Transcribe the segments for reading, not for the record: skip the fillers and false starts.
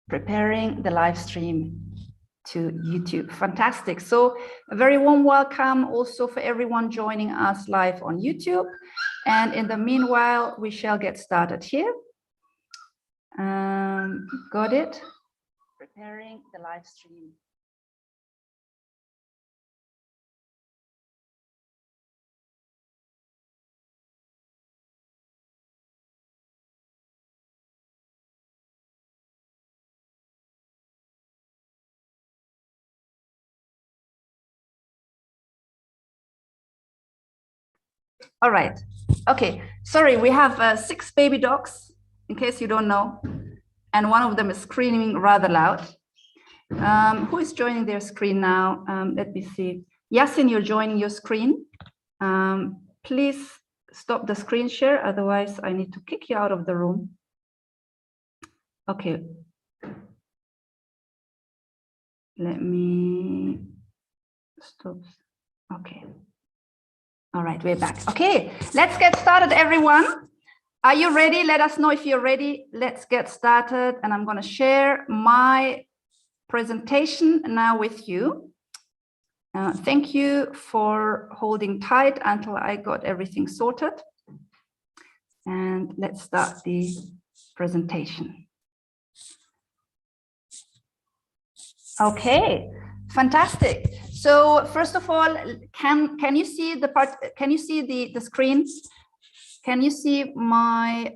preparing the live stream to YouTube. Fantastic. So a very warm welcome also for everyone joining us live on YouTube. And in the meanwhile, we shall get started here. Got it? Preparing the live stream. All right. Okay. Sorry, we have 6 baby dogs, in case you don't know, and one of them is screaming rather loud. Who is joining their screen now? Let me see. Yasin, you're joining your screen. Please stop the screen share, otherwise I need to kick you out of the room. Okay. Let me stop. Okay. All right, we're back. Okay, let's get started, everyone. Are you ready? Let us know if you're ready. Let's get started. And I'm going to share my presentation now with you. Thank you for holding tight until I got everything sorted. And let's start the presentation. Okay, fantastic. So first of all, can you see the part? Can you see the screen? Can you see my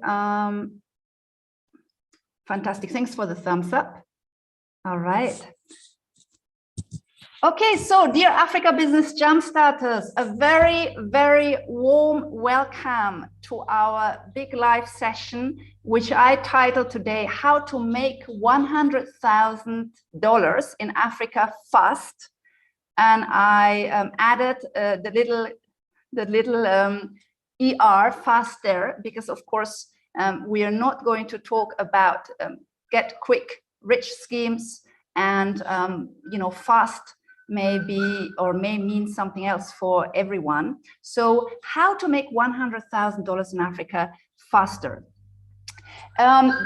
fantastic? Thanks for the thumbs up. All right. Okay, so dear Africa Business Jumpstarters, a very, very warm welcome to our big live session, which I titled today, How to Make $100,000 in Africa Fast. And I added the little ER fast there, because of course, we are not going to talk about get quick rich schemes and, you know, fast may be or may mean something else for everyone. So how to make $100,000 in Africa faster.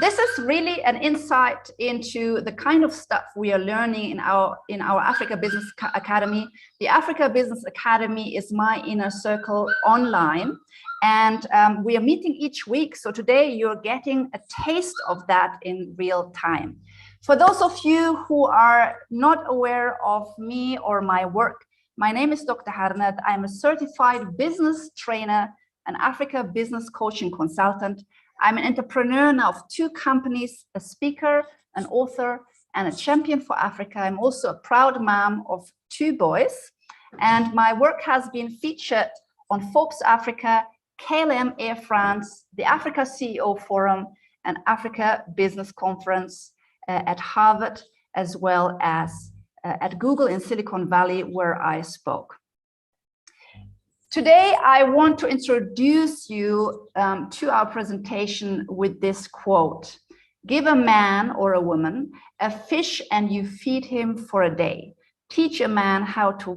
This is really an insight into the kind of stuff we are learning in our Africa Business Academy. The Africa Business Academy is my inner circle online, and we are meeting each week. So today you're getting a taste of that in real time. For those of you who are not aware of me or my work, my name is Dr. Harnet. I'm a certified business trainer, an Africa business coaching consultant. I'm an entrepreneur now of 2 companies, a speaker, an author, and a champion for Africa. I'm also a proud mom of 2 boys. And my work has been featured on Forbes Africa, KLM Air France, the Africa CEO Forum, and Africa Business Conference at Harvard, as well as at Google in Silicon Valley, where I spoke. Today, I want to introduce you to our presentation with this quote. Give a man or a woman a fish and you feed him for a day. Teach a man how to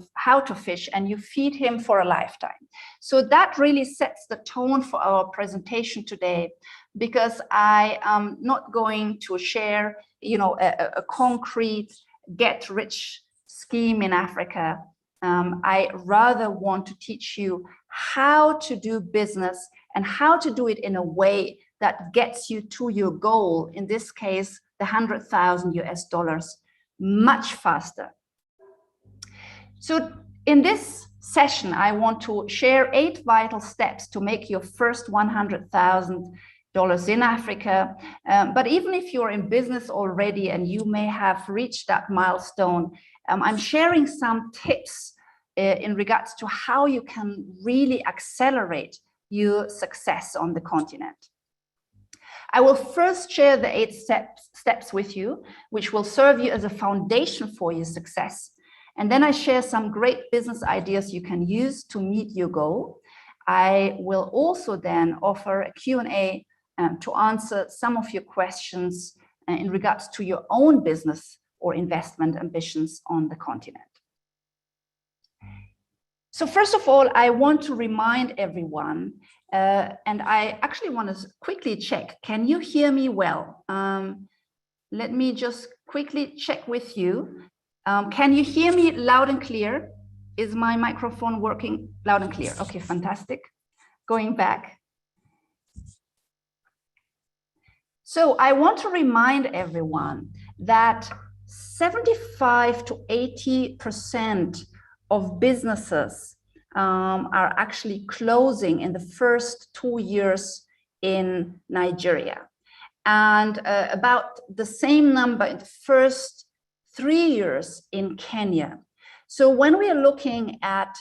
fish and you feed him for a lifetime. So that really sets the tone for our presentation today, because I am not going to share, you know, a concrete get rich scheme in Africa. I rather want to teach you how to do business and how to do it in a way that gets you to your goal, in this case, the $100,000 US, much faster. So in this session, I want to share 8 vital steps to make your first $100,000 in Africa. But even if you're in business already and you may have reached that milestone, I'm sharing some tips in regards to how you can really accelerate your success on the continent. I will first share the 8 steps with you, which will serve you as a foundation for your success. And then I share some great business ideas you can use to meet your goal. I will also then offer a Q&A to answer some of your questions in regards to your own business or investment ambitions on the continent. So first of all, I want to remind everyone, and I actually want to quickly check, can you hear me well? let me just quickly check with you. Can you hear me loud and clear? Is my microphone working loud and clear? Okay, fantastic. Going back. So I want to remind everyone that 75 to 80% of businesses are actually closing in the first 2 years in Nigeria, and about the same number in the first 3 years in Kenya. So when we are looking at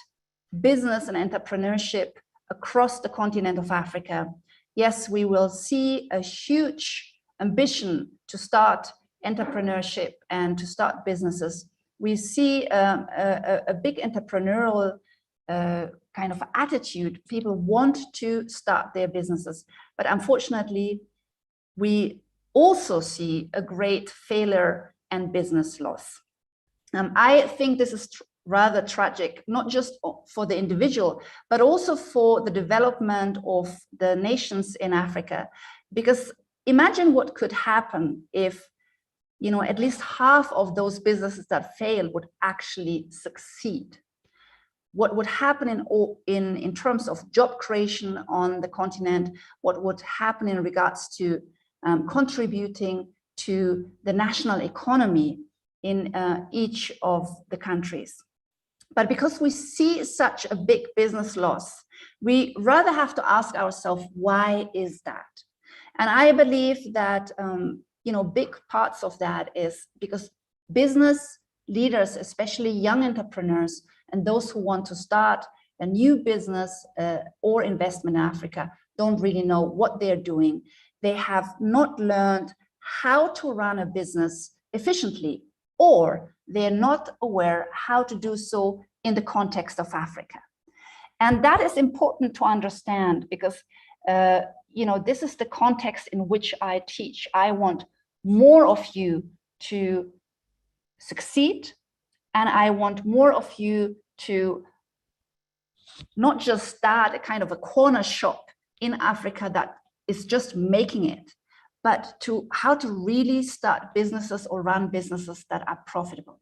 business and entrepreneurship across the continent of Africa, yes, we will see a huge ambition to start entrepreneurship and to start businesses. We see a big entrepreneurial kind of attitude. People want to start their businesses, but unfortunately, we also see a great failure and business loss. I think this is rather tragic, not just for the individual, but also for the development of the nations in Africa. Because imagine what could happen if, you know, at least half of those businesses that fail would actually succeed. What would happen in terms of job creation on the continent, what would happen in regards to contributing to the national economy in each of the countries. But because we see such a big business loss, we rather have to ask ourselves, why is that? And I believe that you know, big parts of that is because business leaders, especially young entrepreneurs and those who want to start a new business or investment in Africa, don't really know what they're doing. They have not learned how to run a business efficiently, or they're not aware how to do so in the context of Africa. And that is important to understand because, you know, this is the context in which I teach. I want more of you to succeed, and I want more of you to not just start a kind of a corner shop in Africa that is just making it, but to how to really start businesses or run businesses that are profitable.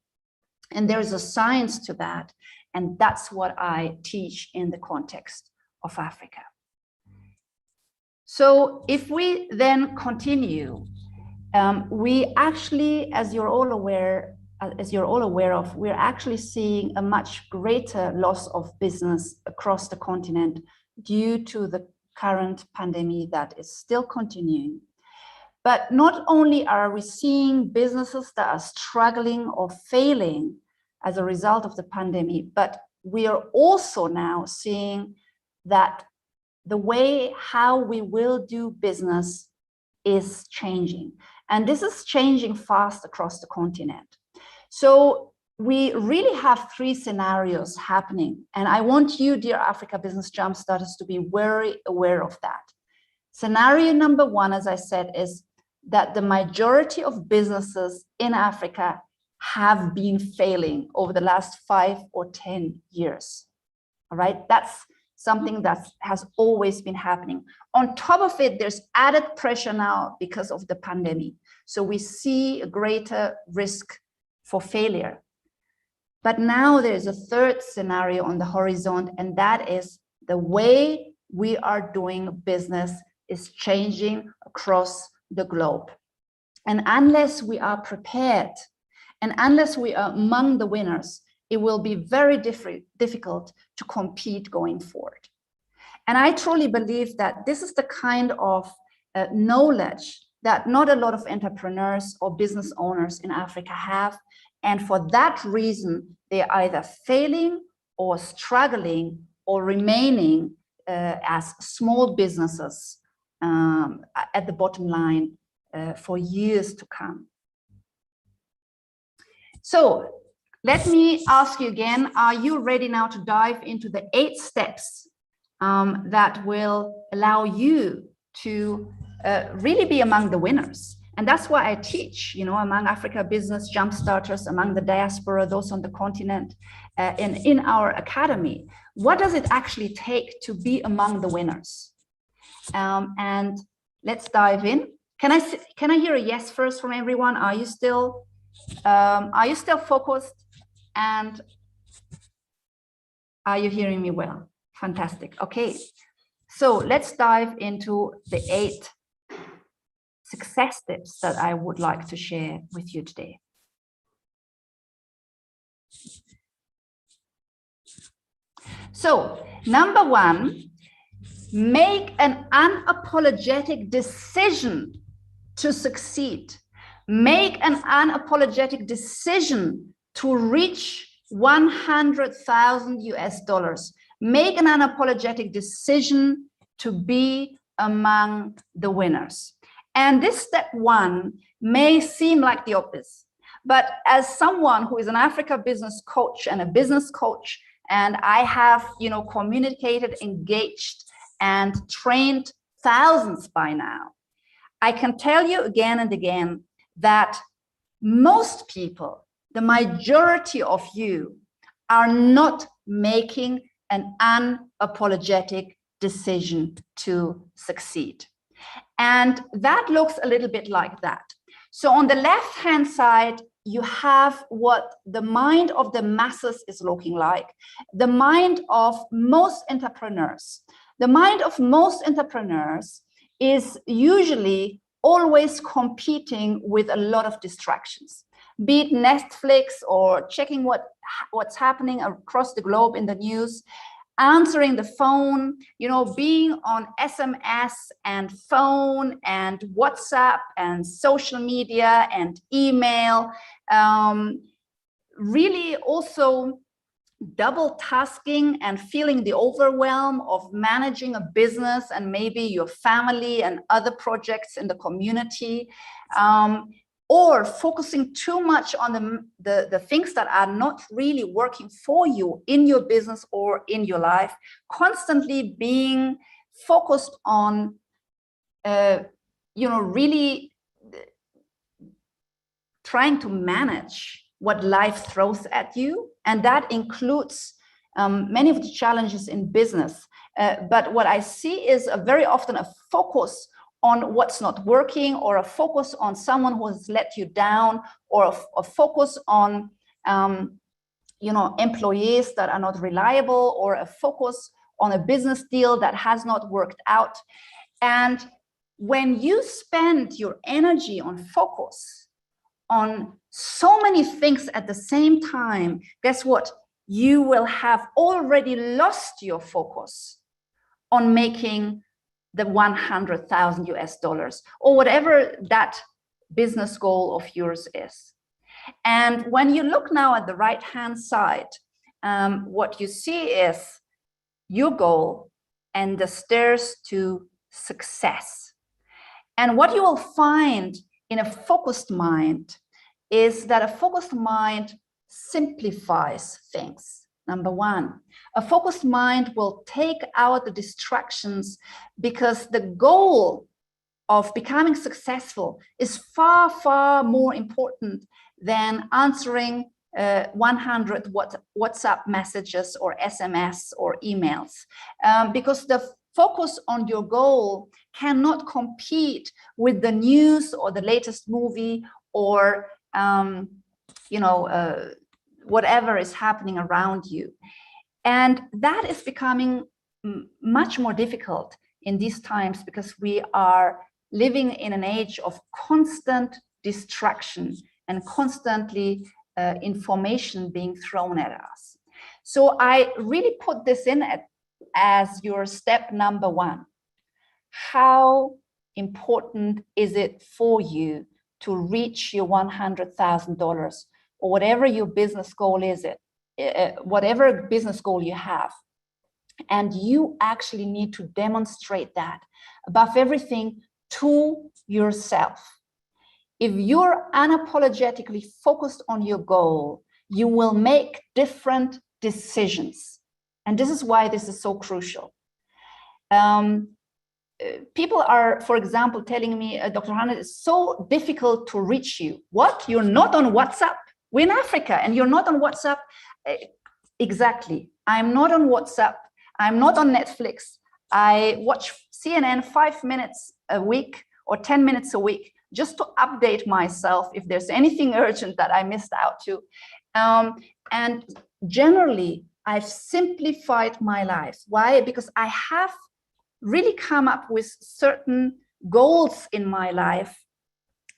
And there is a science to that, and that's what I teach in the context of Africa. So if we then continue, we actually, as you're all aware of, we're actually seeing a much greater loss of business across the continent due to the current pandemic that is still continuing. But not only are we seeing businesses that are struggling or failing as a result of the pandemic, but we are also now seeing that the way how we will do business is changing. And this is changing fast across the continent. So we really have three scenarios happening. And I want you, dear Africa Business Jumpstarters, to be very aware of that. Scenario number one, as I said, is that the majority of businesses in Africa have been failing over the last 5 or 10 years. All right, that's something that has always been happening. On top of it, there's added pressure now because of the pandemic. So we see a greater risk for failure. But now there's a third scenario on the horizon, and that is the way we are doing business is changing across the globe. And unless we are prepared, and unless we are among the winners, it will be very difficult to compete going forward. And I truly believe that this is the kind of knowledge that not a lot of entrepreneurs or business owners in Africa have. And for that reason, they're either failing or struggling or remaining as small businesses at the bottom line for years to come. So let me ask you again, are you ready now to dive into the 8 steps that will allow you to really be among the winners? And that's why I teach, you know, among Africa Business Jumpstarters, among the diaspora, those on the continent, and in our academy. What does it actually take to be among the winners? And let's dive in. Can I hear a yes first from everyone? Are you still focused, and are you hearing me well? Fantastic. Okay, so let's dive into the 8 success tips that I would like to share with you today. So, number 1, make an unapologetic decision to succeed. Make an unapologetic decision to reach 100,000 US dollars. Make an unapologetic decision to be among the winners. And this step 1 may seem like the opposite, but as someone who is an Africa business coach and a business coach, and I have, communicated, engaged, and trained thousands by now, I can tell you again and again that most people, the majority of you, are not making an unapologetic decision to succeed. And that looks a little bit like that. So on the left-hand side, you have what the mind of the masses is looking like, the mind of most entrepreneurs. The mind of most entrepreneurs is usually always competing with a lot of distractions, be it Netflix or checking what's happening across the globe in the news, answering the phone, being on SMS and phone and WhatsApp and social media and email, really also double tasking and feeling the overwhelm of managing a business and maybe your family and other projects in the community, or focusing too much on the things that are not really working for you in your business or in your life, constantly being focused on, really trying to manage what life throws at you. And that includes many of the challenges in business. But what I see is very often a focus on what's not working, or a focus on someone who has let you down, or a focus on employees that are not reliable, or a focus on a business deal that has not worked out. And when you spend your energy on focus on so many things at the same time, guess what? You will have already lost your focus on making the 100,000 US dollars, or whatever that business goal of yours is. And when you look now at the right-hand side, what you see is your goal and the stairs to success. And what you will find in a focused mind is that a focused mind simplifies things. Number 1, a focused mind will take out the distractions, because the goal of becoming successful is far, far more important than answering 100 WhatsApp messages or SMS or emails, because the focus on your goal cannot compete with the news or the latest movie or whatever is happening around you. And that is becoming much more difficult in these times, because we are living in an age of constant distraction and constantly information being thrown at us. So I really put this in as your step number 1. How important is it for you to reach your $100,000, or whatever your business goal is, whatever business goal you have? And you actually need to demonstrate that above everything to yourself. If you're unapologetically focused on your goal, you will make different decisions. And this is why this is so crucial. People are, for example, telling me, Dr. Harnet, it's so difficult to reach you. What? You're not on WhatsApp? We're in Africa and you're not on WhatsApp? Exactly. I'm not on WhatsApp. I'm not on Netflix. I watch CNN 5 minutes a week or 10 minutes a week, just to update myself if there's anything urgent that I missed out to. And generally, I've simplified my life. Why? Because I have really come up with certain goals in my life.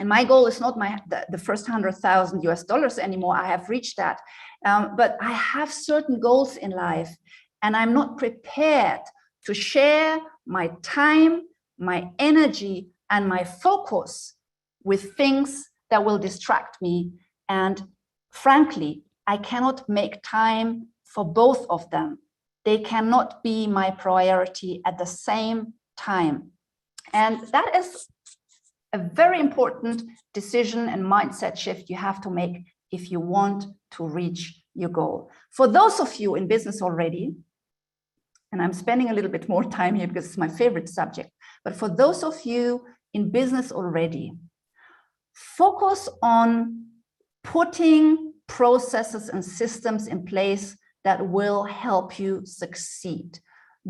And my goal is not the first $100,000 anymore. I have reached that. But I have certain goals in life, and I'm not prepared to share my time, my energy, and my focus with things that will distract me. And frankly, I cannot make time for both of them. They cannot be my priority at the same time. And that is a very important decision and mindset shift you have to make if you want to reach your goal. For those of you in business already, and I'm spending a little bit more time here because it's my favorite subject, but for those of you in business already, focus on putting processes and systems in place that will help you succeed.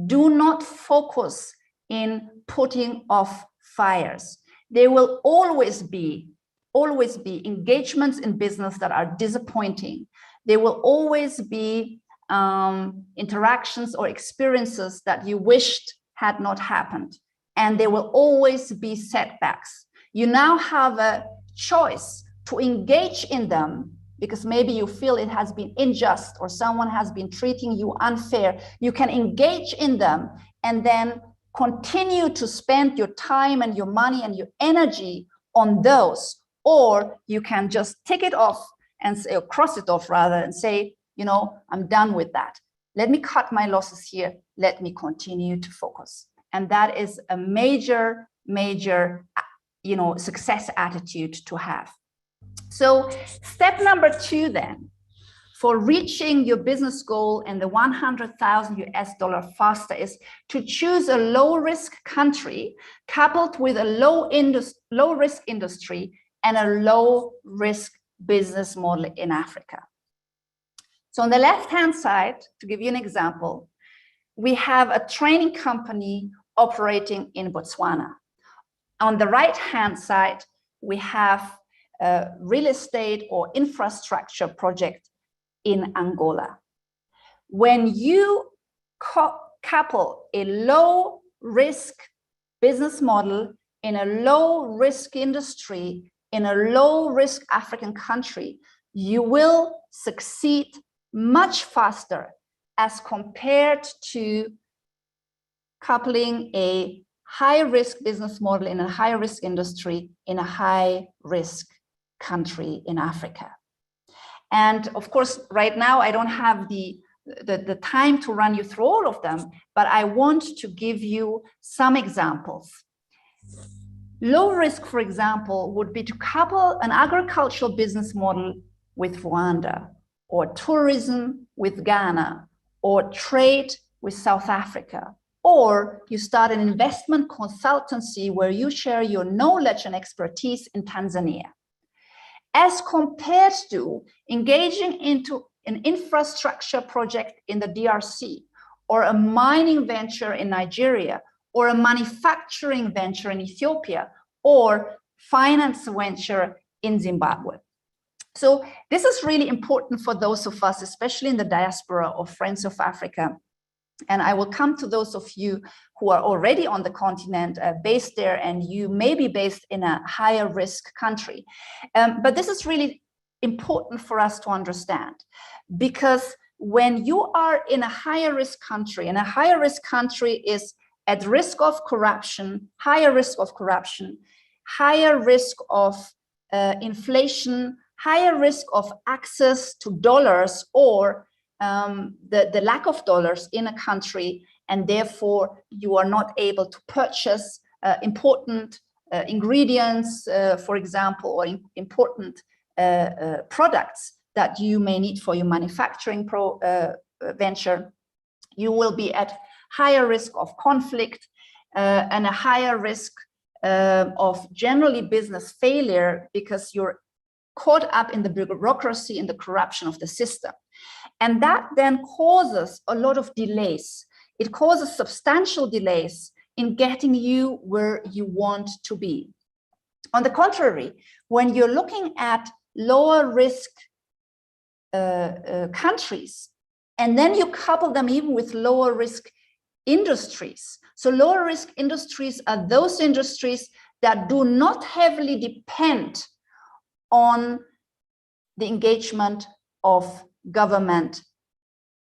Do not focus in putting off fires. There will always be engagements in business that are disappointing. There will always be interactions or experiences that you wished had not happened. And there will always be setbacks. You now have a choice to engage in them because maybe you feel it has been unjust or someone has been treating you unfair. You can engage in them and then continue to spend your time and your money and your energy on those, or you can just tick it off and say, or cross it off rather, and say, you know, I'm done with that. Let me cut my losses here. Let me continue to focus. And that is a major, you know, success attitude to have. So step number 2 then, for reaching your business goal and the 100,000 US dollar faster, is to choose a low risk country coupled with a low risk industry and a low risk business model in Africa. So on the left hand side, to give you an example, we have a training company operating in Botswana. On the right hand side, we have a real estate or infrastructure project in Angola. When you couple a low risk business model in a low risk industry in a low risk African country, you will succeed much faster as compared to coupling a high risk business model in a high risk industry in a high risk country in Africa. And of course, right now, I don't have the time to run you through all of them, but I want to give you some examples. Low risk, for example, would be to couple an agricultural business model with Rwanda, or tourism with Ghana, or trade with South Africa. Or you start an investment consultancy where you share your knowledge and expertise in Tanzania, as compared to engaging into an infrastructure project in the DRC, or a mining venture in Nigeria, or a manufacturing venture in Ethiopia, or finance venture in Zimbabwe. So this is really important for those of us, especially in the diaspora or Friends of Africa. And I will come to those of you who are already on the continent, based there, and you may be based in a higher risk country. But this is really important for us to understand, because when you are in a higher risk country, and a higher risk country is at risk of corruption, higher risk of corruption, higher risk of inflation, higher risk of access to dollars, or the lack of dollars in a country, and therefore you are not able to purchase important ingredients, for example, or important products that you may need for your manufacturing venture. You will be at higher risk of conflict and a higher risk of generally business failure, because you're caught up in the bureaucracy and the corruption of the system. And that then causes a lot of delays. It causes substantial delays in getting you where you want to be. On the contrary, when you're looking at lower risk countries, and then you couple them even with lower risk industries. So lower risk industries are those industries that do not heavily depend on the engagement of government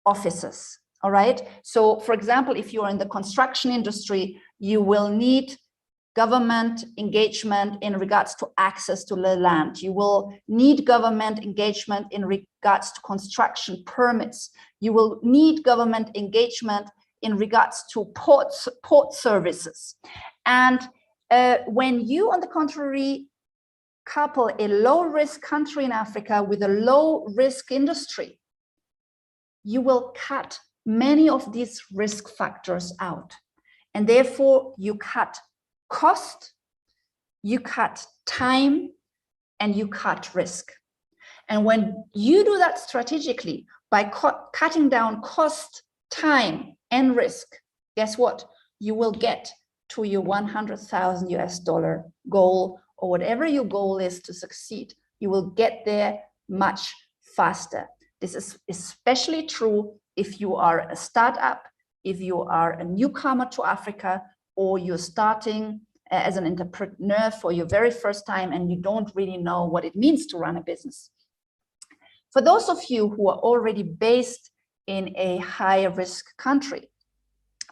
offices. All right. So, for example, if you are in the construction industry, you will need government engagement in regards to access to the land. You will need government engagement in regards to construction permits. You will need government engagement in regards to port services. And when you, on the contrary, couple a low-risk country in Africa with a low-risk industry, you will cut many of these risk factors out. And therefore, you cut cost, you cut time, and you cut risk. And when you do that strategically by cutting down cost, time, and risk, guess what? You will get to your $100,000 goal, or whatever your goal is to succeed. You will get there much faster. This is especially true if you are a startup, if you are a newcomer to Africa, or you're starting as an entrepreneur for your very first time and you don't really know what it means to run a business. For those of you who are already based in a higher risk country,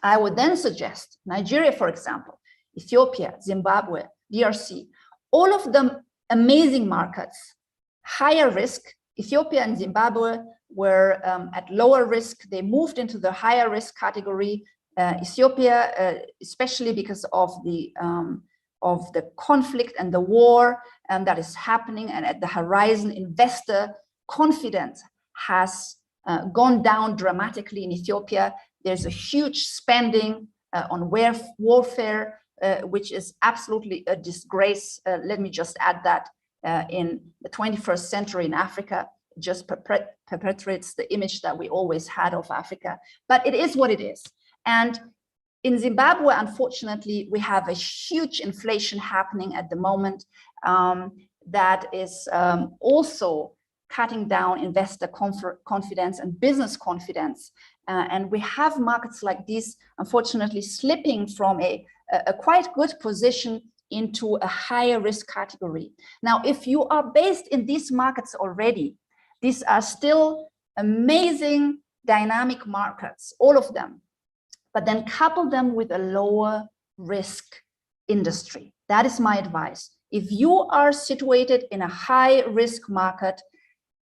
I would then suggest Nigeria, for example, Ethiopia, Zimbabwe, DRC, all of them amazing markets, higher risk. Ethiopia and Zimbabwe were at lower risk. They moved into the higher risk category. Ethiopia, especially because of the conflict and the war that is happening, and at the horizon, investor confidence has gone down dramatically in Ethiopia. There's a huge spending on warfare, which is absolutely a disgrace. Let me just add that in the 21st century in Africa, it just perpetuates the image that we always had of Africa. But it is what it is. And in Zimbabwe, unfortunately, we have a huge inflation happening at the moment that is also cutting down investor confidence and business confidence. And we have markets like these, unfortunately, slipping from a quite good position into a higher risk category. Now, if you are based in these markets already, these are still amazing dynamic markets, all of them, but then couple them with a lower risk industry. That is my advice. If you are situated in a high risk market,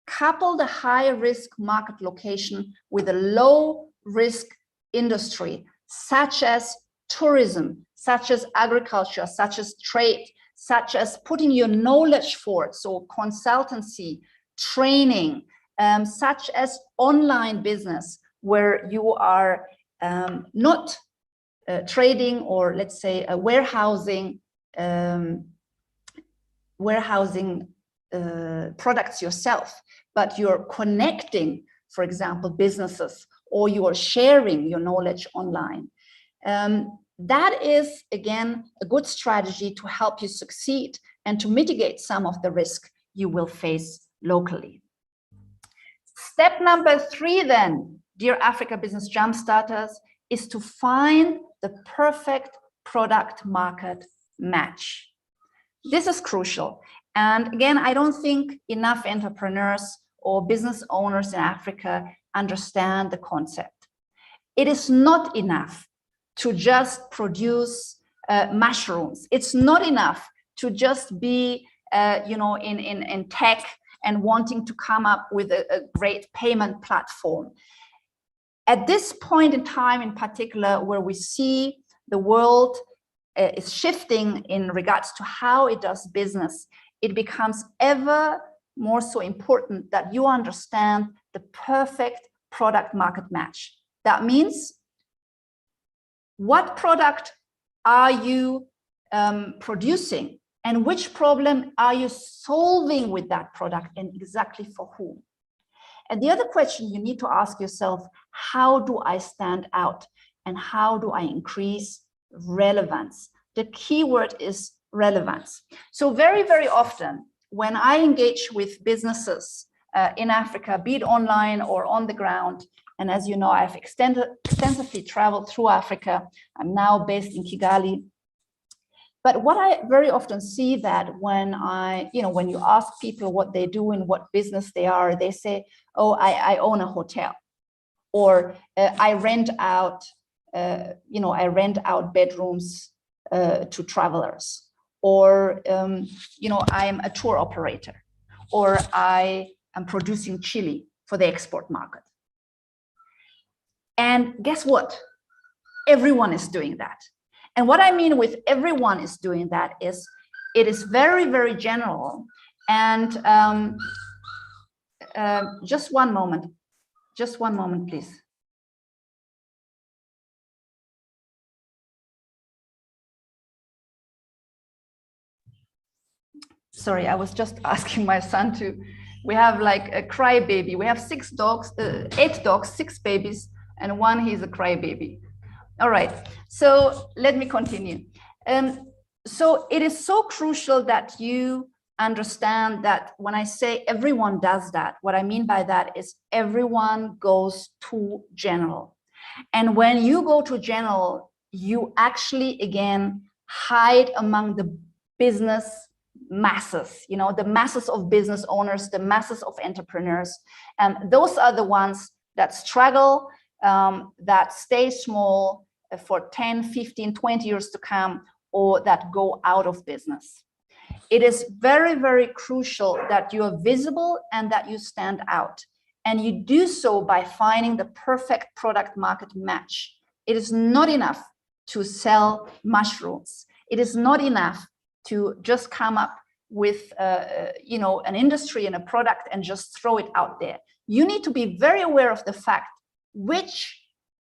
couple the high risk market location with a low risk industry, such as tourism, such as agriculture, such as trade, such as putting your knowledge forward, so consultancy, training, such as online business, where you are not trading or, let's say, warehousing products yourself, but you're connecting, for example, businesses, or you are sharing your knowledge online. That is, again, a good strategy to help you succeed and to mitigate some of the risk you will face locally. Step number 3 then, dear Africa Business Jumpstarters, is to find the perfect product market match. This is crucial. And again, I don't think enough entrepreneurs or business owners in Africa understand the concept. It is not enough to just produce mushrooms. It's not enough to just be, in tech and wanting to come up with a great payment platform. At this point in time, in particular, where we see the world is shifting in regards to how it does business, it becomes ever more so important that you understand the perfect product market match. That means, what product are you producing, and which problem are you solving with that product, and exactly for whom? And the other question you need to ask yourself, how do I stand out, and how do I increase relevance. The key word is relevance. So very, very often when I engage with businesses in Africa, be it online or on the ground, and as you know, I've extensively traveled through Africa. I'm now based in Kigali. But what I very often see that when when you ask people what they do and what business they are, they say, oh, I own a hotel, or I rent out, I rent out bedrooms to travelers, or, I'm a tour operator, or I am producing chili for the export market. And guess what? Everyone is doing that. And what I mean with everyone is doing that is it is very, very general. And just one moment, please. Sorry, I was just asking my son we have like a crybaby. We have 8 dogs, 6 babies, and one he's a crybaby. All right, so let me continue. So it is so crucial that you understand that when I say everyone does that, what I mean by that is everyone goes to general. And when you go to general, you actually, again, hide among the business masses, the masses of business owners, the masses of entrepreneurs. And those are the ones that struggle, that stay small for 10, 15, 20 years to come, or that go out of business. It is very, very crucial that you are visible and that you stand out. And you do so by finding the perfect product market match. It is not enough to sell mushrooms. It is not enough to just come up with an industry and a product and just throw it out there. You need to be very aware of the fact which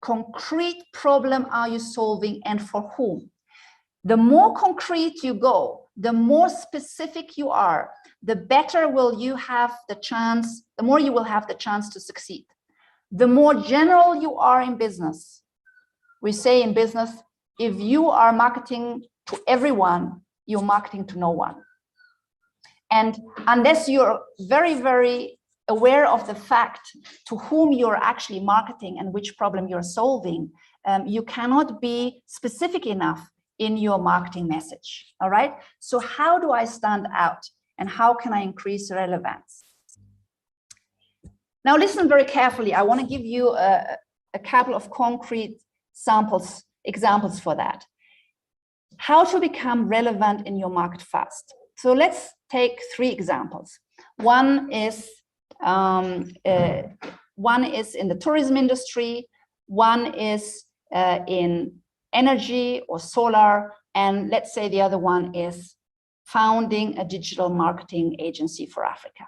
concrete problem are you solving and for whom. The more concrete you go, the more specific you are, the better will you have the chance, the more you will have the chance to succeed. The more general you are in business, we say in business, if you are marketing to everyone, you're marketing to no one. And unless you're very, very aware of the fact to whom you're actually marketing and which problem you're solving, you cannot be specific enough in your marketing message. All right. So how do I stand out and how can I increase relevance? Now, listen very carefully. I want to give you a couple of concrete examples for that. How to become relevant in your market fast. So let's take 3 examples. One is in the tourism industry, one is in energy or solar, and let's say the other one is founding a digital marketing agency for Africa.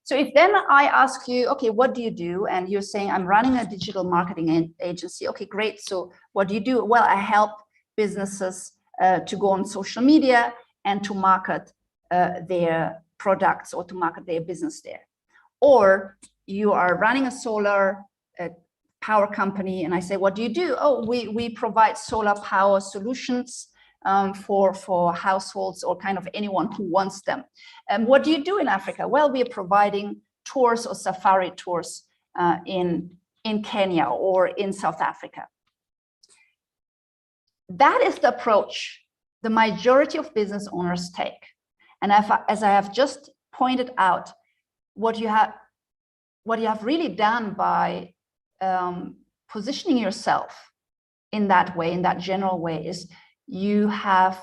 So if then I ask you, okay, what do you do? And you're saying, I'm running a digital marketing agency. Okay, great. So what do you do? Well, I help businesses to go on social media and to market their products or to market their business there. Or you are running a solar power company, and I say, what do you do? Oh, we provide solar power solutions for households or kind of anyone who wants them. What do you do in Africa? Well, we are providing tours or safari tours in Kenya or in South Africa. That is the approach the majority of business owners take. And as I have just pointed out, what you have really done by positioning yourself in that way, in that general way, is you have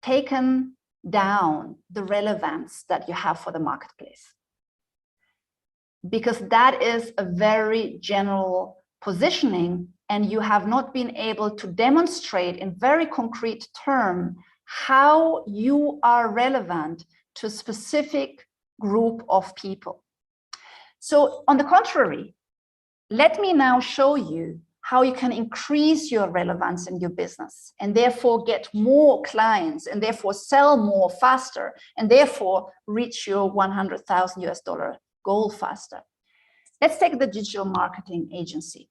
taken down the relevance that you have for the marketplace. Because that is a very general positioning, and you have not been able to demonstrate in very concrete terms how you are relevant to a specific group of people. So on the contrary, let me now show you how you can increase your relevance in your business and therefore get more clients and therefore sell more faster and therefore reach your $100,000 goal faster. Let's take the digital marketing agency.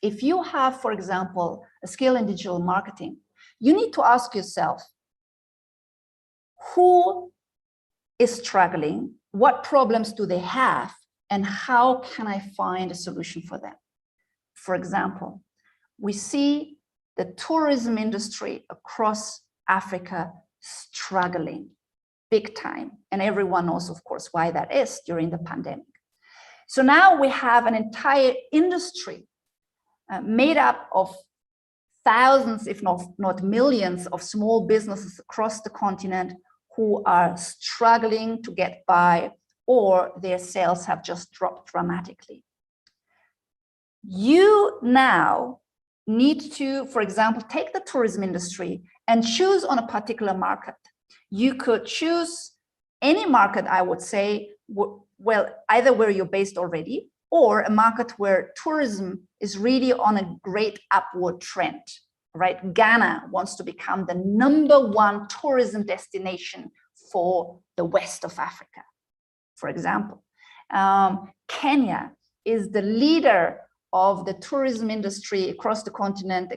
if you have, for example, a skill in digital marketing, you need to ask yourself, who is struggling? What problems do they have? And how can I find a solution for them? For example, we see the tourism industry across Africa struggling big time. And everyone knows, of course, why that is during the pandemic. So now we have an entire industry made up of thousands, if not millions, of small businesses across the continent who are struggling to get by, or their sales have just dropped dramatically. You now need to, for example, take the tourism industry and choose on a particular market. You could choose any market, I would say, well, either where you're based already, or a market where tourism is really on a great upward trend, right? Ghana wants to become the #1 tourism destination for the west of Africa, for example. Kenya is the leader of the tourism industry across the continent,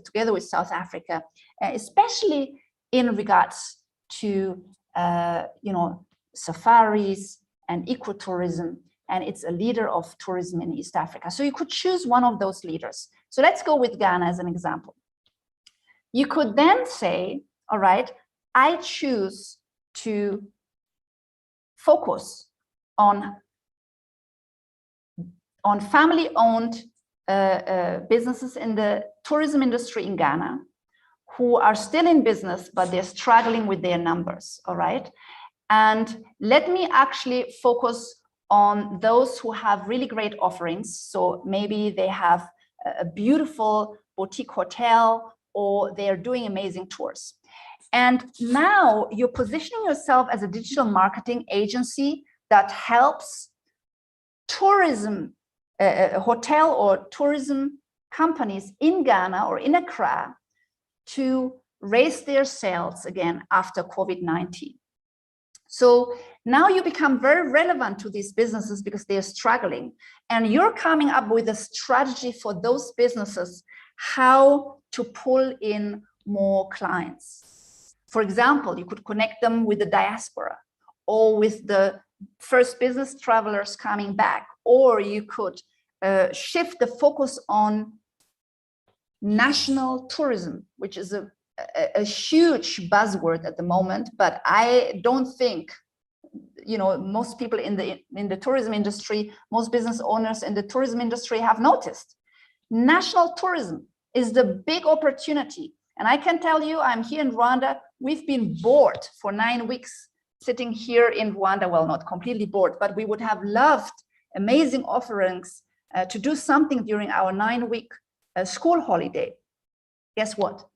together with South Africa, especially in regards to safaris and ecotourism, and it's a leader of tourism in East Africa. So you could choose one of those leaders. So let's go with Ghana as an example. You could then say, all right, I choose to focus on family-owned businesses in the tourism industry in Ghana who are still in business, but they're struggling with their numbers, all right? And let me actually focus on those who have really great offerings. So maybe they have a beautiful boutique hotel, or they're doing amazing tours. And now you're positioning yourself as a digital marketing agency that helps tourism, hotel or tourism companies in Ghana or in Accra to raise their sales again after COVID-19. So now you become very relevant to these businesses because they're struggling, and you're coming up with a strategy for those businesses, how to pull in more clients. For example, you could connect them with the diaspora or with the first business travelers coming back, or you could shift the focus on national tourism, which is a huge buzzword at the moment, but I don't think, most people in the tourism industry, most business owners in the tourism industry have noticed. National tourism is the big opportunity. And I can tell you, I'm here in Rwanda, we've been bored for 9 weeks sitting here in Rwanda. Well, not completely bored, but we would have loved amazing offerings to do something during our 9-week school holiday. Guess what?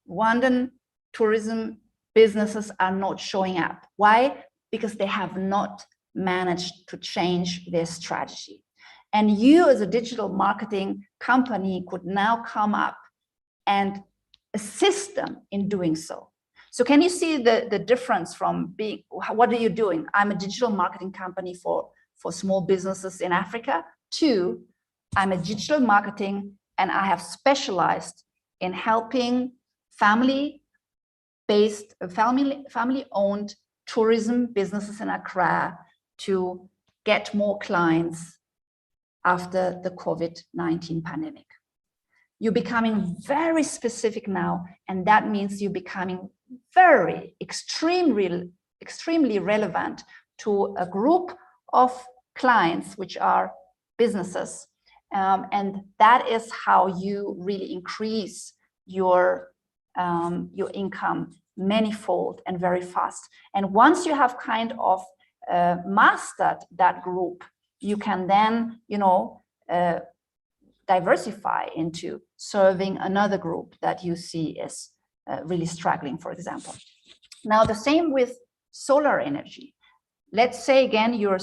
Rwandan tourism businesses are not showing up. Why? Because they have not managed to change their strategy. And you as a digital marketing company could now come up and assist them in doing so. So can you see the difference from being, what are you doing? I'm a digital marketing company for small businesses in Africa, to I'm a digital marketing and I have specialized in helping family-owned tourism businesses in Accra to get more clients after the COVID-19 pandemic. You're becoming very specific now, and that means you're becoming extremely relevant to a group of clients, which are businesses. And that is how you really increase your income manifold and very fast. And once you have kind of mastered that group, you can then, diversify into serving another group that you see is really struggling, for example. Now, the same with solar energy. Let's say, again, you're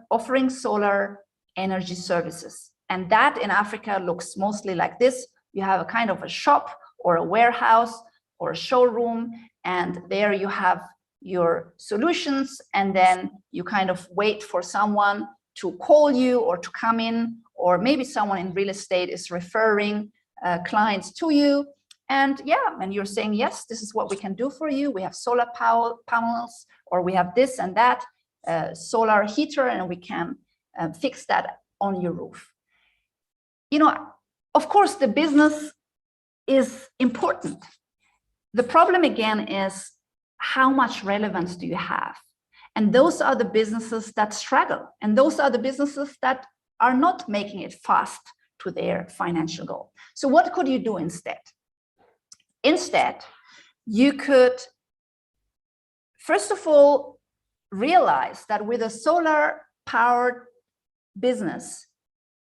offering solar energy services. And that in Africa looks mostly like this. You have a kind of a shop or a warehouse or a showroom, and there you have your solutions, and then you kind of wait for someone to call you or to come in or maybe someone in real estate is referring clients to you. And yeah, and you're saying, yes, this is what we can do for you. We have solar power panels, or we have this and that solar heater, and we can fix that on your roof. You know, of course, the business is important. The problem again is, how much relevance do you have? And those are the businesses that struggle. And those are the businesses that are not making it fast to their financial goal. So what could you do instead? Instead, you could, first of all, realize that with a solar powered business,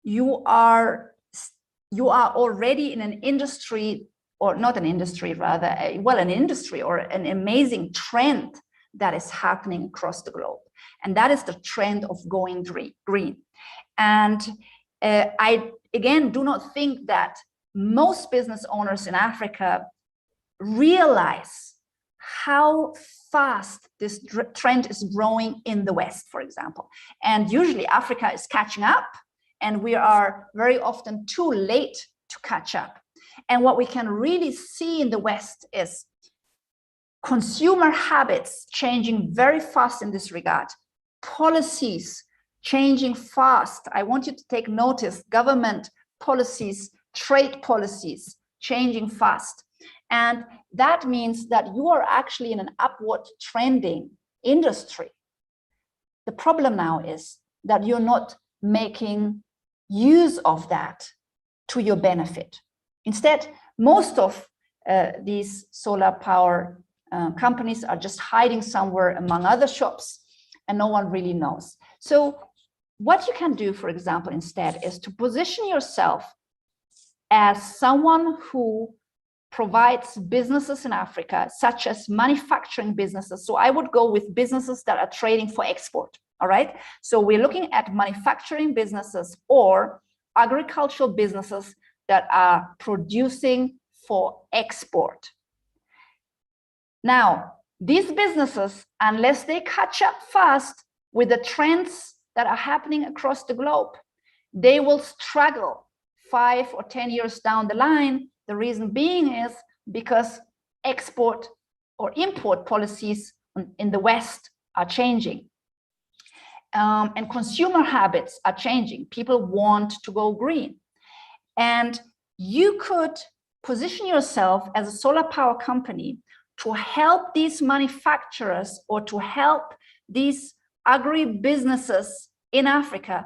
you are already in an industry, or not an industry, rather, an industry or an amazing trend that is happening across the globe. And that is the trend of going green. And I, again, do not think that most business owners in Africa realize how fast this trend is growing in the West, for example. And usually Africa is catching up, and we are very often too late to catch up. And what we can really see in the West is consumer habits changing very fast in this regard, policies changing fast. I want you to take notice, government policies, trade policies changing fast. And that means that you are actually in an upward trending industry. The problem now is that you're not making use of that to your benefit. Instead, most of these solar power companies are just hiding somewhere among other shops, and no one really knows. So what you can do, for example, instead, is to position yourself as someone who provides businesses in Africa, such as manufacturing businesses. So I would go with businesses that are trading for export, all right? So we're looking at manufacturing businesses or agricultural businesses that are producing for export. Now, these businesses, unless they catch up fast with the trends that are happening across the globe, they will struggle 5 or 10 years down the line. The reason being is because export or import policies in the West are changing. And consumer habits are changing. People want to go green. And you could position yourself as a solar power company to help these manufacturers or to help these agri-businesses in Africa,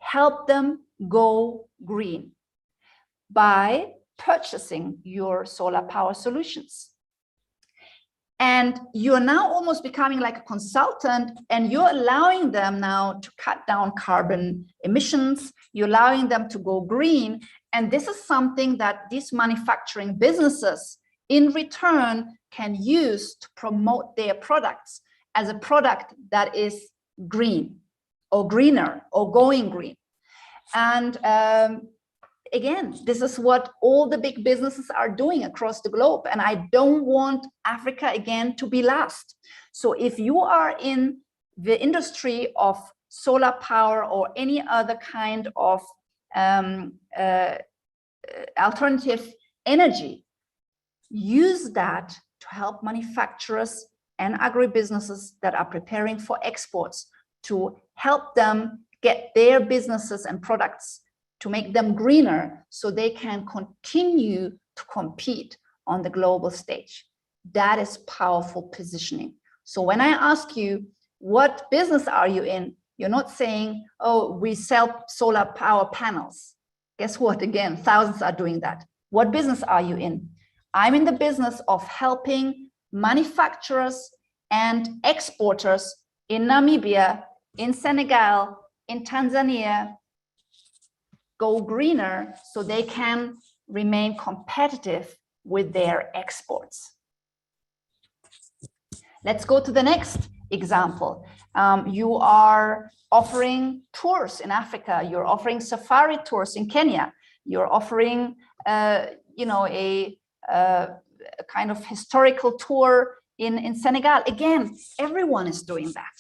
help them go green by purchasing your solar power solutions. And you're now almost becoming like a consultant, and you're allowing them now to cut down carbon emissions. You're allowing them to go green. And this is something that these manufacturing businesses in return can use to promote their products as a product that is green or greener or going green. And again, this is what all the big businesses are doing across the globe. And I don't want Africa again to be last. So if you are in the industry of solar power or any other kind of alternative energy, use that to help manufacturers and agribusinesses that are preparing for exports, to help them get their businesses and products, to make them greener so they can continue to compete on the global stage. That is powerful positioning. So when I ask you, what business are you in? You're not saying, oh, we sell solar power panels. Guess what? Again, thousands are doing that. What business are you in? I'm in the business of helping manufacturers and exporters in Namibia, in Senegal, in Tanzania, go greener so they can remain competitive with their exports. Let's go to the next example. You are offering tours in Africa. You're offering safari tours in Kenya. You're offering, a kind of historical tour in Senegal. Again, everyone is doing that.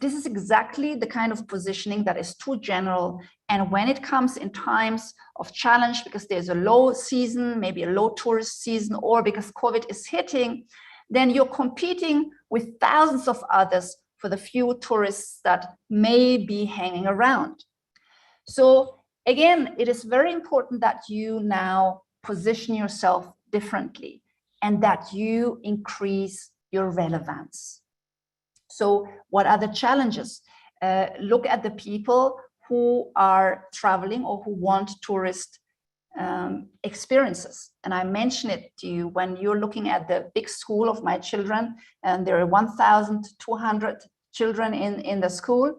this is exactly the kind of positioning that is too general. And when it comes in times of challenge, because there's a low season, maybe a low tourist season, or because COVID is hitting, then you're competing with thousands of others for the few tourists that may be hanging around. So again, it is very important that you now position yourself differently and that you increase your relevance. So what are the challenges? Look at the people who are traveling or who want tourist experiences. And I mentioned it to you when you're looking at the big school of my children, and there are 1,200 children in the school.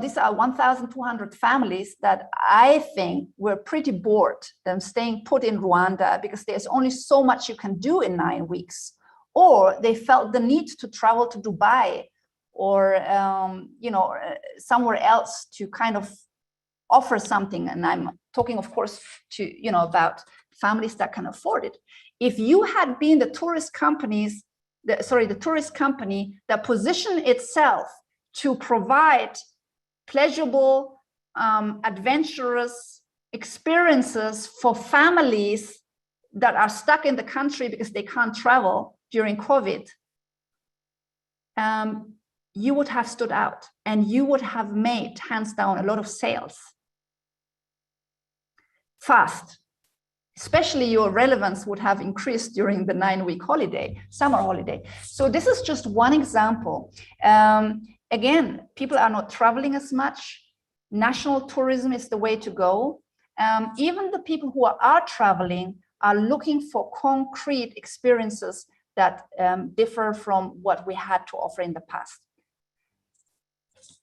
These are 1,200 families that I think were pretty bored staying put in Rwanda because there's only so much you can do in 9 weeks. Or they felt the need to travel to Dubai or, somewhere else to kind of offer something. And I'm talking, of course, about families that can afford it. If you had been the tourist company that positioned itself to provide pleasurable, adventurous experiences for families that are stuck in the country because they can't travel during COVID, you would have stood out and you would have made, hands down, a lot of sales fast. Especially your relevance would have increased during the 9-week holiday, summer holiday. So this is just one example. Again, people are not traveling as much. National tourism is the way to go. Even the people who are traveling are looking for concrete experiences that differ from what we had to offer in the past.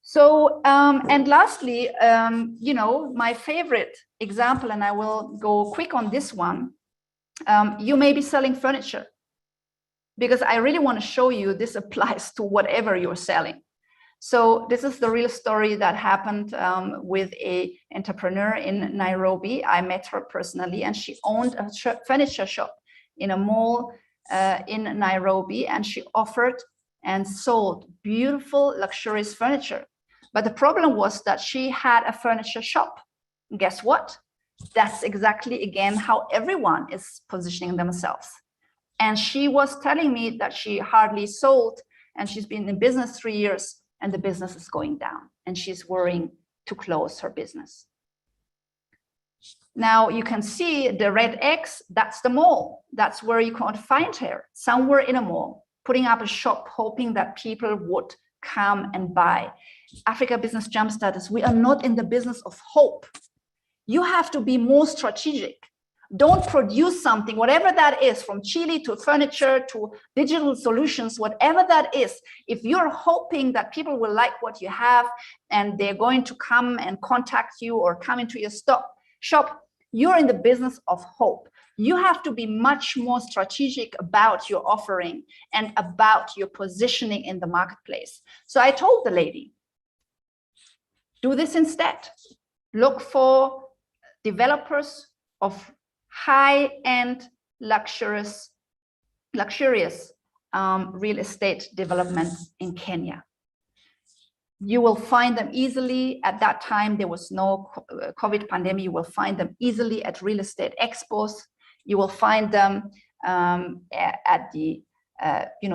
So, and lastly, my favorite example, and I will go quick on this one, you may be selling furniture, because I really want to show you this applies to whatever you're selling. So this is the real story that happened with an entrepreneur in Nairobi. I met her personally, and she owned a furniture shop in a mall in Nairobi, and she offered and sold beautiful, luxurious furniture. But the problem was that she had a furniture shop. And guess what? That's exactly, again, how everyone is positioning themselves. And she was telling me that she hardly sold, and she's been in business 3 years, and the business is going down, and she's worrying to close her business. Now you can see the red X, that's the mall. That's where you can't find her, somewhere in a mall, putting up a shop, hoping that people would come and buy. Africa Business Jumpstarters, we are not in the business of hope. You have to be more strategic. Don't produce something, whatever that is, from Chile to furniture to digital solutions, whatever that is. If you're hoping that people will like what you have and they're going to come and contact you or come into your shop, you're in the business of hope. You have to be much more strategic about your offering and about your positioning in the marketplace. So I told the lady, do this instead. Look for developers of high-end, luxurious real estate developments in Kenya. You will find them easily. At that time, there was no COVID pandemic. You will find them easily at real estate expos. You will find them at the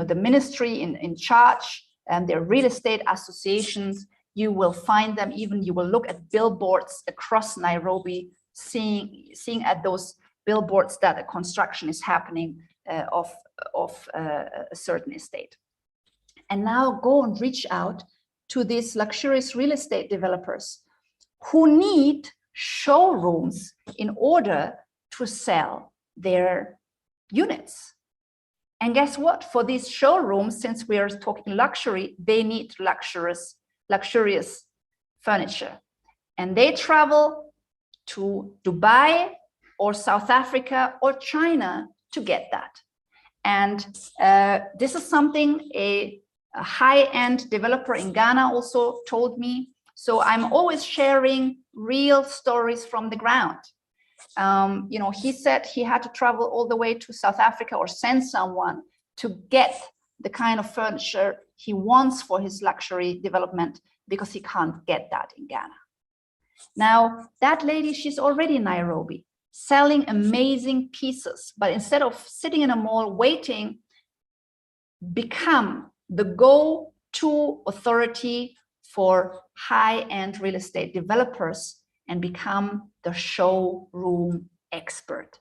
the ministry in charge, and their real estate associations. You will find them, even you will look at billboards across Nairobi, seeing at those billboards that a construction is happening of a certain estate. And now go and reach out to these luxurious real estate developers who need showrooms in order to sell their units. And guess what? For these showrooms, since we are talking luxury, they need luxurious furniture. And they travel to Dubai or South Africa or China to get that. And this is something a high-end developer in Ghana also told me. So I'm always sharing real stories from the ground. He said he had to travel all the way to South Africa or send someone to get the kind of furniture he wants for his luxury development, because he can't get that in Ghana. Now, that lady, she's already in Nairobi selling amazing pieces, but instead of sitting in a mall waiting, become the go-to authority for high-end real estate developers and become the showroom expert.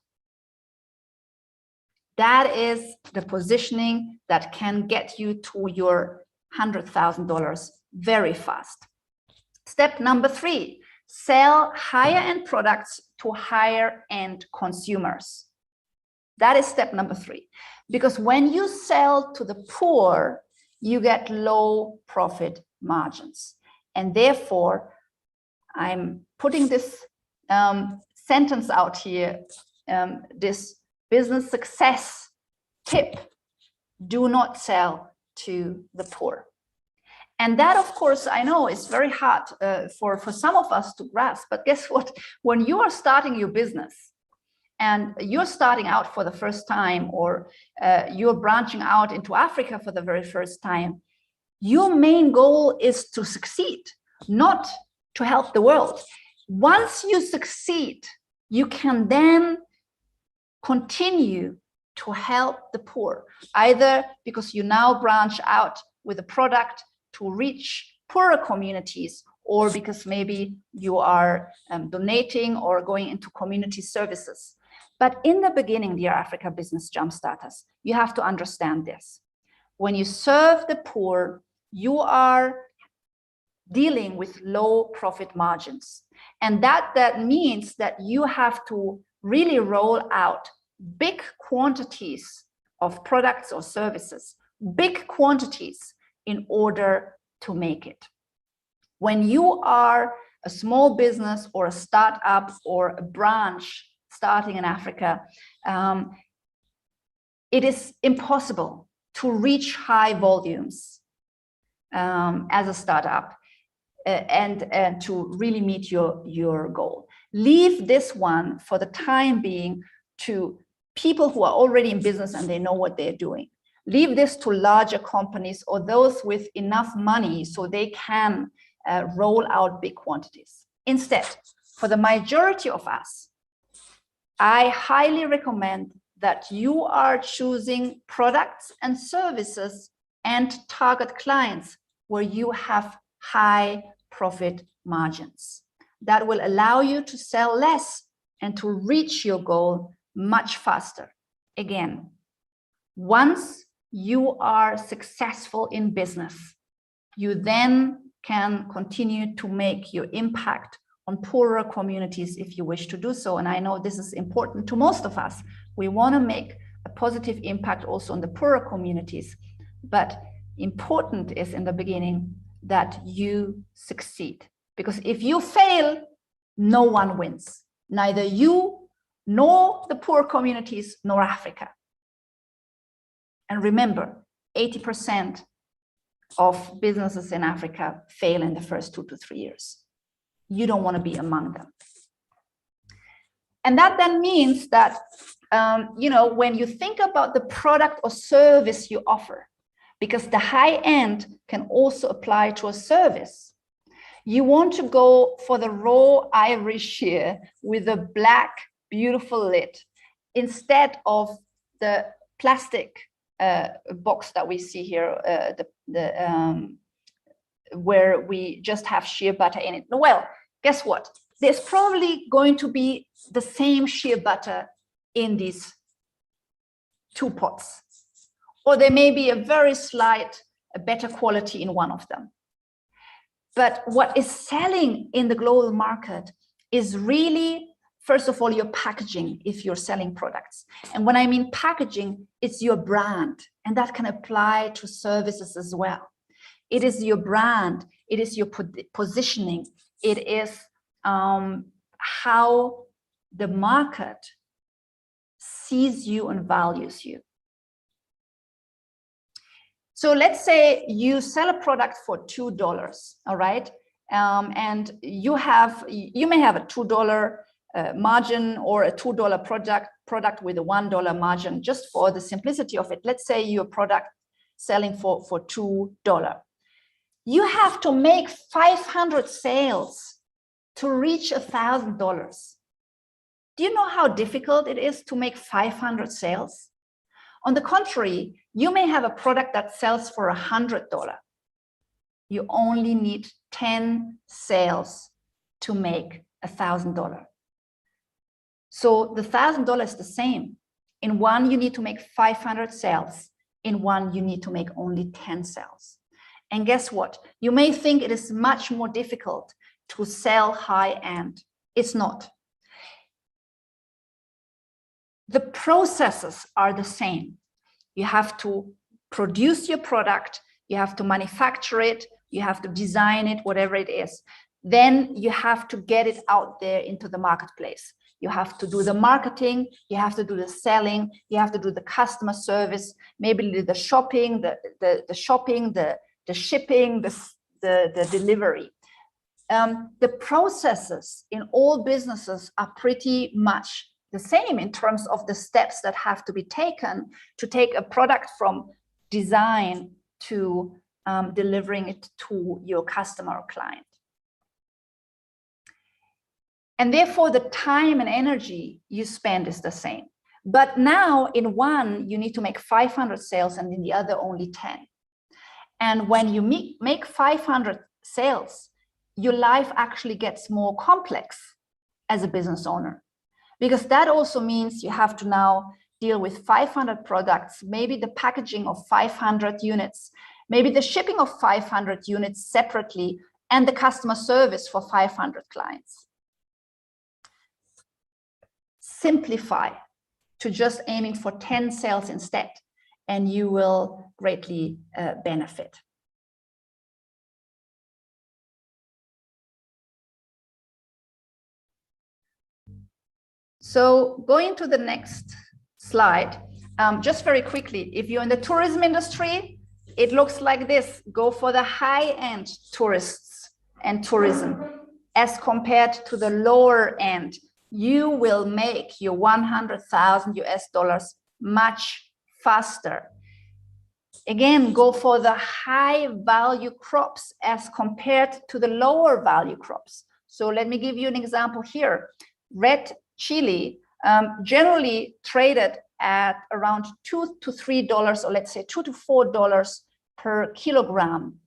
That is the positioning that can get you to your $100,000 very fast. Step number 3, sell higher-end products to higher-end consumers. That is step number 3. Because when you sell to the poor, you get low profit margins. And therefore, I'm putting this sentence out here, this business success tip: do not sell to the poor. And that, of course, I know is very hard for some of us to grasp, but guess what? When you are starting your business and you're starting out for the first time, or you're branching out into Africa for the very first time, your main goal is to succeed, not to help the world. Once you succeed, you can then continue to help the poor, either because you now branch out with a product to reach poorer communities, or because maybe you are donating or going into community services. But in the beginning, dear Africa Business Jumpstarters, you have to understand this. When you serve the poor, you are dealing with low profit margins. And that means that you have to really roll out big quantities of products or services, big quantities, in order to make it. When you are a small business or a startup or a branch starting in Africa, it is impossible to reach high volumes as a startup and to really meet your goal. Leave this one for the time being to people who are already in business and they know what they're doing. Leave this to larger companies or those with enough money so they can roll out big quantities. Instead, for the majority of us, I highly recommend that you are choosing products and services and target clients where you have high profit margins. That will allow you to sell less and to reach your goal much faster. Again, once you are successful in business, you then can continue to make your impact on poorer communities if you wish to do so. And I know this is important to most of us. We want to make a positive impact also on the poorer communities. But important is in the beginning that you succeed. Because if you fail, no one wins. Neither you, nor the poor communities, nor Africa. And remember, 80% of businesses in Africa fail in the first 2 to 3 years. You don't want to be among them. And that then means that, when you think about the product or service you offer, because the high end can also apply to a service, you want to go for the raw ivory shear with a black, beautiful lid, instead of the plastic box that we see here, where we just have shea butter in it. Well, guess what? There's probably going to be the same shea butter in these 2 pots, or there may be a very slight, better quality in one of them. But what is selling in the global market is really, first of all, your packaging, if you're selling products. And when I mean packaging, it's your brand, and that can apply to services as well. It is your brand, it is your positioning, it is how the market sees you and values you. So let's say you sell a product for $2, all right? And you may have a $2 margin, or a $2 product with a $1 margin, just for the simplicity of it. Let's say your product selling for $2. You have to make 500 sales to reach $1,000. Do you know how difficult it is to make 500 sales? On the contrary, you may have a product that sells for $100. You only need 10 sales to make $1,000. So the $1,000 is the same. In one, you need to make 500 sales. In one, you need to make only 10 sales. And guess what? You may think it is much more difficult to sell high-end. It's not. The processes are the same. You have to produce your product, you have to manufacture it, you have to design it, whatever it is. Then you have to get it out there into the marketplace. You have to do the marketing, you have to do the selling, you have to do the customer service, maybe the shopping, the shipping, the delivery. The processes in all businesses are pretty much the same in terms of the steps that have to be taken to take a product from design to delivering it to your customer or client. And therefore, the time and energy you spend is the same. But now in one, you need to make 500 sales and in the other only 10. And when you make 500 sales, your life actually gets more complex as a business owner, because that also means you have to now deal with 500 products, maybe the packaging of 500 units, maybe the shipping of 500 units separately, and the customer service for 500 clients. Simplify to just aiming for 10 sales instead, and you will greatly benefit. So going to the next slide, just very quickly, if you're in the tourism industry, it looks like this. Go for the high-end tourists and tourism as compared to the lower end. You will make your 100,000 US dollars much faster. Again, go for the high value crops as compared to the lower value crops. So let me give you an example here. Red chili, generally traded at around $2 to $3, or let's say $2 to $4 per kilogram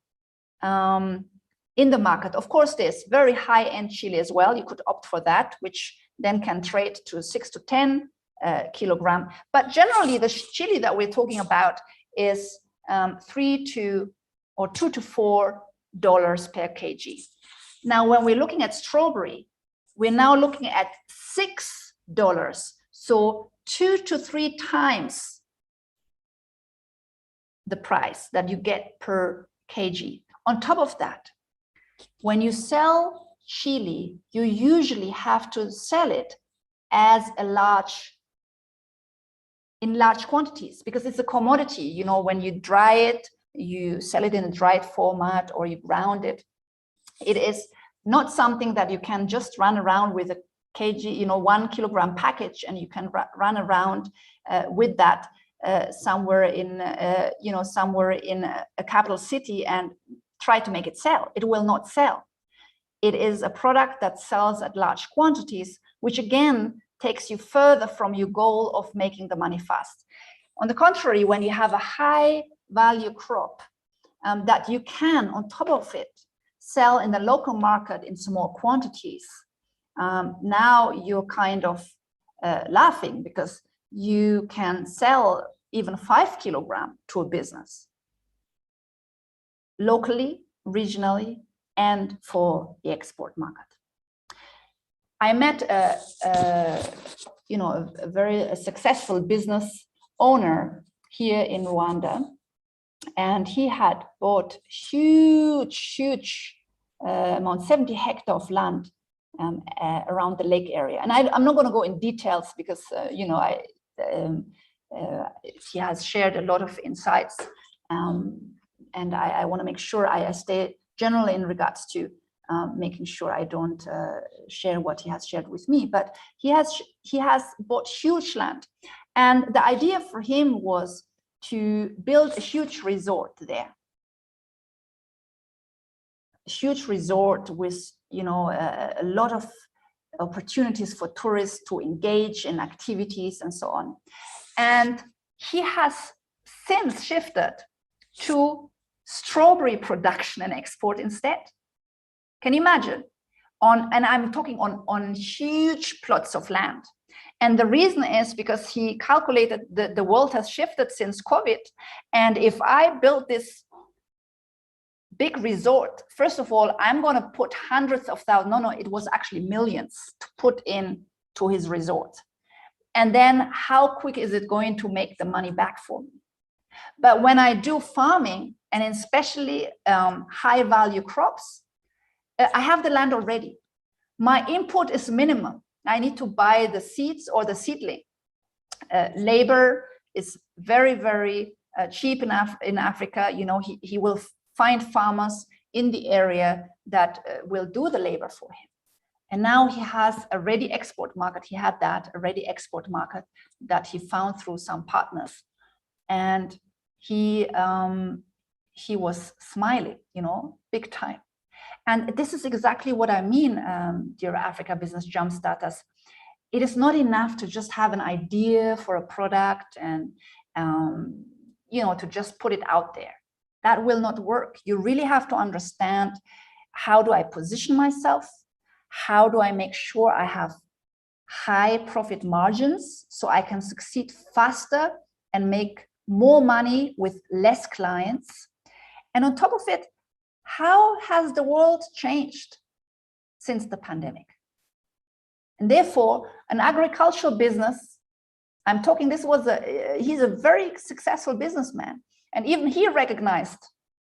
in the market. Of course, there's very high-end chili as well. You could opt for that, which then can trade to 6 to 10 kilogram. But generally, the chili that we're talking about is $2 to $4 per kg. Now, when we're looking at strawberry, we're now looking at $6, so 2 to 3 times the price that you get per kg. On top of that, when you sell chili, you usually have to sell it as in large quantities, because it's a commodity. You know, when you dry it, you sell it in a dried format or you ground it. It is not something that you can just run around with a kg, 1 kilogram package, and you can run around with that somewhere in a capital city and try to make it sell. It will not sell. It is a product that sells at large quantities, which again takes you further from your goal of making the money fast. On the contrary, when you have a high value crop that you can, on top of it, sell in the local market in small quantities, now you're kind of laughing, because you can sell even 5 kilograms to a business locally, regionally, and for the export market. I met a very successful business owner here in Rwanda, and he had bought huge amount, 70 hectares of land around the lake area. And I'm not going to go in details, because he has shared a lot of insights, and I want to make sure I stay general in regards to making sure I don't share what he has shared with me. But he has bought huge land, and the idea for him was to build a huge resort there. A huge resort with, you know, a lot of opportunities for tourists to engage in activities and so on. And he has since shifted to strawberry production and export instead. Can you imagine? And I'm talking on huge plots of land. And the reason is because he calculated that the world has shifted since COVID. And if I build this big resort, first of all, I'm going to put hundreds of thousands, no, it was actually millions to put in to his resort. And then how quick is it going to make the money back for me? But when I do farming, and especially high value crops, I have the land already. My input is minimum. I need to buy the seeds or the seedling. Labor is very, very cheap in Africa. You know, he will find farmers in the area that will do the labor for him. And now he has a ready export market. He had that, a ready export market that he found through some partners. And he was smiling, you know, big time. And this is exactly what I mean, dear Africa Business Jumpstarters. It is not enough to just have an idea for a product and, you know, to just put it out there. That will not work. You really have to understand, how do I position myself? How do I make sure I have high profit margins so I can succeed faster and make more money with less clients? And on top of it, how has the world changed since the pandemic? And therefore, an agricultural business, I'm talking, he's a very successful businessman. And even he recognized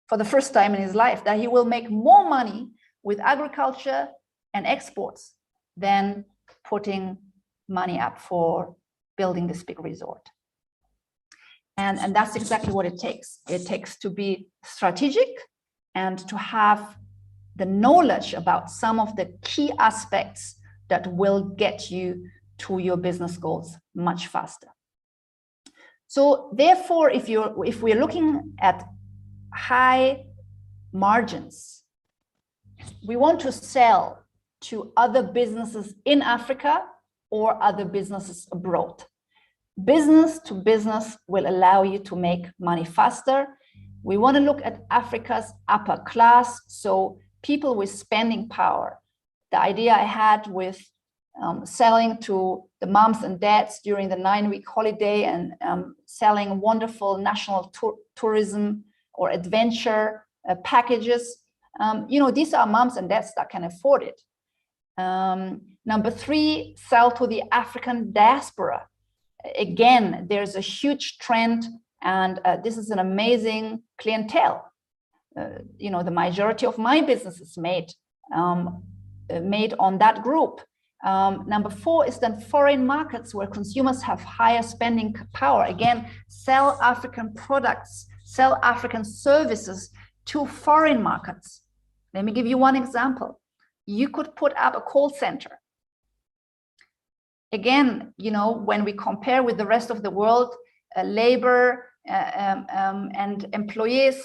for the first time in his life that he will make more money with agriculture and exports than putting money up for building this big resort. And that's exactly what it takes. It takes to be strategic and to have the knowledge about some of the key aspects that will get you to your business goals much faster. So therefore, if we're looking at high margins, we want to sell to other businesses in Africa or other businesses abroad. Business to business will allow you to make money faster. We want to look at Africa's upper class, so people with spending power. The idea I had with selling to the moms and dads during the 9-week holiday and selling wonderful national tourism or adventure packages. You know, these are moms and dads that can afford it. Number 3, sell to the African diaspora. Again, there's a huge trend, and this is an amazing clientele. You know, the majority of my business is made on that group. Number 4 is then foreign markets where consumers have higher spending power. Again, sell African products, sell African services to foreign markets. Let me give you one example. You could put up a call center. Again, you know, when we compare with the rest of the world, labor and employees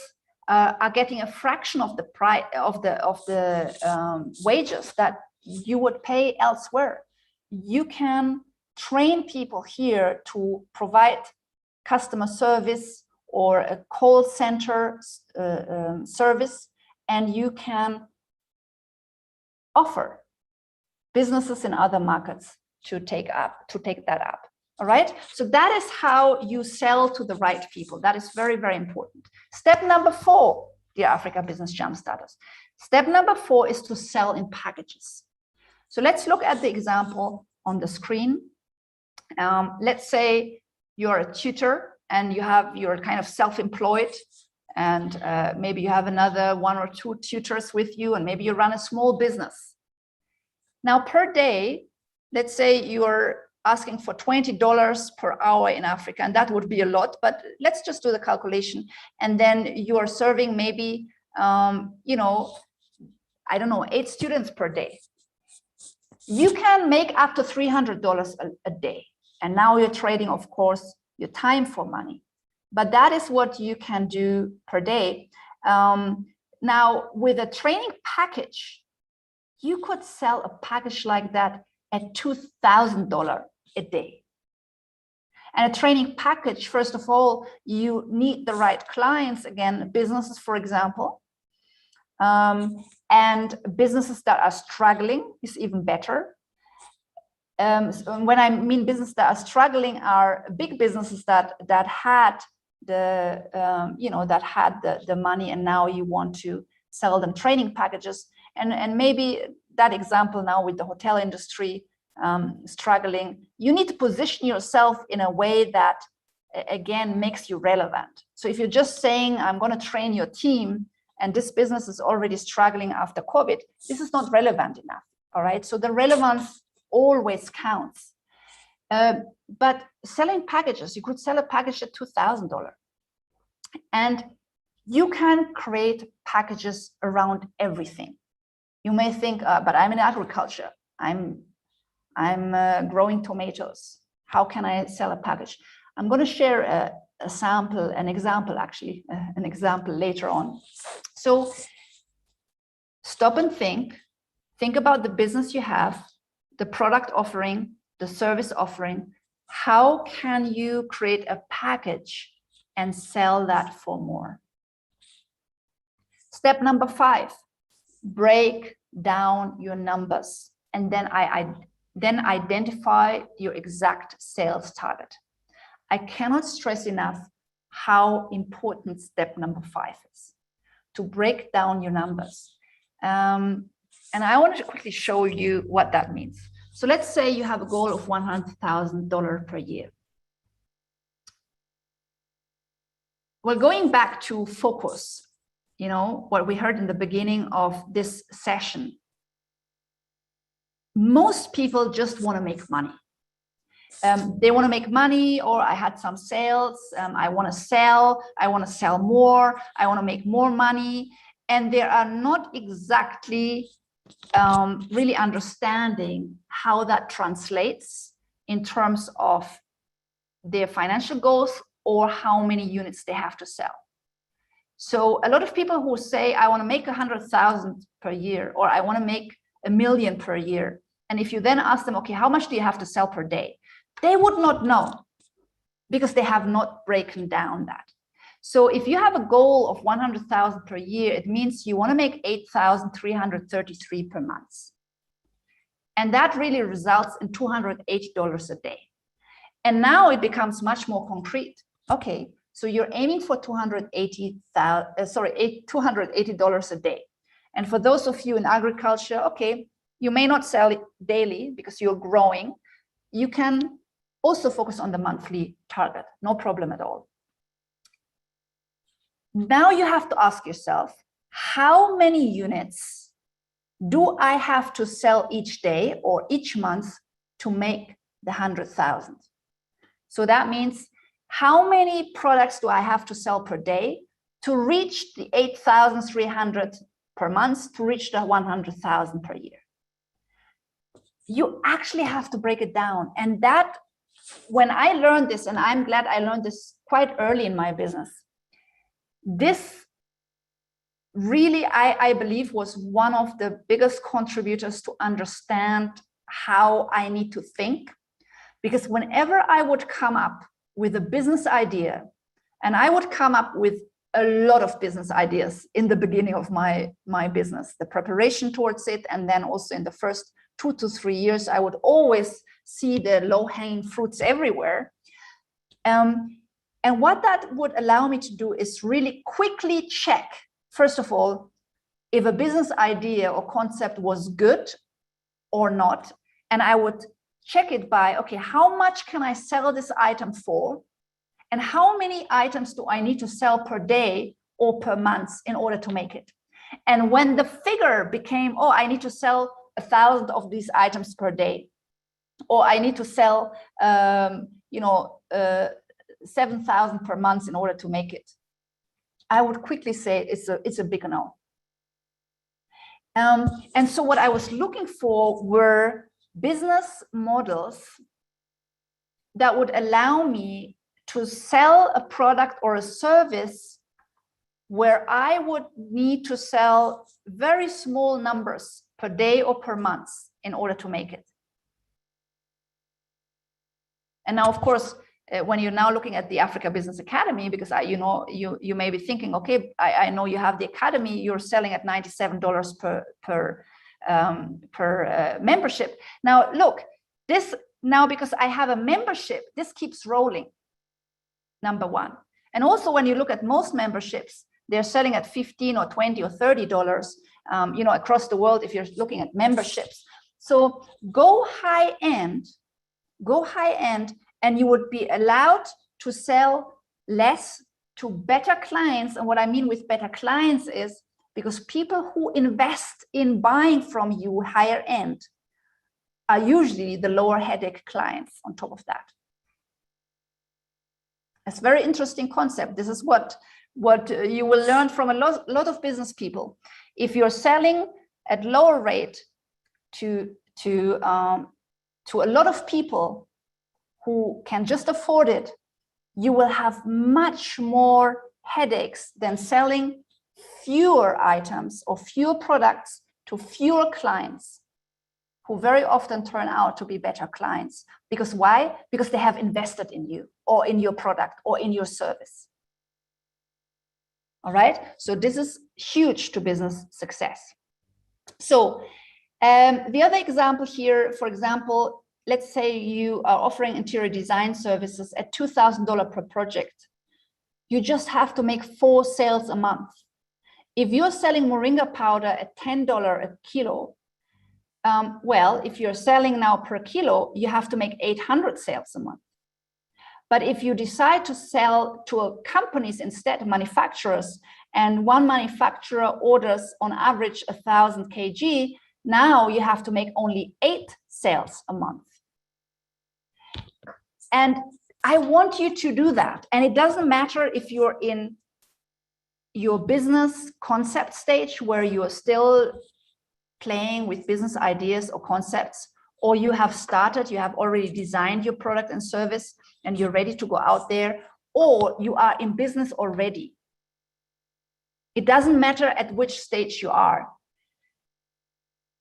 are getting a fraction of the price of the wages that you would pay elsewhere. You can train people here to provide customer service or a call center service, and you can offer businesses in other markets to take that up. All right, so that is how you sell to the right people. That is very, very important. Step number 4, dear Africa Business Jumpstarters. Step number 4 is to sell in packages. So let's look at the example on the screen. Let's say you're a tutor and you're kind of self-employed, and maybe you have another 1 or 2 tutors with you, and maybe you run a small business. Now per day, let's say you're asking for $20 per hour in Africa, and that would be a lot, but let's just do the calculation. And then you are serving maybe, you know, I don't know, 8 students per day. You can make up to $300 a day. And now you're trading, of course, your time for money. but that is what you can do per day. Now, with a training package, you could sell a package like that at $2,000 a day. And a training package, first of all, you need the right clients, again, businesses, for example, and businesses that are struggling is even better. So when I mean businesses that are struggling are big businesses that had the the money, and now you want to sell them training packages. And maybe that example now with the hotel industry struggling, you need to position yourself in a way that again makes you relevant. So if you're just saying, I'm going to train your team, and this business is already struggling after COVID, this is not relevant enough. All right, so the relevance always counts. But selling packages, you could sell a package at $2,000, and you can create packages around everything. You may think, but I'm in agriculture. I'm growing tomatoes. How can I sell a package? I'm going to share an example later on. So stop and think about the business you have, the product offering, the service offering. How can you create a package and sell that for more? Step number 5, break down your numbers, and then identify your exact sales target. I cannot stress enough how important step number 5 is, to break down your numbers. And I wanted to quickly show you what that means. So let's say you have a goal of $100,000 per year. Well, going back to focus, you know, what we heard in the beginning of this session, most people just want to make money. They want to make money, or I had some sales, I want to sell more, I want to make more money. And they are not exactly really understanding how that translates in terms of their financial goals or how many units they have to sell. So a lot of people who say, I want to make 100,000 per year, or I want to make 1 million per year. And if you then ask them, okay, how much do you have to sell per day? They would not know, because they have not broken down that. So if you have a goal of 100,000 per year, it means you want to make 8,333 per month. And that really results in $280 a day. And now it becomes much more concrete. Okay, so you're aiming for $280 a day. And for those of you in agriculture, okay, you may not sell it daily because you're growing. You can also focus on the monthly target, no problem at all. Now you have to ask yourself, how many units do I have to sell each day or each month to make the 100,000? So that means, how many products do I have to sell per day to reach the 8,300 per month, to reach the 100,000 per year? You actually have to break it down. And that, when I learned this, and I'm glad I learned this quite early in my business, this really, I believe, was one of the biggest contributors to understand how I need to think. Because whenever I would come up with a business idea, and I would come up with a lot of business ideas in the beginning of my business, the preparation towards it, and then also in the first 2 to 3 years, I would always see the low-hanging fruits everywhere. And what that would allow me to do is really quickly check, first of all, if a business idea or concept was good or not. And I would check it by, okay, how much can I sell this item for? And how many items do I need to sell per day or per month in order to make it? And when the figure became, oh, I need to sell 1,000 of these items per day, or I need to sell, 7,000 per month in order to make it, I would quickly say it's a big no. And so what I was looking for were business models that would allow me to sell a product or a service where I would need to sell very small numbers per day or per month in order to make it. And now, of course, when you're now looking at the Africa Business Academy, because you may be thinking, okay, I know you have the academy, you're selling at $97 per membership. Now, look, this now, because I have a membership, this keeps rolling, number one. And also, when you look at most memberships, they're selling at $15 or $20 or $30, across the world, if you're looking at memberships. So go high end, and you would be allowed to sell less to better clients. And what I mean with better clients is because people who invest in buying from you higher end are usually the lower headache clients on top of that. It's a very interesting concept. This is what you will learn from a lot of business people. If you're selling at lower rate to a lot of people who can just afford it, you will have much more headaches than selling fewer items or fewer products to fewer clients, who very often turn out to be better clients. Because why? Because they have invested in you or in your product or in your service. All right, so this is huge to business success. So the other example here, for example, let's say you are offering interior design services at $2,000 per project. You just have to make 4 sales a month. If you're selling moringa powder at $10 a kilo, well, if you're selling now per kilo, you have to make 800 sales a month. But if you decide to sell to companies instead, manufacturers, and one manufacturer orders on average 1,000 kg, now you have to make only 8 sales a month. And I want you to do that. And it doesn't matter if you're in your business concept stage where you are still playing with business ideas or concepts, or you have started, you have already designed your product and service, and you're ready to go out there, or you are in business already. It doesn't matter at which stage you are.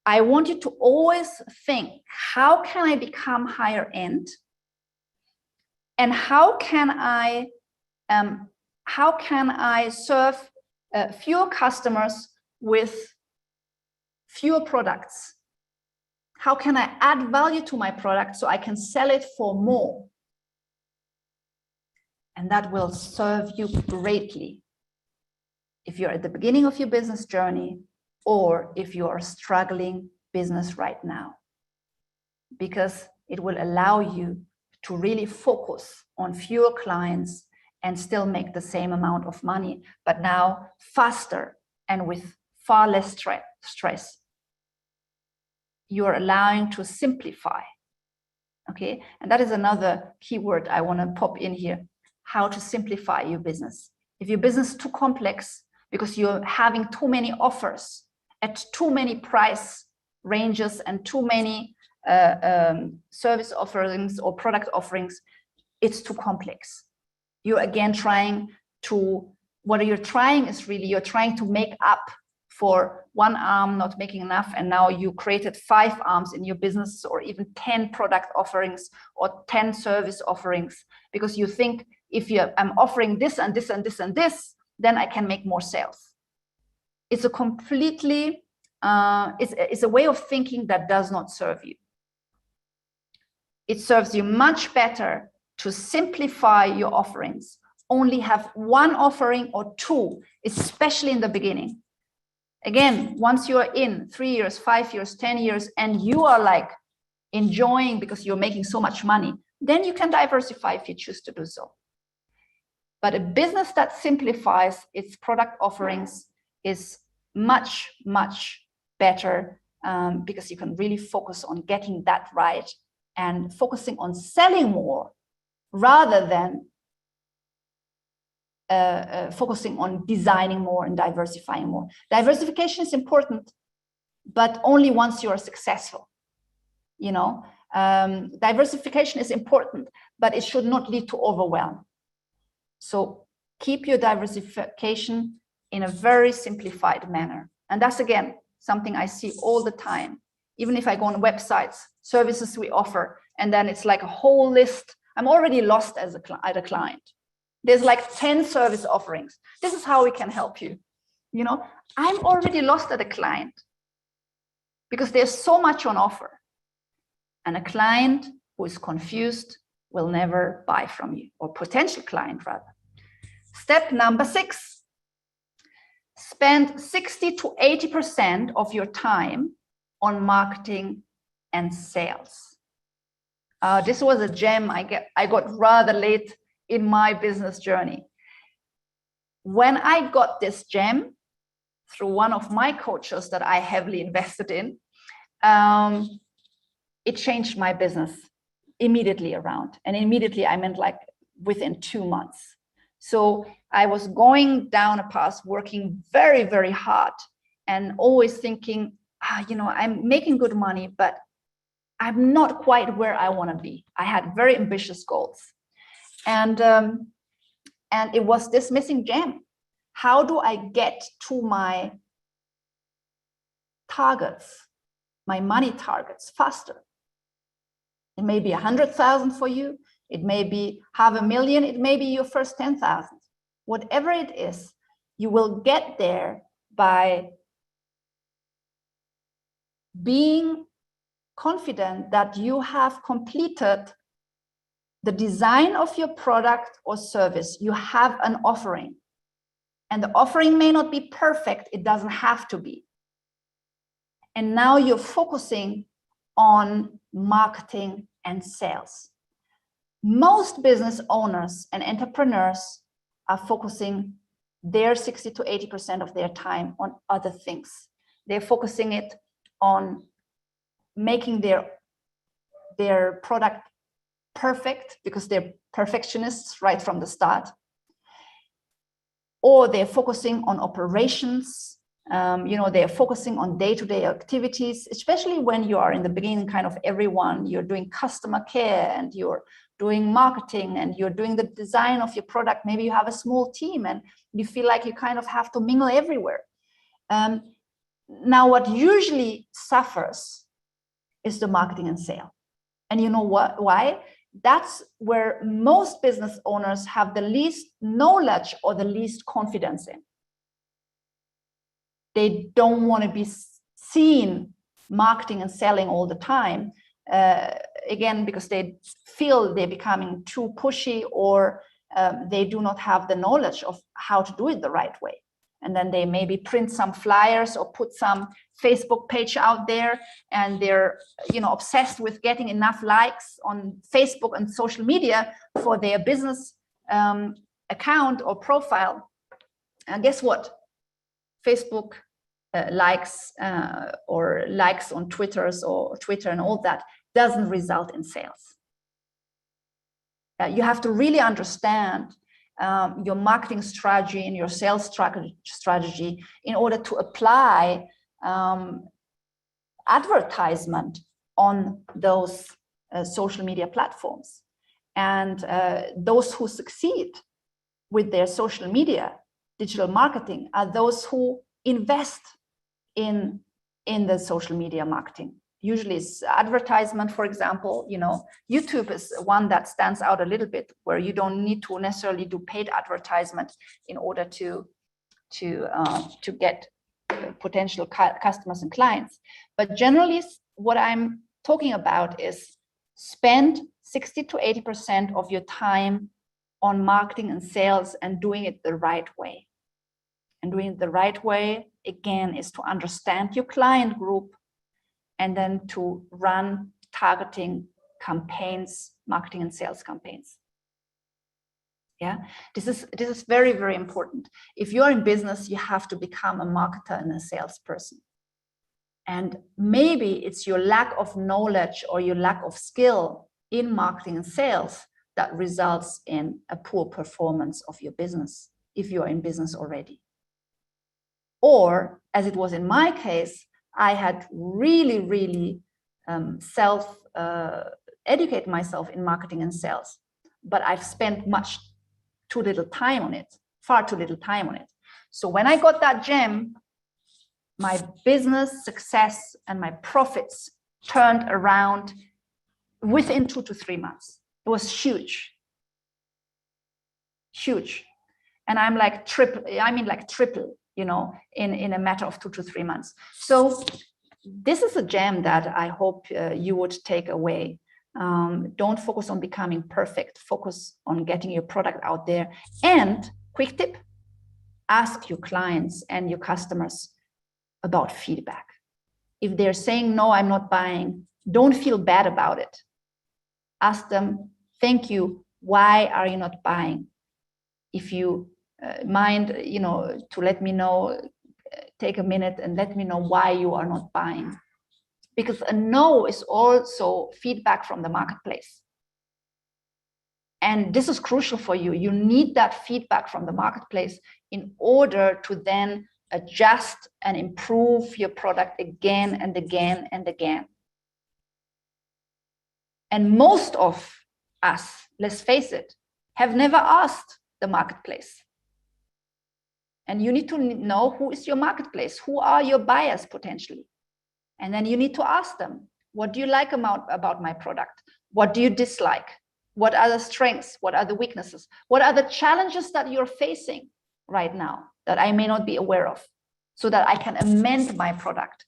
I want you to always think, how can I become higher end? And how can I serve fewer customers with fewer products? How can I add value to my product so I can sell it for more? And that will serve you greatly if you're at the beginning of your business journey or if you are struggling business right now, because it will allow you to really focus on fewer clients and still make the same amount of money, but now faster and with far less stress. You're allowing to simplify. Okay, and that is another keyword I want to pop in here: how to simplify your business. If your business is too complex because you're having too many offers at too many price ranges and too many service offerings or product offerings, it's too complex. You're again trying to, what you're trying is really, you're trying to make up for one arm not making enough, and now you created 5 arms in your business, or even 10 product offerings or 10 service offerings, because you think if I'm offering this and this and this and this, then I can make more sales. It's a completely, it's a way of thinking that does not serve you. It serves you much better to simplify your offerings. Only have 1 offering or 2, especially in the beginning. Again, once you're in 3 years, 5 years, 10 years, and you are like enjoying because you're making so much money, then you can diversify if you choose to do so. But a business that simplifies its product offerings is much, much better because you can really focus on getting that right and focusing on selling more rather than focusing on designing more and diversifying more. Diversification is important, but only once you are successful. You know, diversification is important, but it should not lead to overwhelm. So keep your diversification in a very simplified manner. And that's, again, something I see all the time. Even if I go on websites, services we offer, and then it's like a whole list. I'm already lost as a client. There's like 10 service offerings. This is how we can help you. You know, I'm already lost as a client because there's so much on offer. And a client who is confused will never buy from you, or potential client rather. Step number 6, spend 60 to 80% of your time on marketing and sales. This was a gem I got rather late in my business journey. When I got this gem through one of my coaches that I heavily invested in, it changed my business immediately around. And immediately, I meant like within 2 months. So I was going down a path, working very, very hard, and always thinking, you know, I'm making good money, but I'm not quite where I want to be. I had very ambitious goals. And it was this missing gem. How do I get to my targets, my money targets, faster? It may be 100,000 for you. It may be 500,000. It may be your first 10,000. Whatever it is, you will get there by being confident that you have completed the design of your product or service. You have an offering, and the offering may not be perfect. It doesn't have to be. And now you're focusing on marketing and sales. Most business owners and entrepreneurs are focusing their 60 to 80% of their time on other things. They're focusing it on making their product perfect, because they're perfectionists right from the start. Or they're focusing on operations. You know, they're focusing on day-to-day activities, especially when you are in the beginning, kind of everyone, you're doing customer care and you're doing marketing and you're doing the design of your product. Maybe you have a small team and you feel like you kind of have to mingle everywhere. Now, what usually suffers is the marketing and sale. And you know what? Why? That's where most business owners have the least knowledge or the least confidence in. They don't want to be seen marketing and selling all the time, again, because they feel they're becoming too pushy, or they do not have the knowledge of how to do it the right way. And then they maybe print some flyers or put some Facebook page out there, and they're, you know, obsessed with getting enough likes on Facebook and social media for their business account or profile. And guess what? Facebook likes or likes on Twitter and all that doesn't result in sales. You have to really understand your marketing strategy and your sales strategy in order to apply advertisement on those social media platforms. And those who succeed with their social media digital marketing are those who invest in the social media marketing. Usually it's advertisement, for example. You know, YouTube is one that stands out a little bit, where you don't need to necessarily do paid advertisement in order to get potential customers and clients. But generally, what I'm talking about is spend 60 to 80% of your time on marketing and sales and doing it the right way. And doing it the right way, again, is to understand your client group and then to run targeting campaigns, marketing and sales campaigns. Yeah, this is very, very important. If you're in business, you have to become a marketer and a salesperson. And maybe it's your lack of knowledge or your lack of skill in marketing and sales that results in a poor performance of your business if you're in business already. Or, as it was in my case, I had really educate myself in marketing and sales, but I've spent much too little time on it, far too little time on it. So when I got that gem, my business success and my profits turned around within 2 to 3 months. It was huge, huge. And I'm like triple, you know, in a matter of 2 to 3 months. So this is a gem that I hope you would take away. Don't focus on becoming perfect. Focus on getting your product out there. And quick tip, ask your clients and your customers about feedback. If they're saying, no, I'm not buying, don't feel bad about it. Ask them, thank you, why are you not buying? If you mind, you know, to let me know, take a minute and let me know why you are not buying. Because a no is also feedback from the marketplace. And this is crucial for you. You need that feedback from the marketplace in order to then adjust and improve your product again and again and again. And most of us, let's face it, have never asked the marketplace. And you need to know who is your marketplace, who are your buyers potentially. And then you need to ask them, what do you like about my product? What do you dislike? What are the strengths? What are the weaknesses? What are the challenges that you're facing right now that I may not be aware of, so that I can amend my product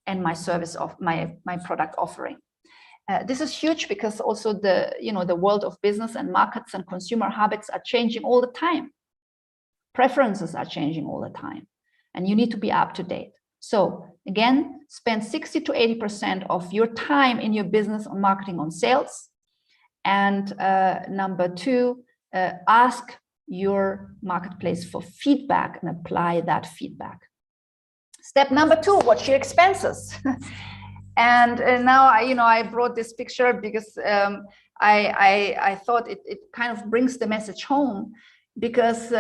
and my service of my product offering. This is huge because also the world of business and markets and consumer habits are changing all the time. Preferences are changing all the time, and you need to be up to date. So again, spend 60 to 80% of your time in your business on marketing, on sales. And number two, ask your marketplace for feedback and apply that feedback. Step number two, watch your expenses. And now I brought this picture because I thought it kind of brings the message home, because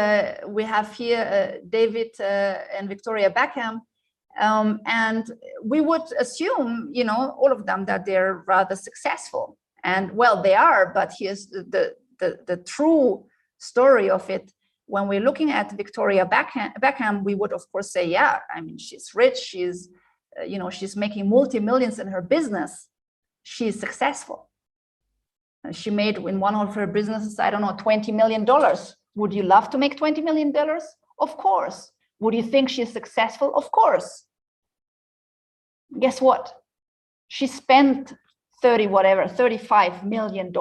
we have here David and Victoria Beckham, and we would assume, all of them, that they're rather successful. And well, they are, but here's the true story of it. When we're looking at Victoria Beckham, we would of course say, yeah, I mean, she's rich, she's making multi-millions in her business, she's successful. She made in one of her businesses, I don't know, $20 million. Would you love to make $20 million? Of course. Would you think she's successful? Of course. Guess what? She spent $35 million.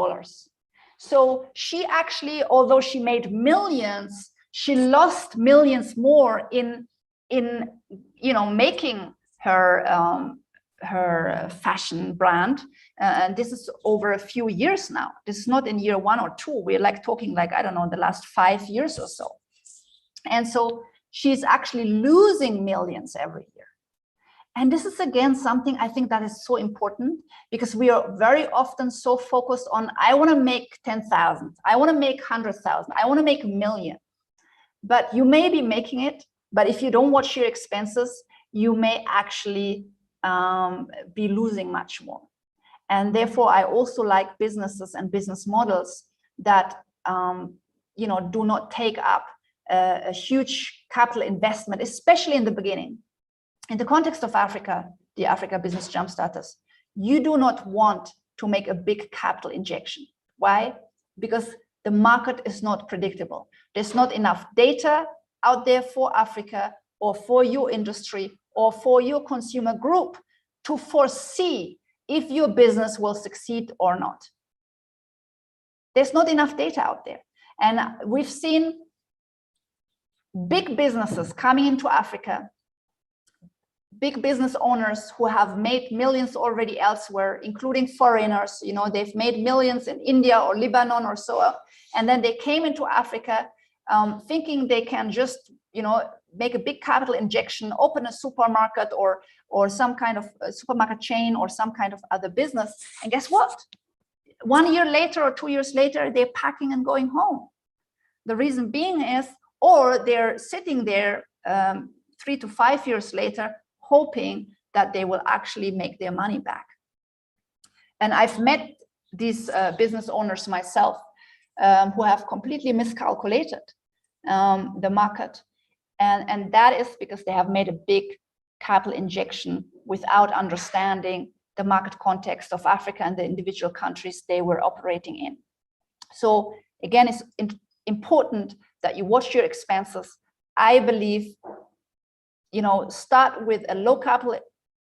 So she actually, although she made millions, she lost millions more in making her fashion brand. And this is over a few years now. This is not in year 1 or 2. We're talking I don't know, the last 5 years or so. And so she's actually losing millions every year. And this is, again, something I think that is so important, because we are very often so focused on, I want to make 10,000, I want to make 100,000, I want to make 1 million. But you may be making it, but if you don't watch your expenses, you may actually be losing much more. And therefore, I also like businesses and business models that do not take up a huge capital investment, especially in the beginning. In the context of Africa, the Africa Business Jumpstarters, you do not want to make a big capital injection. Why? Because the market is not predictable. There's not enough data out there for Africa or for your industry or for your consumer group to foresee if your business will succeed or not. There's not enough data out there. And we've seen big businesses coming into Africa, big business owners who have made millions already elsewhere, including foreigners. They've made millions in India or Lebanon or so on. And then they came into Africa thinking they can just, make a big capital injection, open a supermarket or some kind of supermarket chain or some kind of other business. And guess what? 1 year later or 2 years later, they're packing and going home. The reason being is, or they're sitting there 3 to 5 years later, hoping that they will actually make their money back. And I've met these business owners myself. who have completely miscalculated the market. And that is because they have made a big capital injection without understanding the market context of Africa and the individual countries they were operating in. So again, it's important that you watch your expenses. I believe, start with a low capital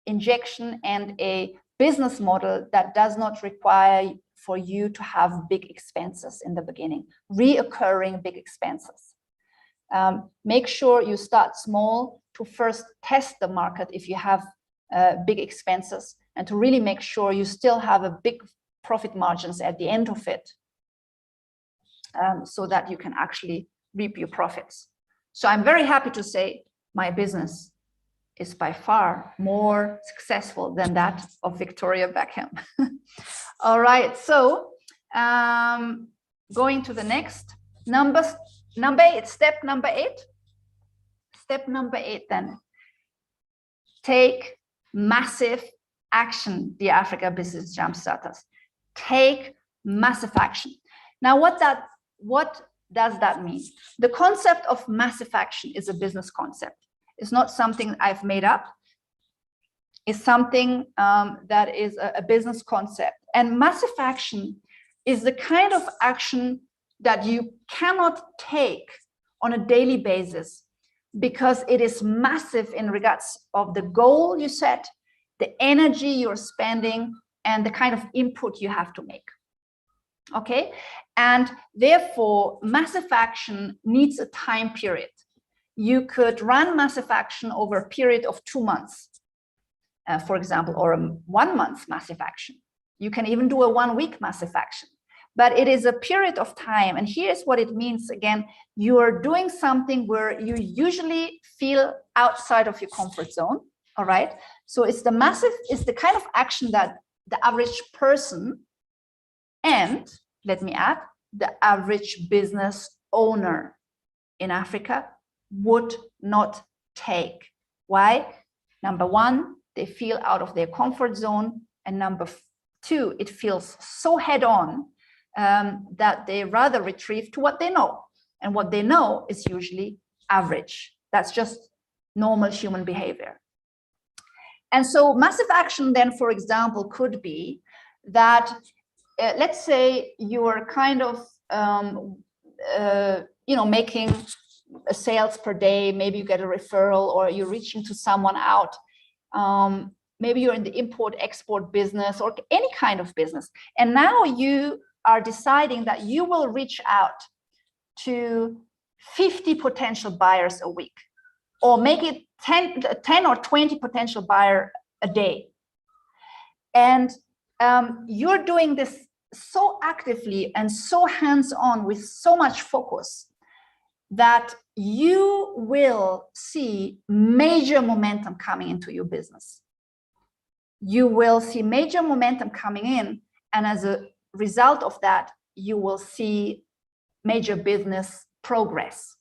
injection and a business model that does not require for you to have big expenses in the beginning, reoccurring big expenses. Make sure you start small to first test the market if you have big expenses, and to really make sure you still have a big profit margins at the end of it, so that you can actually reap your profits. So I'm very happy to say my business is by far more successful than that of Victoria Beckham. All right, so going to the next number 8, step number 8. Step number 8 then. Take massive action, dear Africa Business Jumpstarters. Take massive action. Now, what does that mean? The concept of massive action is a business concept. It's not something I've made up. It's something that is a business concept. And massive action is the kind of action that you cannot take on a daily basis, because it is massive in regards of the goal you set, the energy you're spending, and the kind of input you have to make. Okay, and therefore massive action needs a time period. You could run massive action over a period of 2 months, for example, or a 1 month massive action. You can even do a 1 week massive action, but it is a period of time. And here's what it means. Again, you are doing something where you usually feel outside of your comfort zone. All right, so it's the kind of action that the average person, and let me add, the average business owner in Africa would not take. Why? Number one, they feel out of their comfort zone. And number two, it feels so head on that they rather retrieve to what they know. And what they know is usually average. That's just normal human behavior. And so massive action then, for example, could be that, let's say you are kind of, making a sales per day. Maybe you get a referral, or you're reaching to someone out. Maybe you're in the import-export business or any kind of business. And now you are deciding that you will reach out to 50 potential buyers a week, or make it 10 or 20 potential buyer a day. And you're doing this so actively and so hands-on with so much focus that you will see major momentum coming into your business. You will see major momentum coming in, and as a result of that, you will see major business progress.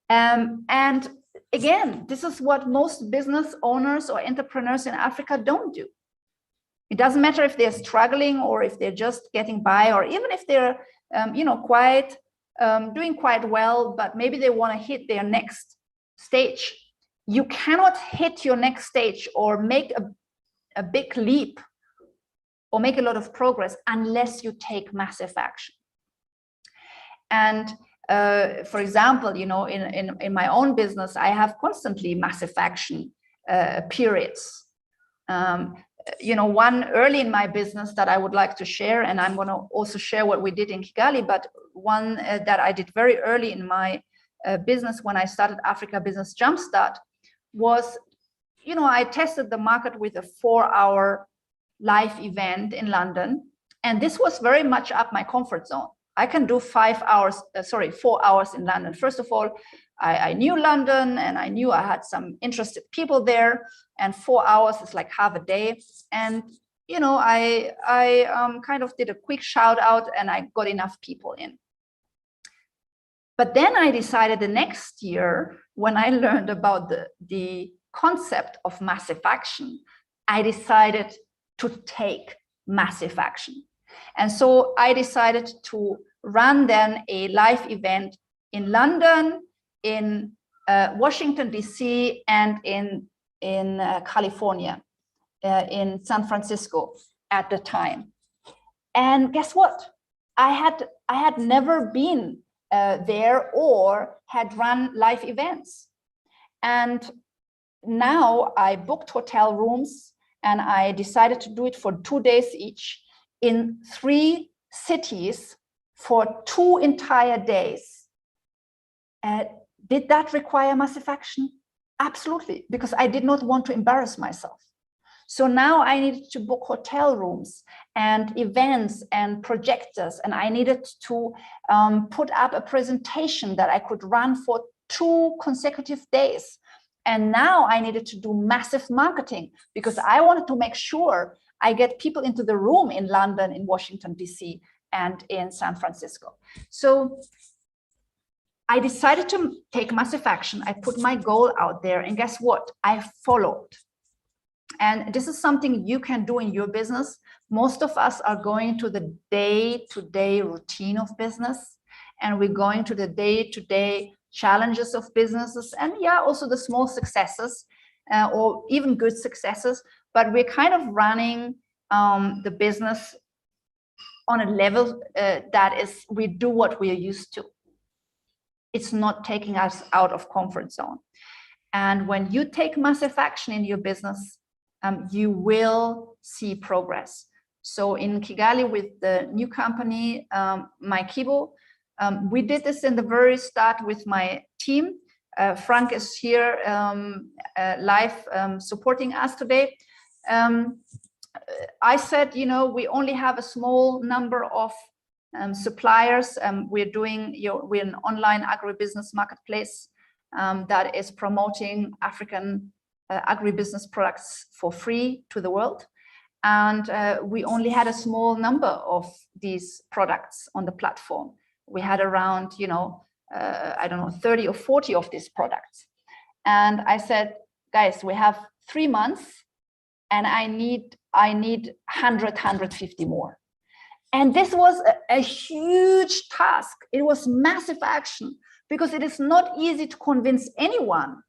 And again, this is what most business owners or entrepreneurs in Africa don't do. It doesn't matter if they're struggling or if they're just getting by, or even if they're, doing quite well, but maybe they want to hit their next stage. You cannot hit your next stage or make a big leap or make a lot of progress unless you take massive action. And for example, in my own business, I have constantly massive action periods. One early in my business that I would like to share, and I'm going to also share what we did in Kigali, but one that I did very early in my business when I started Africa Business Jumpstart was, I tested the market with a 4-hour live event in London. And this was very much up my comfort zone. I can do 4 hours in London. First of all, I knew London, and I knew I had some interested people there, and 4 hours is like half a day. And, I kind of did a quick shout out, and I got enough people in. But then I decided the next year, when I learned about the concept of massive action, I decided to take massive action. And so I decided to run then a live event in London, in Washington, D.C., and in California, in San Francisco at the time. And guess what? I had never been there or had run live events. And now I booked hotel rooms and I decided to do it for 2 days each in 3 cities for 2 entire days. Did that require massive action? Absolutely, because I did not want to embarrass myself. So now I needed to book hotel rooms and events and projectors, and I needed to put up a presentation that I could run for 2 consecutive days. And now I needed to do massive marketing because I wanted to make sure I get people into the room in London, in Washington, D.C., and in San Francisco. So I decided to take massive action. I put my goal out there, and guess what? I followed. And this is something you can do in your business. Most of us are going to the day-to-day routine of business, and we're going to the day-to-day challenges of businesses, and yeah, also the small successes or even good successes, but we're kind of running the business on a level that is, we do what we are used to. It's not taking us out of comfort zone. And when you take massive action in your business, you will see progress. So in Kigali with the new company, MyKibo, we did this in the very start with my team. Frank is here live supporting us today. I said, you know, we only have a small number of suppliers. We're an online agribusiness marketplace that is promoting African agribusiness products for free to the world. And we only had a small number of these products on the platform. We had around, you know, I don't know, 30 or 40 of these products. And I said, guys, we have 3 months and I need 150 more. And this was a huge task. It was massive action because it is not easy to convince anyone,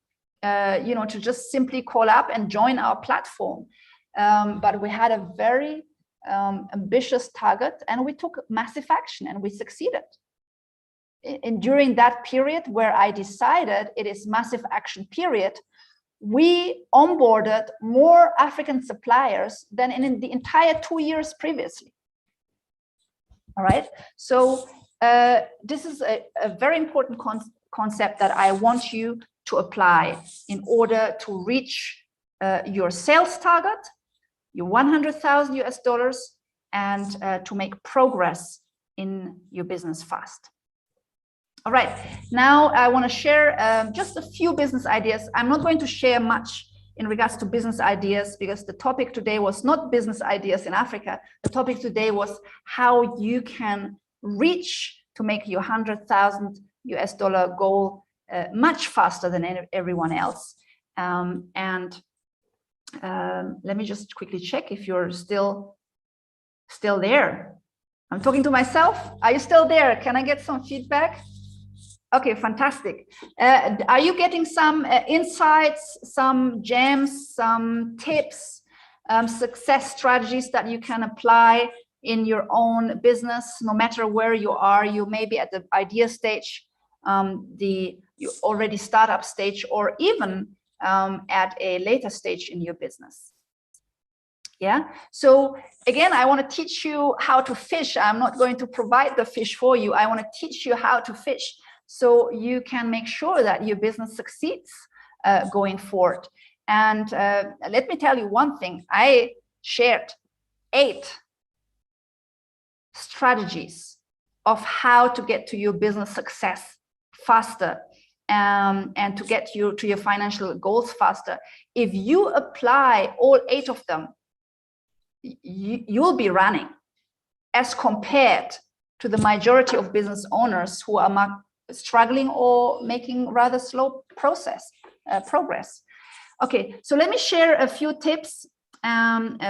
you know, to just simply call up and join our platform. But we had a very ambitious target and we took massive action and we succeeded. And during that period where I decided it is massive action period, we onboarded more African suppliers than in the entire 2 years previously. All right, so this is a very important concept that I want you to apply in order to reach your sales target, your $100,000 US, and to make progress in your business fast. All right, now I want to share just a few business ideas. I'm not going to share much in regards to business ideas because the topic today was not business ideas in Africa. The topic today was how you can reach to make your $100,000 US goal much faster than everyone else. Let me just quickly check if you're still there. I'm talking to myself. Are you still there? Can I get some feedback? Okay, fantastic. Are you getting some insights, some gems, some tips, success strategies that you can apply in your own business, no matter where you are? You may be at the idea stage, you already startup stage, or even at a later stage in your business. Yeah, so again, I want to teach you how to fish. I'm not going to provide the fish for you. I want to teach you how to fish, so you can make sure that your business succeeds going forward. And let me tell you one thing. I shared 8 strategies of how to get to your business success faster and to get you to your financial goals faster. If you apply all 8 of them, you'll be running, as compared to the majority of business owners who are struggling or making rather slow progress. Okay, so let me share a few tips,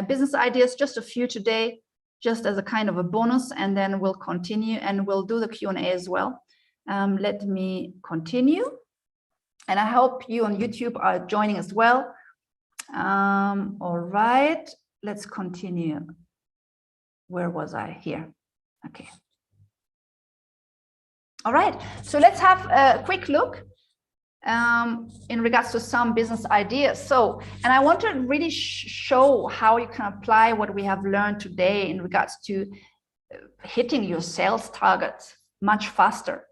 business ideas, just a few today, just as a kind of a bonus, and then we'll continue and we'll do the Q&A as well. Let me continue. And I hope you on YouTube are joining as well. All right, let's continue. Where was I? Here. Okay. All right, so let's have a quick look in regards to some business ideas. So, and I want to really show how you can apply what we have learned today in regards to hitting your sales targets much faster.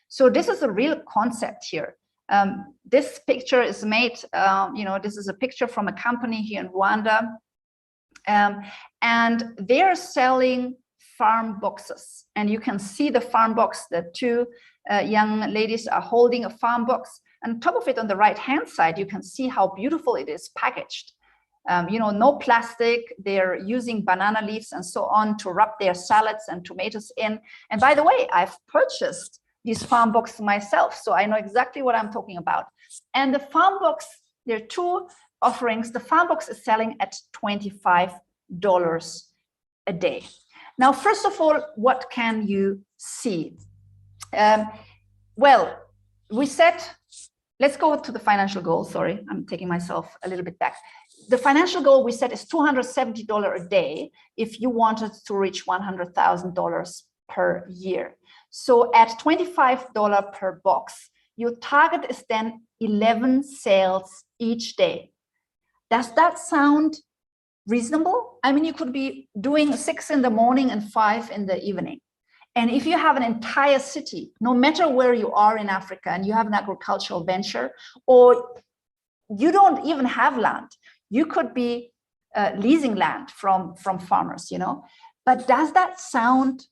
So this is a real concept here. This picture is made, this is a picture from a company here in Rwanda, and they're selling farm boxes. And you can see the farm box. The two young ladies are holding a farm box. And on top of it, on the right-hand side, you can see how beautiful it is packaged. No plastic. They're using banana leaves and so on to wrap their salads and tomatoes in. And by the way, I've purchased these farm boxes myself, so I know exactly what I'm talking about. And the farm box, there are two offerings. The farm box is selling at $25 a day. Now, first of all, what can you see? Well, we said, let's go to the financial goal. Sorry, I'm taking myself a little bit back. The financial goal we set is $270 a day if you wanted to reach $100,000 per year. So at $25 per box, your target is then 11 sales each day. Does that sound reasonable? I mean, you could be doing 6 in the morning and 5 in the evening. And if you have an entire city, no matter where you are in Africa, and you have an agricultural venture, or you don't even have land, you could be leasing land from farmers, But does that sound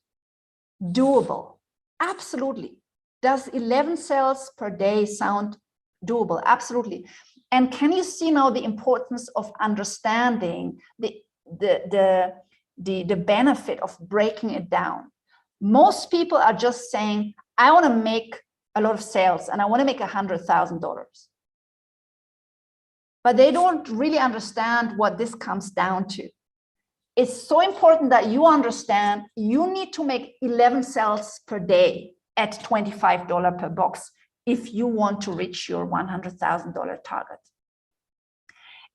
doable? Absolutely. Does 11 sales per day sound doable? Absolutely. And can you see now the importance of understanding the benefit of breaking it down? Most people are just saying, I want to make a lot of sales and I want to make $100,000. But they don't really understand what this comes down to. It's so important that you understand you need to make 11 sales per day at $25 per box if you want to reach your $100,000 target.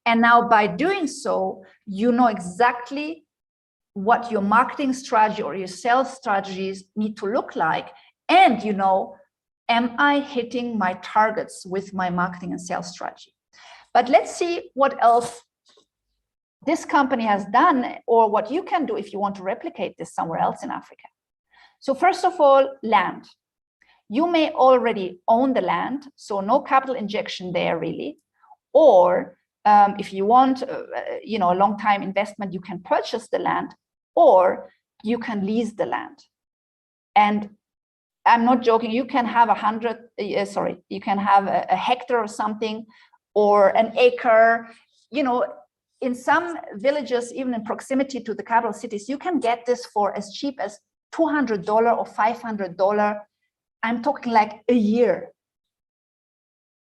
And now by doing so, you know exactly what your marketing strategy or your sales strategies need to look like. And am I hitting my targets with my marketing and sales strategy? But let's see what else this company has done, or what you can do if you want to replicate this somewhere else in Africa. So first of all, land. You may already own the land, so no capital injection there really. Or if you want, a long time investment, you can purchase the land, or you can lease the land. And I'm not joking. You can have you can have a hectare or something, or an acre. In some villages, even in proximity to the capital cities, you can get this for as cheap as $200 or $500. I'm talking like a year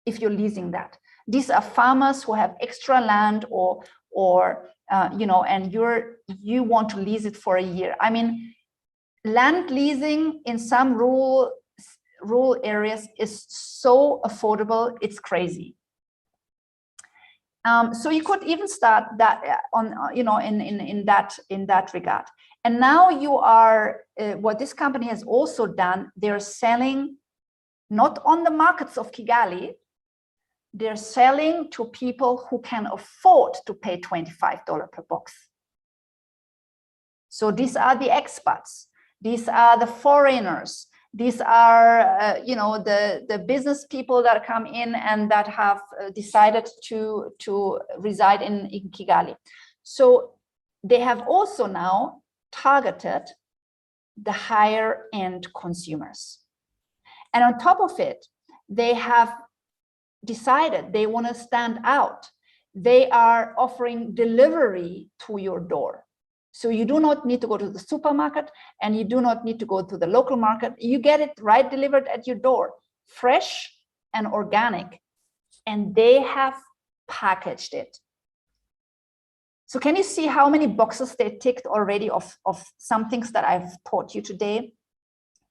if you're leasing that. These are farmers who have extra land and you want to lease it for a year. I mean, land leasing in some rural areas is so affordable, it's crazy. So you could even start that in that regard. And now you are what this company has also done. They're selling not on the markets of Kigali. They're selling to people who can afford to pay $25 per box. So these are the expats. These are the foreigners. These are, the business people that come in and that have decided to reside in Kigali. So they have also now targeted the higher end consumers. And on top of it, they have decided they want to stand out. They are offering delivery to your door. So you do not need to go to the supermarket, and you do not need to go to the local market. You get it right delivered at your door, fresh and organic. And they have packaged it So can you see how many boxes they ticked already of some things that I've taught you today?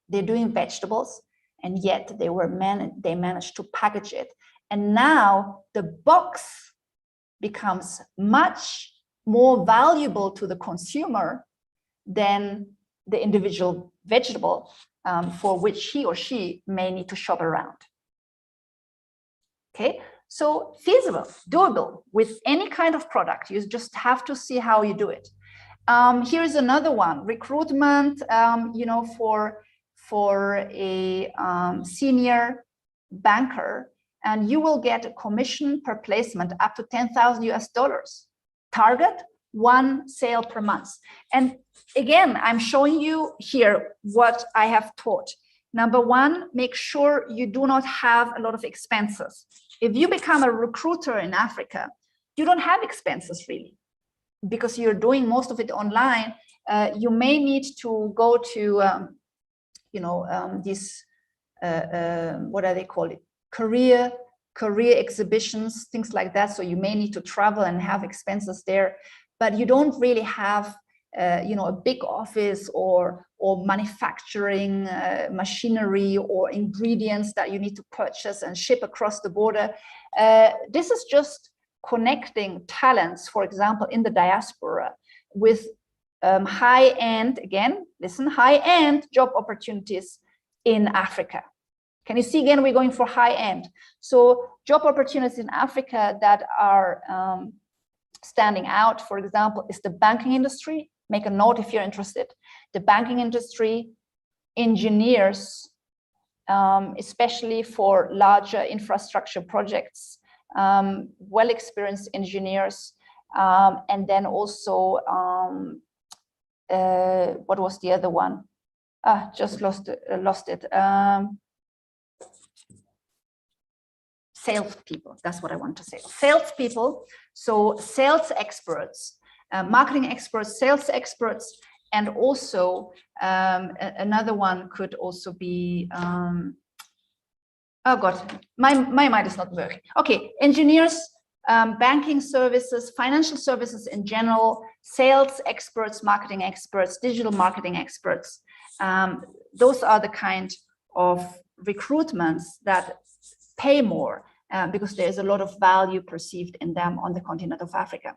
They're doing vegetables, and yet they managed to package it. And now the box becomes much more valuable to the consumer than the individual vegetable for which he or she may need to shop around. Okay, so feasible, doable with any kind of product. You just have to see how you do it. Here's another one: recruitment. For a senior banker, and you will get a commission per placement up to $10,000. Target 1 sale per month. And again, I'm showing you here what I have taught. Number one, make sure you do not have a lot of expenses. If you become a recruiter in Africa, you don't have expenses really, because you're doing most of it online. You may need to go to these what are they called? Career exhibitions, things like that. So you may need to travel and have expenses there, but you don't really have a big office or manufacturing machinery or ingredients that you need to purchase and ship across the border. This is just connecting talents, for example, in the diaspora with high-end, again, listen, high-end job opportunities in Africa. Can you see again, we're going for high-end. So job opportunities in Africa that are standing out, for example, is the banking industry. Make a note if you're interested. The banking industry, engineers, especially for larger infrastructure projects, well-experienced engineers, and then also what was the other one? Just lost it. Salespeople, that's what I want to say. Salespeople, so sales experts, marketing experts, sales experts, and also another one could also be, oh God, my mind is not working. Okay, engineers, banking services, financial services in general, sales experts, marketing experts, digital marketing experts. Those are the kind of recruitments that pay more because there's a lot of value perceived in them on the continent of Africa.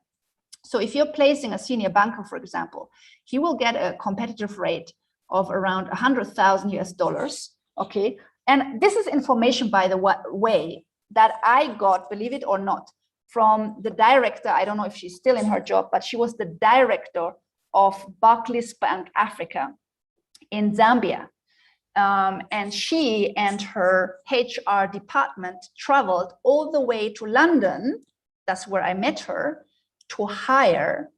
So if you're placing a senior banker, for example, he will get a competitive rate of around $100,000, okay? And this is information, by the way, that I got, believe it or not, from the director. I don't know if she's still in her job, but she was the director of Barclays Bank Africa in Zambia. And she and her HR department traveled all the way to London, that's where I met her, to hire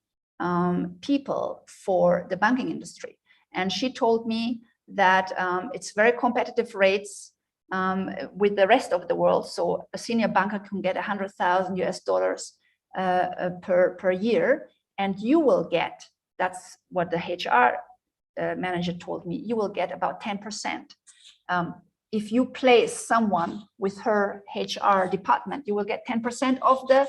people for the banking industry. And she told me that it's very competitive rates with the rest of the world. So a senior banker can get $100,000 per year, and you will get, that's what the HR manager told me, you will get about 10%. If you place someone with her HR department, you will get 10% of the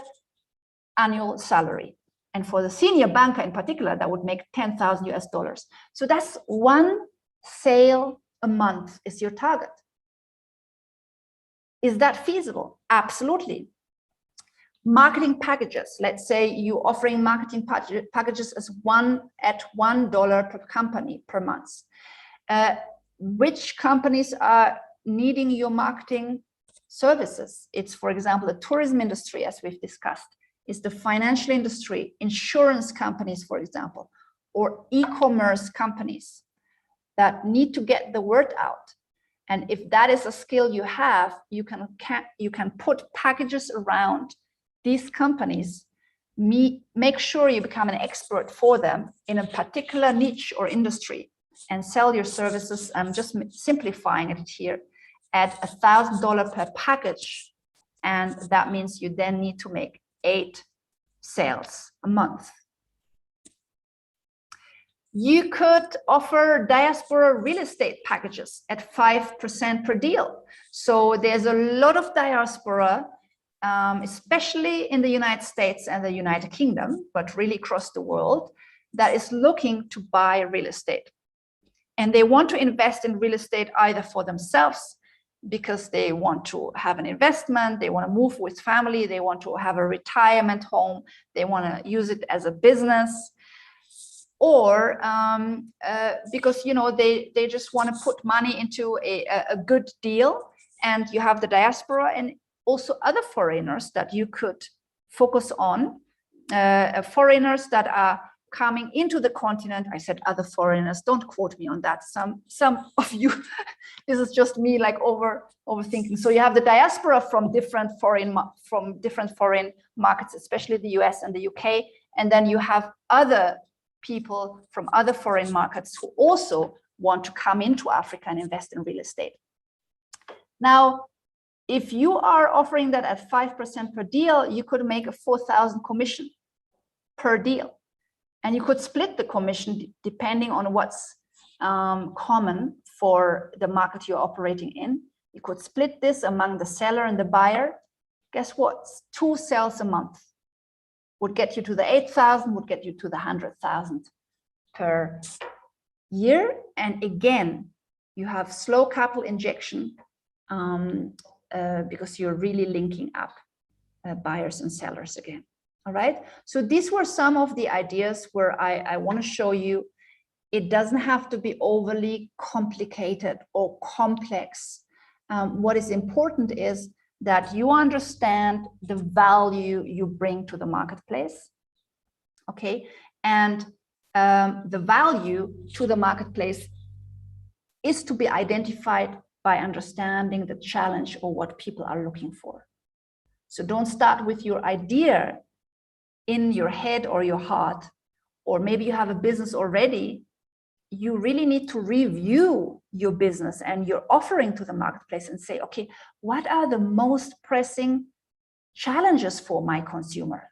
annual salary. And for the senior banker in particular, that would make $10,000. So that's 1 sale a month is your target. Is that feasible? Absolutely. Marketing packages. Let's say you're offering marketing packages as at $1 per company per month. Which companies are needing your marketing services? It's, for example, the tourism industry, as we've discussed. It's the financial industry, insurance companies, for example, or e-commerce companies that need to get the word out. And if that is a skill you have, you can put packages around these companies, make sure you become an expert for them in a particular niche or industry, and sell your services. I'm just simplifying it here at $1,000 per package. And that means you then need to make 8 sales a month. You could offer diaspora real estate packages at 5% per deal. So there's a lot of diaspora especially in the United States and the United Kingdom, but really across the world, that is looking to buy real estate. And they want to invest in real estate either for themselves, because they want to have an investment, they want to move with family, they want to have a retirement home, they want to use it as a business, or because they just want to put money into a good deal. And you have the diaspora and also other foreigners that you could focus on, foreigners that are coming into the continent. I said other foreigners, don't quote me on that. Some of you, this is just me like overthinking. So you have the diaspora from different foreign markets, especially the US and the UK, and then you have other people from other foreign markets who also want to come into Africa and invest in real estate. Now, if you are offering that at 5% per deal, you could make a 4,000 commission per deal. And you could split the commission depending on what's common for the market you're operating in. You could split this among the seller and the buyer. Guess what? 2 sales a month would get you to the 8,000, would get you to the 100,000 per year. And again, you have slow capital injection because you're really linking up buyers and sellers again. All right, so these were some of the ideas where I want to show you it doesn't have to be overly complicated or complex. What is important is that you understand the value you bring to the marketplace, okay? And the value to the marketplace is to be identified by understanding the challenge or what people are looking for. So don't start with your idea in your head or your heart, or maybe you have a business already. You really need to review your business and your offering to the marketplace and say, okay, what are the most pressing challenges for my consumer?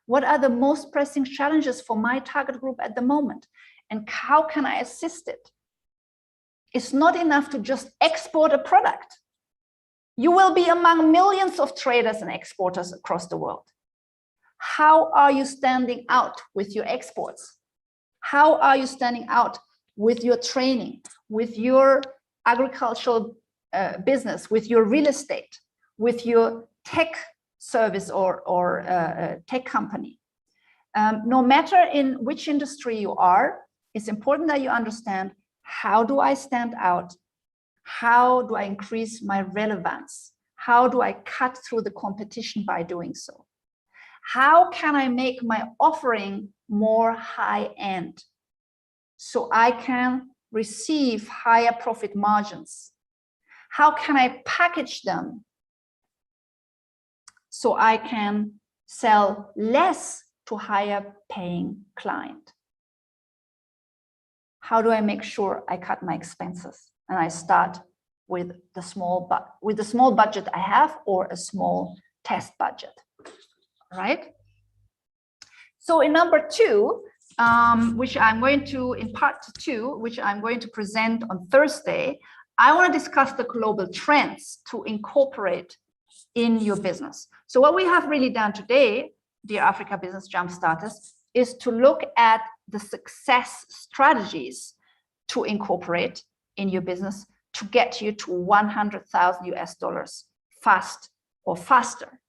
What are the most pressing challenges for my target group at the moment? And how can I assist it? It's not enough to just export a product. You will be among millions of traders and exporters across the world. How are you standing out with your exports? How are you standing out with your training, with your agricultural business, with your real estate, with your tech service or tech company? No matter in which industry you are, it's important that you understand, how do I stand out? How do I increase my relevance? How do I cut through the competition by doing so? How can I make my offering more high-end so I can receive higher profit margins? How can I package them so I can sell less to higher paying client? How do I make sure I cut my expenses and I start with the small budget I have, or a small test budget? Right? So in number 2, which I'm going to, in part 2, which I'm going to present on Thursday, I want to discuss the global trends to incorporate in your business. So what we have really done today, dear Africa Business Jumpstarters, is to look at the success strategies to incorporate in your business to get you to 100,000 US dollars fast or faster.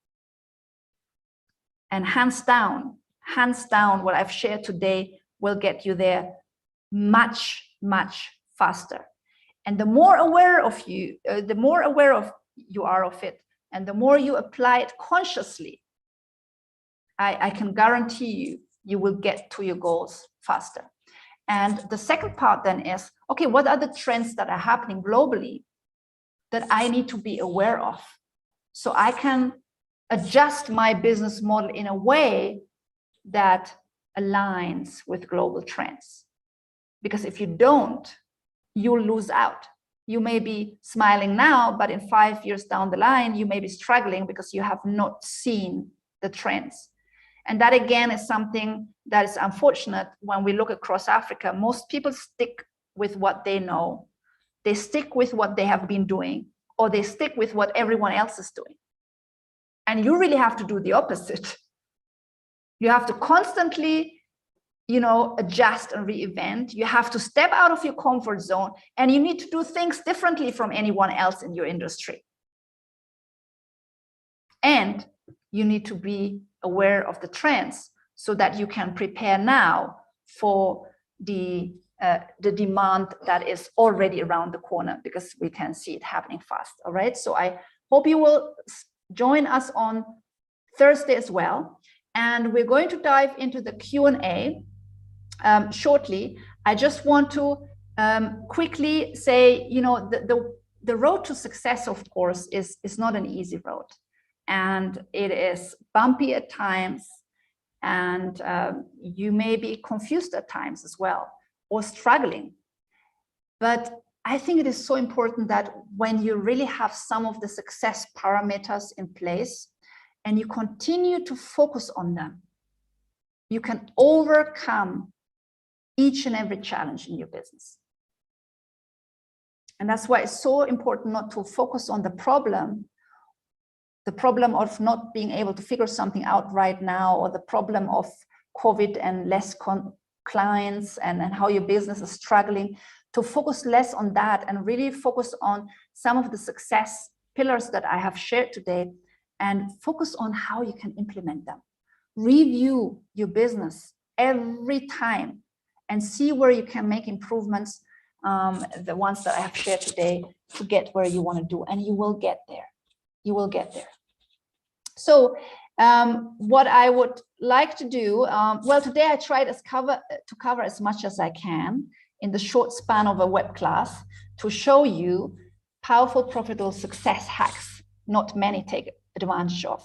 And hands down, what I've shared today will get you there much, much faster. And the more aware of you, you are of it, and the more you apply it consciously, I can guarantee you, you will get to your goals faster. And the second part then is, okay, what are the trends that are happening globally that I need to be aware of so I can adjust my business model in a way that aligns with global trends? Because if you don't, you'll lose out. You may be smiling now, but in 5 years down the line, you may be struggling because you have not seen the trends. And that again is something that is unfortunate when we look across Africa. Most people stick with what they know. They stick with what they have been doing, or they stick with what everyone else is doing. And you really have to do the opposite. You have to constantly, adjust and reinvent. You have to step out of your comfort zone, and you need to do things differently from anyone else in your industry. And you need to be aware of the trends so that you can prepare now for the demand that is already around the corner, because we can see it happening fast. All right. So I hope you will join us on Thursday as well. And we're going to dive into the Q&A shortly. I just want to quickly say, the road to success, of course, is not an easy road. And it is bumpy at times. And you may be confused at times as well, or struggling. But I think it is so important that when you really have some of the success parameters in place and you continue to focus on them, you can overcome each and every challenge in your business. And that's why it's so important not to focus on the problem of not being able to figure something out right now, or the problem of COVID and less clients and how your business is struggling, to focus less on that and really focus on some of the success pillars that I have shared today, and focus on how you can implement them. Review your business every time and see where you can make improvements, the ones that I have shared today, to get where you want to do, and you will get there. You will get there. So what I would like to do, well, today I tried to cover as much as I can in the short span of a web class to show you powerful, profitable success hacks not many take advantage of.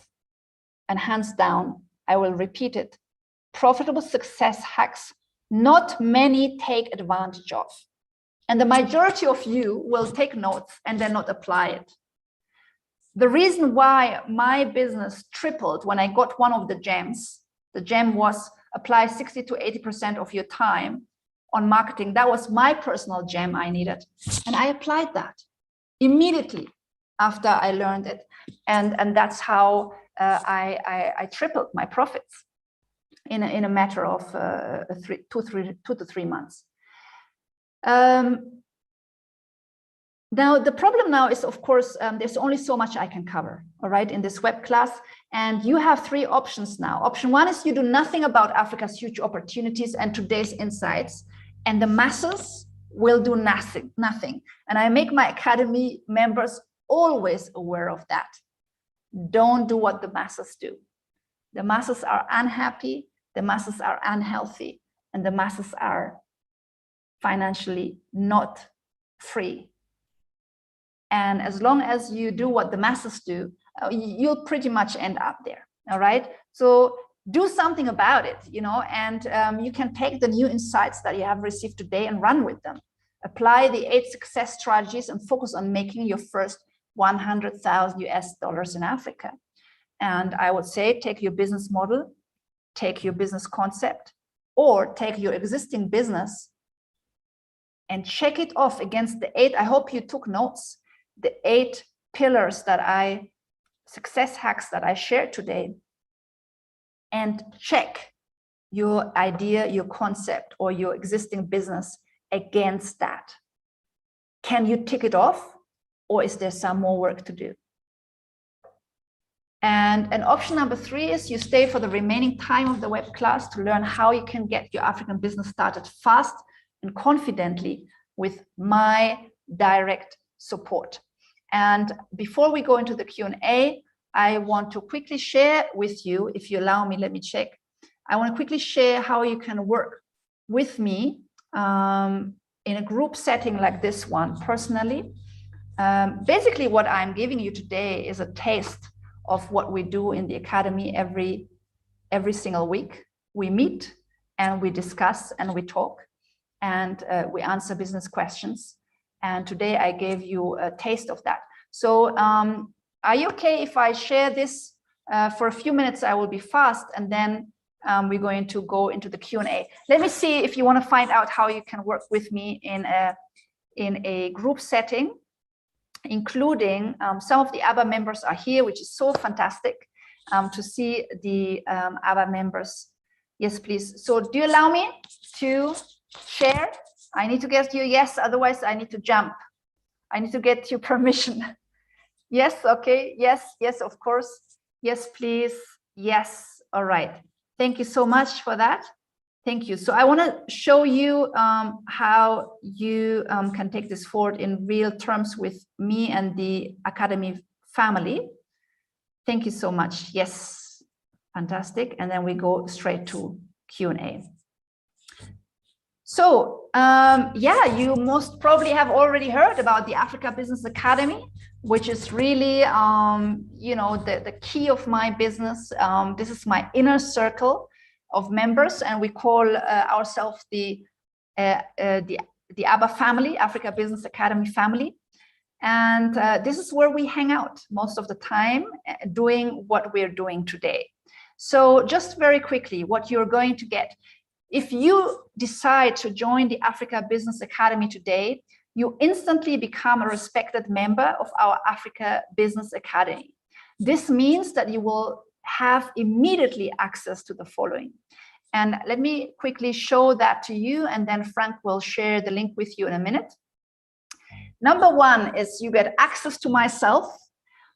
And hands down, I will repeat it, profitable success hacks not many take advantage of. And the majority of you will take notes and then not apply it. The reason why my business tripled when I got one of the gems, the gem was apply 60 to 80% of your time on marketing. That was my personal gem I needed. And I applied that immediately after I learned it. And that's how I tripled my profits in a matter of 2 to 3 months. Now, the problem now is, of course, there's only so much I can cover, all right, in this web class. And you have 3 options now. Option 1 is you do nothing about Africa's huge opportunities and today's insights, and the masses will do nothing. And I make my academy members always aware of that. Don't do what the masses do. The masses are unhappy, the masses are unhealthy, and the masses are financially not free. And as long as you do what the masses do, you'll pretty much end up there. All right. So do something about it, and you can take the new insights that you have received today and run with them. Apply the 8 success strategies and focus on making your first $100,000 in Africa. And I would say, take your business model, take your business concept, or take your existing business and check it off against the 8. I hope you took notes. The 8 pillars success hacks that I shared today, and check your idea, your concept, or your existing business against that. Can you tick it off, or is there some more work to do? And option number 3 is you stay for the remaining time of the web class to learn how you can get your African business started fast and confidently with my direct support. And before we go into the Q&A, I want to quickly share with you, if you allow me, let me check. I want to quickly share how you can work with me in a group setting like this one personally. Basically, what I'm giving you today is a taste of what we do in the academy every single week. We meet and we discuss and we talk and we answer business questions. And today I gave you a taste of that. So are you okay if I share this for a few minutes? I will be fast, and then we're going to go into the Q&A. Let me see if you want to find out how you can work with me in a group setting, including some of the other members are here, which is so fantastic. to see the other members. Yes, please. So do you allow me to share? I need to get you yes, otherwise I need to jump. I need to get your permission. Yes, okay, yes, yes, of course. Yes, please, yes, all right. Thank you so much for that. Thank you. So I want to show you how you can take this forward in real terms with me and the Academy family. Thank you so much. Yes, fantastic. And then we go straight to Q&A. So yeah, you most probably have already heard about the Africa Business Academy, which is really, you know, the key of my business. This is my inner circle of members, and we call ourselves the ABBA family, Africa Business Academy family. And this is where we hang out most of the time, doing what we're doing today. So just very quickly, what you're going to get. If you decide to join the Africa Business Academy today, you instantly become a respected member of our Africa Business Academy. This means that you will have immediately access to the following. And let me quickly show that to you, and then Frank will share the link with you in a minute. Number one is you get access to myself.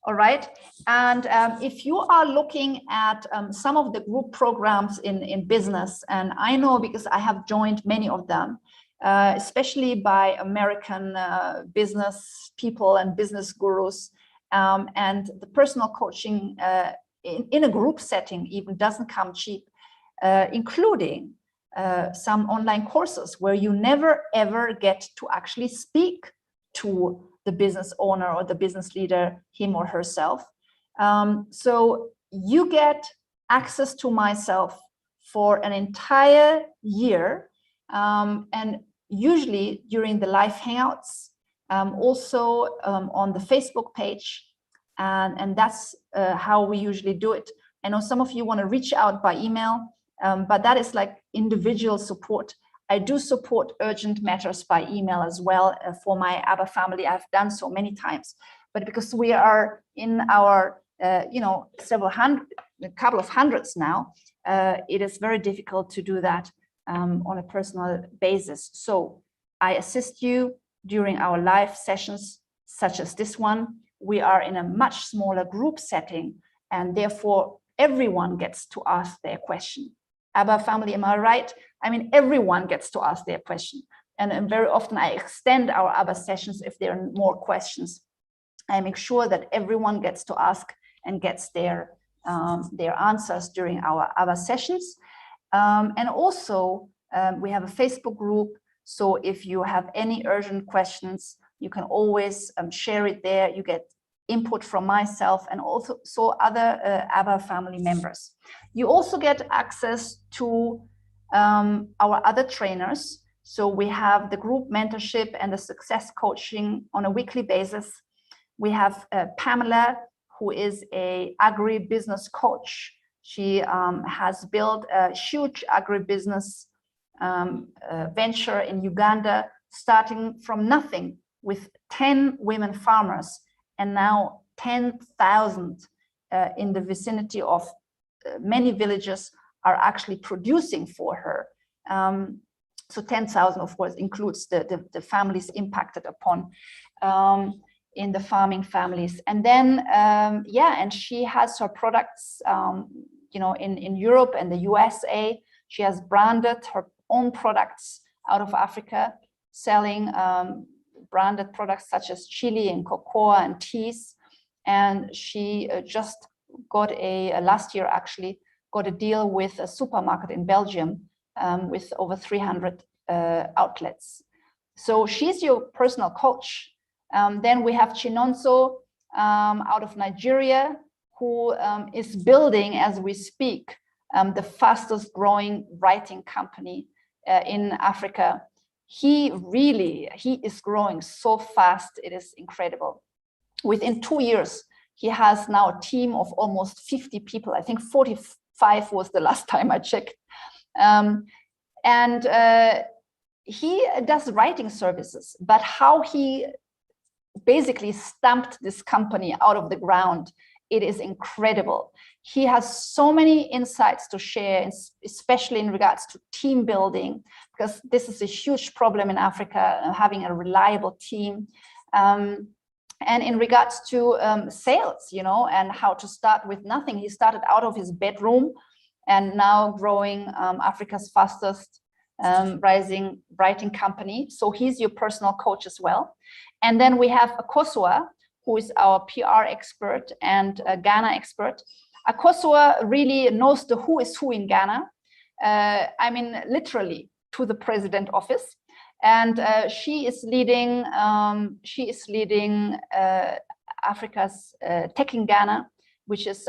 All right. And if you are looking at some of the group programs in business, and I know because I have joined many of them, especially by American business people and business gurus, and the personal coaching in a group setting even doesn't come cheap, including some online courses where you never ever get to actually speak to the business owner or the business leader, him or herself. So you get access to myself for an entire year, and usually during the live hangouts, also on the Facebook page, and that's how we usually do it. I know some of you want to reach out by email, but that is like individual support. I do support urgent matters by email as well for my ABBA family. I've done so many times, but because we are in our, you know, a couple of hundreds now, it is very difficult to do that on a personal basis. So I assist you during our live sessions, such as this one. We are in a much smaller group setting, and therefore everyone gets to ask their question. ABBA family, am I right? I mean, everyone gets to ask their question. And very often I extend our ABBA sessions if there are more questions. I make sure that everyone gets to ask and gets their answers during our ABBA sessions. And also, we have a Facebook group. So if you have any urgent questions, you can always share it there. You get input from myself and also other ABBA family members. You also get access to our other trainers. So we have the group mentorship and the success coaching on a weekly basis. We have Pamela, who is a agri-business coach. She has built a huge agribusiness venture in Uganda, starting from nothing with 10 women farmers, and now 10,000 in the vicinity of many villages are actually producing for her. So 10,000, of course, includes the families impacted upon in the farming families. And then, yeah, and she has her products, you know, in Europe and the USA. She has branded her own products out of Africa, selling branded products such as chili and cocoa and teas. And she just got last year actually, got a deal with a supermarket in Belgium with over 300 outlets. So she's your personal coach. Then we have Chinonso out of Nigeria, who is building, as we speak, the fastest growing writing company in Africa. He is growing so fast, it is incredible. Within 2 years, he has now a team of almost 50 people. I think 45 was the last time I checked. And he does writing services, but how he basically stamped this company out of the ground it is incredible. He has so many insights to share, especially in regards to team building, because this is a huge problem in Africa, having a reliable team. And in regards to sales, you know, and how to start with nothing. He started out of his bedroom and now growing Africa's fastest writing company. So he's your personal coach as well. And then we have Akosua, who is our PR expert and Ghana expert. Akosua really knows the who is who in Ghana. I mean, literally to the president office. And she is leading Africa's Tech in Ghana, which is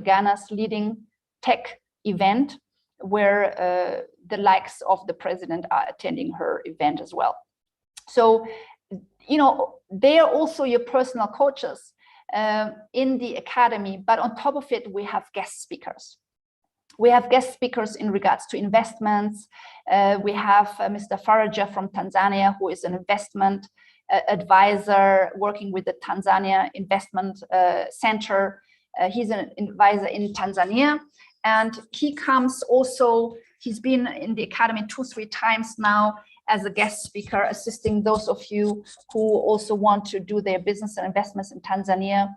Ghana's leading tech event, where the likes of the president are attending her event as well. So, you know, they are also your personal coaches in the academy, but on top of it, we have guest speakers. We have guest speakers in regards to investments. We have Mr. Faraja from Tanzania, who is an investment advisor working with the Tanzania Investment Center. He's an advisor in Tanzania. And he comes also, he's been in the academy 2-3 times now as a guest speaker, assisting those of you who also want to do their business and investments in Tanzania.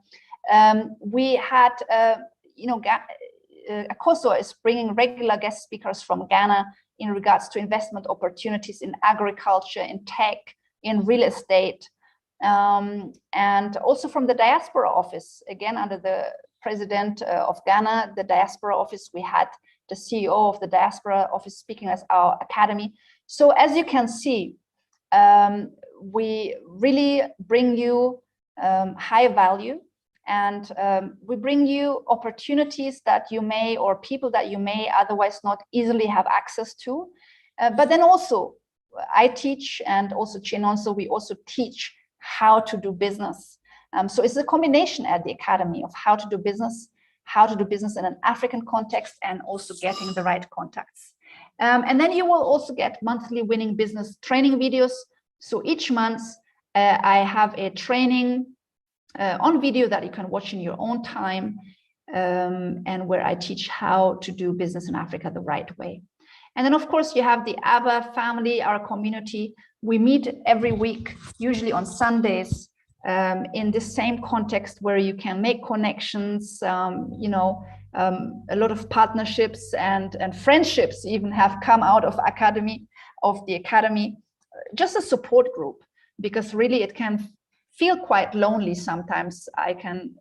We had, Akosua is bringing regular guest speakers from Ghana in regards to investment opportunities in agriculture, in tech, in real estate, and also from the diaspora office. Again, under the president of Ghana, the diaspora office, we had the CEO of the diaspora office speaking as our academy. So as you can see, we really bring you high value, and we bring you opportunities that you may, or people that you may otherwise not easily have access to. But then also I teach, and also Chinonso, we also teach how to do business. So it's a combination at the academy of how to do business in an African context, and also getting the right contacts. And then you will also get monthly winning business training videos. So each month I have a training on video that you can watch in your own time, and where I teach how to do business in Africa the right way. And then, of course, you have the ABBA family, our community. We meet every week, usually on Sundays, in the same context where you can make connections, a lot of partnerships and friendships even have come out of the academy, just a support group, because really it can feel quite lonely sometimes. I can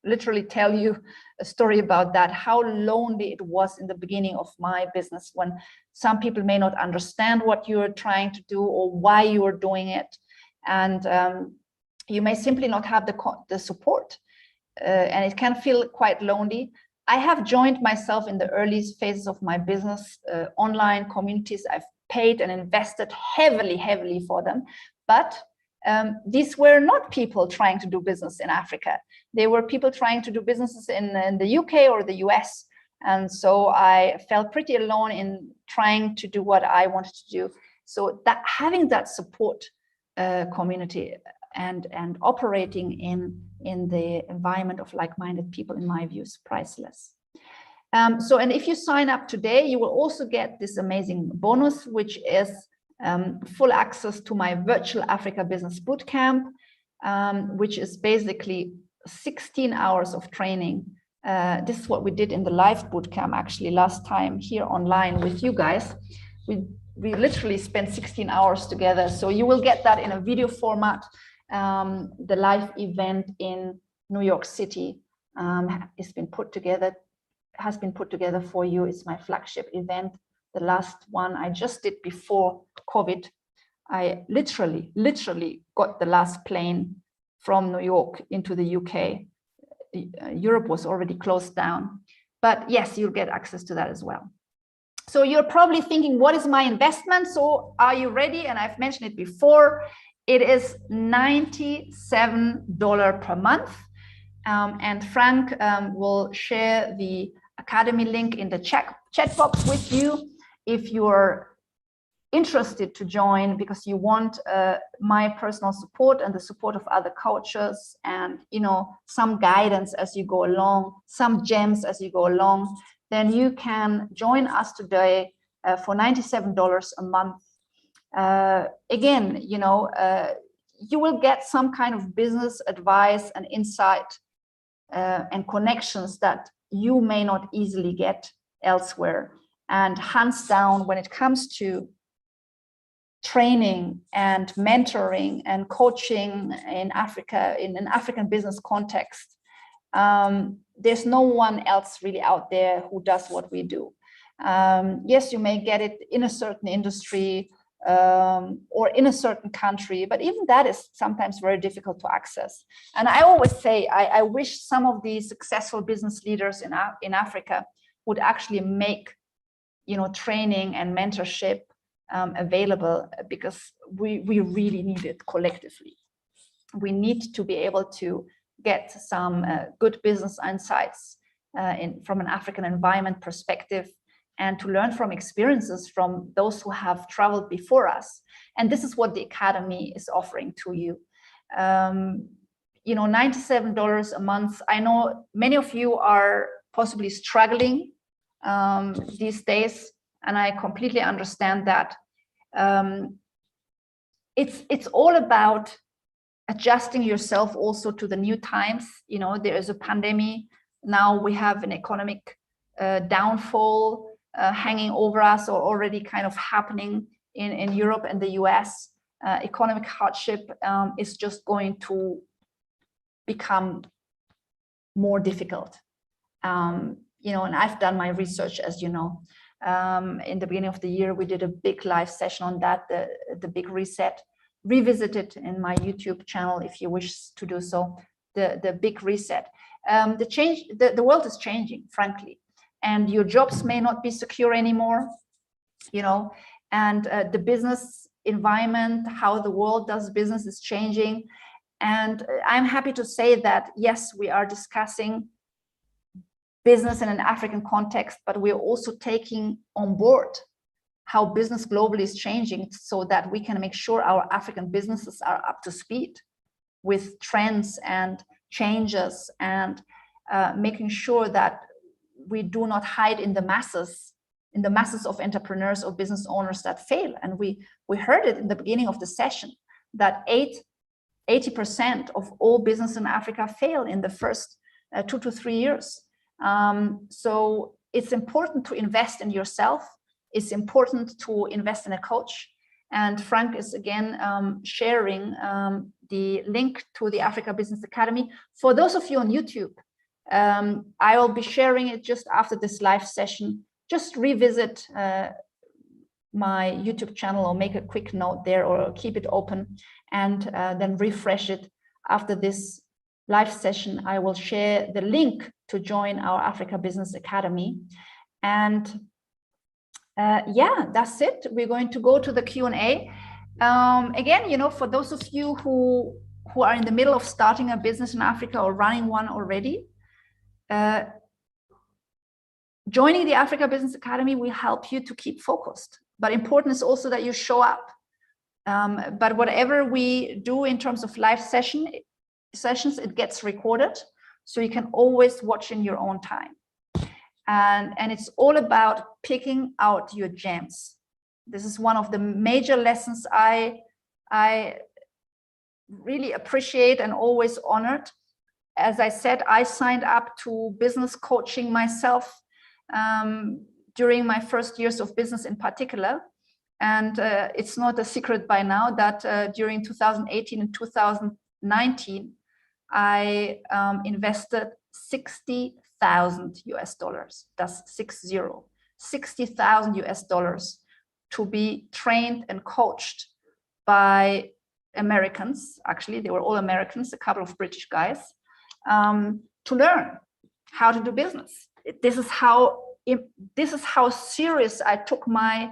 literally tell you a story about that, how lonely it was in the beginning of my business, when some people may not understand what you're trying to do or why you are doing it. And you may simply not have the support, and it can feel quite lonely. I have joined myself in the early phases of my business, online communities. I've paid and invested heavily for them, but these were not people trying to do business in Africa. They were people trying to do businesses in the UK or the US. And so I felt pretty alone in trying to do what I wanted to do. So that having that support community and operating in the environment of like-minded people, in my view, is priceless. And if you sign up today, you will also get this amazing bonus, which is full access to my virtual Africa Business Bootcamp, which is basically 16 hours of training. This is what we did in the live bootcamp actually last time here online with you guys. We literally spent 16 hours together. So you will get that in a video format. The live event in New York City has been put together for you. It's my flagship event. The last one I just did before COVID. I literally got the last plane from New York into the UK. Europe was already closed down, but yes, you'll get access to that as well. So you're probably thinking, what is my investment? So are you ready? And I've mentioned it before. It is $97 per month. And Frank will share the Academy link in the chat box with you. If you're interested to join because you want my personal support and the support of other coaches, and some guidance as you go along, some gems as you go along, then you can join us today for $97 a month. Again, you will get some kind of business advice and insight and connections that you may not easily get elsewhere. And hands down, when it comes to training and mentoring and coaching in Africa, in an African business context, there's no one else really out there who does what we do. Yes, you may get it in a certain industry or in a certain country, but even that is sometimes very difficult to access. And I always say, I wish some of these successful business leaders in Africa would actually make, training and mentorship available, because we really need it collectively. We need to be able to get some good business insights from an African environment perspective, and to learn from experiences from those who have traveled before us. And this is what the Academy is offering to you. $97 a month. I know many of you are possibly struggling these days, and I completely understand that. It's all about adjusting yourself also to the new times. There is a pandemic. Now we have an economic downfall hanging over us, or already kind of happening in Europe and the US. Economic hardship is just going to become more difficult. And I've done my research, as you know. In the beginning of the year, we did a big live session on that, the big reset. Revisit it in my YouTube channel if you wish to do so. The big reset. The world is changing, frankly, and your jobs may not be secure anymore. And the business environment, how the world does business, is changing. And I'm happy to say that yes, we are discussing business in an African context, but we're also taking on board how business globally is changing, so that we can make sure our African businesses are up to speed with trends and changes, and making sure that we do not hide in the masses of entrepreneurs or business owners that fail. And we heard it in the beginning of the session, that 80% of all business in Africa fail in the first 2 to 3 years. So it's important to invest in yourself. It's important to invest in a coach. And Frank is again sharing the link to the Africa Business Academy. For those of you on YouTube, I will be sharing it just after this live session. Just revisit my YouTube channel, or make a quick note there, or keep it open, and then refresh it after this live session. I will share the link to join our Africa Business Academy. And yeah, that's it. We're going to go to the Q&A. Again, for those of you who are in the middle of starting a business in Africa or running one already, joining the Africa Business Academy will help you to keep focused. But important is also that you show up. But whatever we do in terms of live sessions, it gets recorded, so you can always watch in your own time. And it's all about picking out your gems. This is one of the major lessons I really appreciate and always honored. As I said, I signed up to business coaching myself during my first years of business in particular. And it's not a secret by now that during 2018 and 2019, I invested $60,000 US. That's 60,000 US to be trained and coached by Americans. Actually, they were all Americans, a couple of British guys, to learn how to do business. This is how serious I took my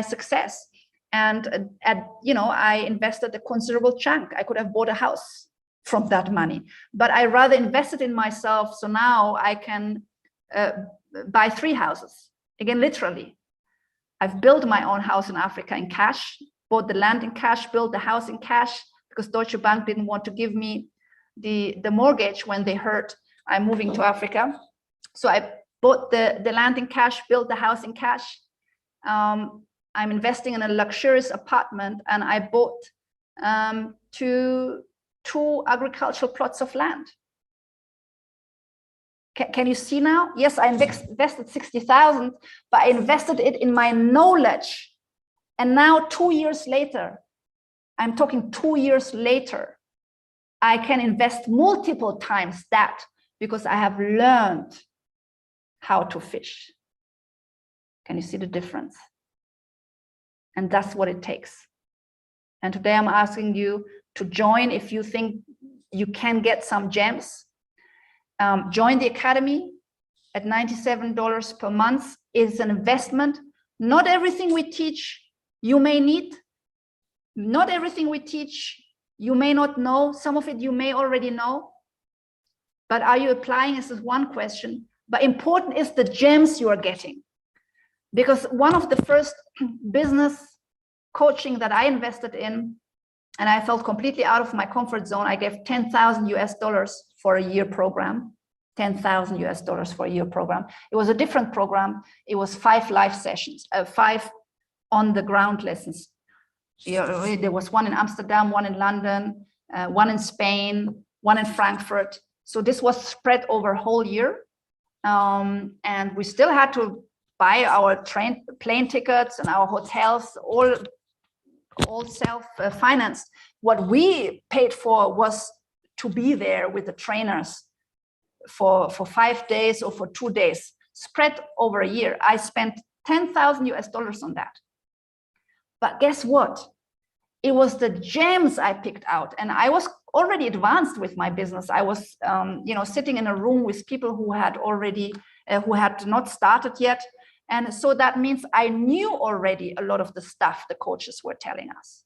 success. And I invested a considerable chunk. I could have bought a house from that money, but I rather invested in myself. So now I can buy 3 houses, again, literally. I've built my own house in Africa in cash, bought the land in cash, built the house in cash, because Deutsche Bank didn't want to give me the mortgage when they heard I'm moving to Africa. So I bought the land in cash, built the house in cash. I'm investing in a luxurious apartment, and I bought two agricultural plots of land. Can you see now? Yes, I invested 60,000, but I invested it in my knowledge. And now 2 years later, I'm talking 2 years later, I can invest multiple times that because I have learned how to fish. Can you see the difference? And that's what it takes. And today I'm asking you to join if you think you can get some gems. Join the academy at $97 per month. Is an investment. Not everything we teach you may need. Not everything we teach you may not know. Some of it you may already know. But are you applying? This is one question. But important is the gems you are getting. Because one of the first business coaching that I invested in, and I felt completely out of my comfort zone, I gave $10,000 for a year program. $10,000 for a year program. It was a different program. It was 5 live sessions, 5 on the ground lessons. There was one in Amsterdam, one in London, one in Spain, one in Frankfurt. So this was spread over a whole year. And we still had to buy our plane tickets and our hotels, all self-financed. What we paid for was to be there with the trainers for 5 days or for 2 days, spread over a year. I spent $10,000 on that. But guess what? It was the gems I picked out, and I was already advanced with my business. I was, sitting in a room with people who had already, who had not started yet. And so that means I knew already a lot of the stuff the coaches were telling us.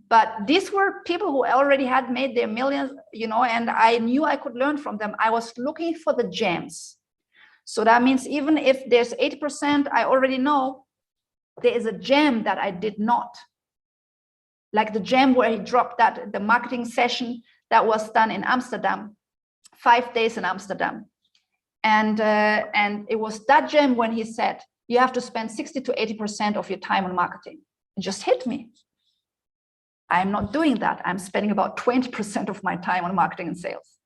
But these were people who already had made their millions, and I knew I could learn from them. I was looking for the gems. So that means even if there's 80% I already know, there is a gem that I did not. Like the gem where he dropped that, the marketing session that was done in Amsterdam, 5 days in Amsterdam. And it was that gem when he said, you have to spend 60 to 80% of your time on marketing. It just hit me. I'm not doing that. I'm spending about 20% of my time on marketing and sales.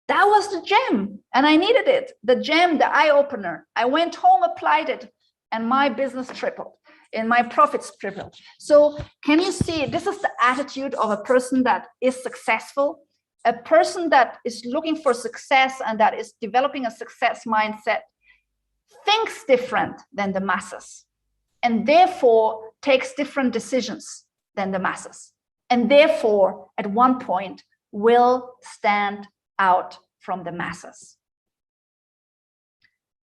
That was the gem, and I needed it. The gem, the eye opener. I went home, applied it, and my business tripled, and my profits tripled. So can you see, this is the attitude of a person that is successful, a person that is looking for success and that is developing a success mindset, thinks different than the masses, and therefore takes different decisions than the masses, and therefore at one point will stand out from the masses.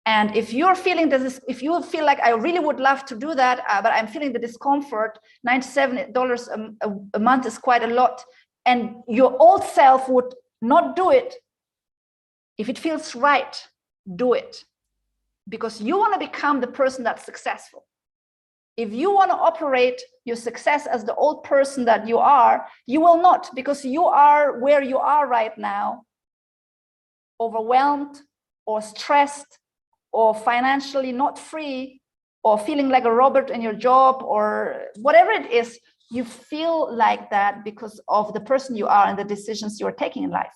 And if you're feeling this, if you feel like I really would love to do that, but I'm feeling the discomfort, $97 a month is quite a lot, and your old self would not do it. If it feels right, do it, because you want to become the person that's successful. If you want to operate your success as the old person that you are, you will not, because you are where you are right now, overwhelmed or stressed or financially not free or feeling like a robot in your job or whatever it is. You feel like that because of the person you are and the decisions you are taking in life.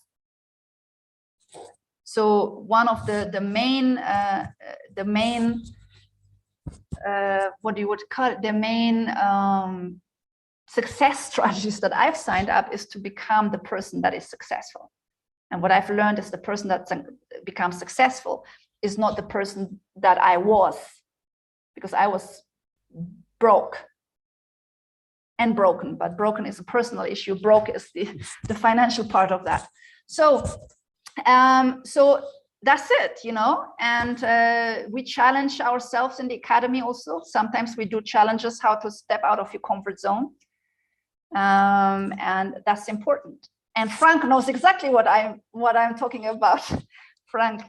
So one of the main what you would call it, the main success strategies that I've signed up is to become the person that is successful. And what I've learned is the person that becomes successful is not the person that I was, because I was broke and broken, but broken is a personal issue. Broke is the financial part of that. So, so that's it, and we challenge ourselves in the academy also. Sometimes we do challenges how to step out of your comfort zone. And that's important. And Frank knows exactly what I'm talking about, Frank,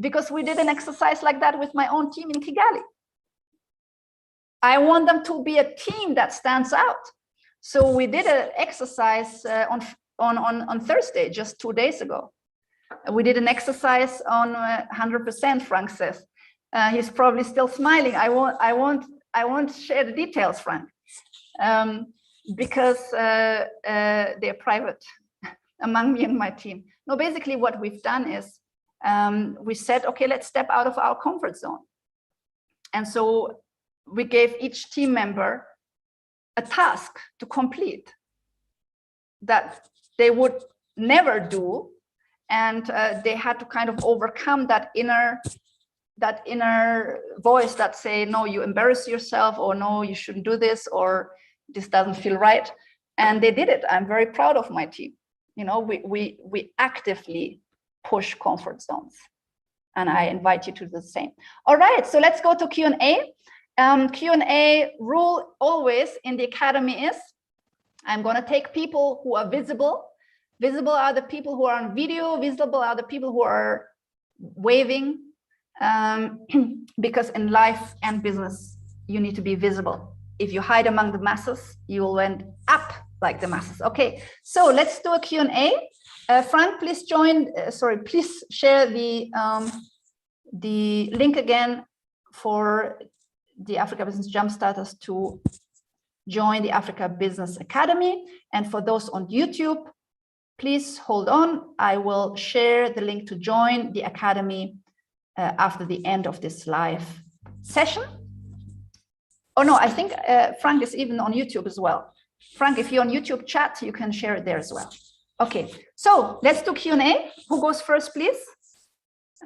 because we did an exercise like that with my own team in Kigali. I want them to be a team that stands out. So we did an exercise on Thursday, just 2 days ago. We did an exercise on 100%, Frank says. He's probably still smiling. I won't share the details, Frank, because they're private among me and my team. No, basically what we've done is we said, okay, let's step out of our comfort zone. And so we gave each team member a task to complete that they would never do. And they had to kind of overcome that inner voice that say, no, you embarrass yourself, or no, you shouldn't do this, or this doesn't feel right. And they did it. I'm very proud of my team. You know, we actively push comfort zones, and I invite you to do the same. All right, so let's go to Q&A. Q&A rule always in the academy is, I'm going to take people who are visible. Visible are the people who are on video. Visible are the people who are waving, because in life and business, you need to be visible. If you hide among the masses, you will end up like the masses. Okay, so let's do a Q&A. Frank, please join. Please share the link again for the Africa Business Jumpstarters to join the Africa Business Academy. And for those on YouTube, please hold on. I will share the link to join the Academy after the end of this live session. Oh no, I think Frank is even on YouTube as well. Frank, if you're on YouTube chat, you can share it there as well. Okay, so let's do Q&A. Who goes first, please?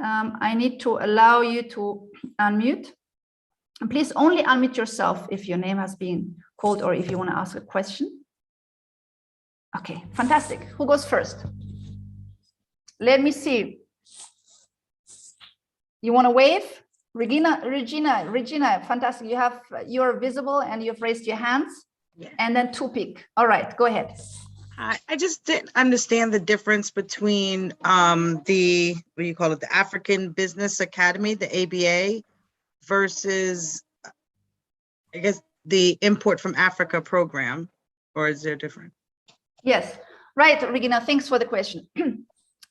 I need to allow you to unmute. And please only unmute yourself if your name has been called or if you want to ask a question. Okay, fantastic. Who goes first? Let me see. You want to wave? Regina, fantastic. You're visible and you've raised your hands. Yeah. And then Tupik. All right, go ahead. I just didn't understand the difference between the, what do you call it, the African Business Academy, the ABA, versus, I guess, the Import from Africa program, or is there different? Yes, right, Regina, thanks for the question.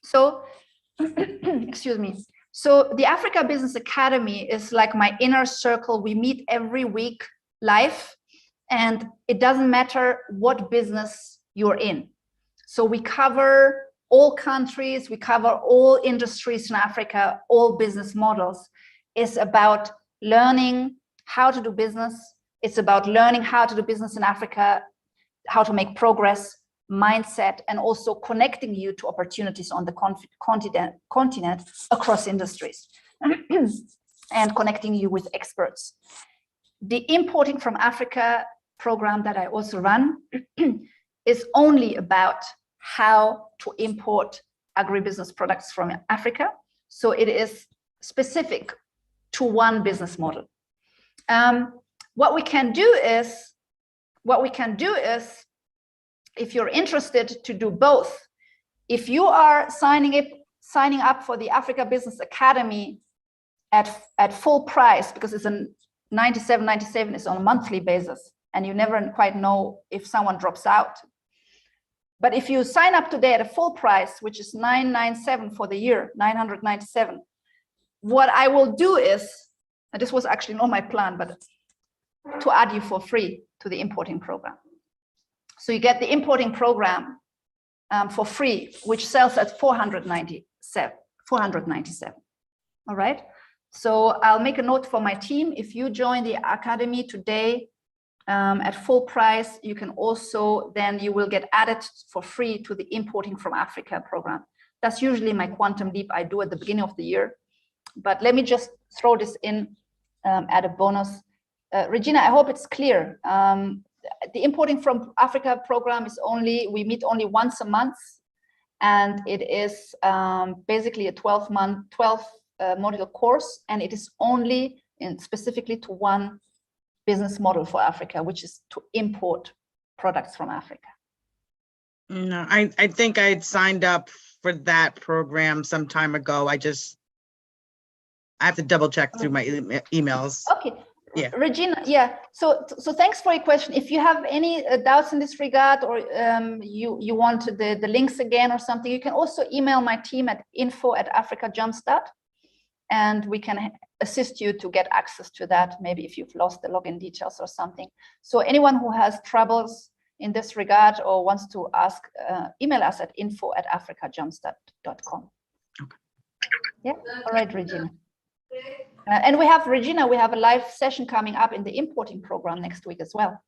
So, excuse me. So the Africa Business Academy is like my inner circle. We meet every week live, and it doesn't matter what business you're in. So we cover all countries, we cover all industries in Africa, all business models. It's about learning how to do business. It's about learning how to do business in Africa, how to make progress, mindset, and also connecting you to opportunities on the continent across industries and connecting you with experts. The Importing from Africa program that I also run is only about how to import agribusiness products from Africa. So it is specific to one business model. What we can do is, if you're interested to do both, if you are signing up for the Africa Business Academy at full price, because it's a $97.97 is on a monthly basis, and you never quite know if someone drops out. But if you sign up today at a full price, which is $997 for the year, $997, what I will do is, and this was actually not my plan, but to add you for free to the importing program. So you get the importing program for free, which sells at $497. All right. So I'll make a note for my team. If you join the Academy today at full price, you can also, then you will get added for free to the Importing from Africa program. That's usually my quantum leap I do at the beginning of the year. But let me just throw this in at a bonus. Regina, I hope it's clear. The Importing from Africa program is we meet only once a month, and it is basically a 12 module course, and it is only specifically to one business model for Africa, which is to import products from Africa. No, I think I'd signed up for that program some time ago. I have to double check through my emails. Okay. Yeah. Regina, yeah. So thanks for your question. If you have any doubts in this regard, or you want the links again or something, you can also email my team at info@africajumpstart, and we can assist you to get access to that, maybe if you've lost the login details or something. So anyone who has troubles in this regard or wants to ask, email us at info@africajumpstart.com. Okay. Yeah, all right, Regina. And we have, Regina, we have a live session coming up in the importing program next week as well.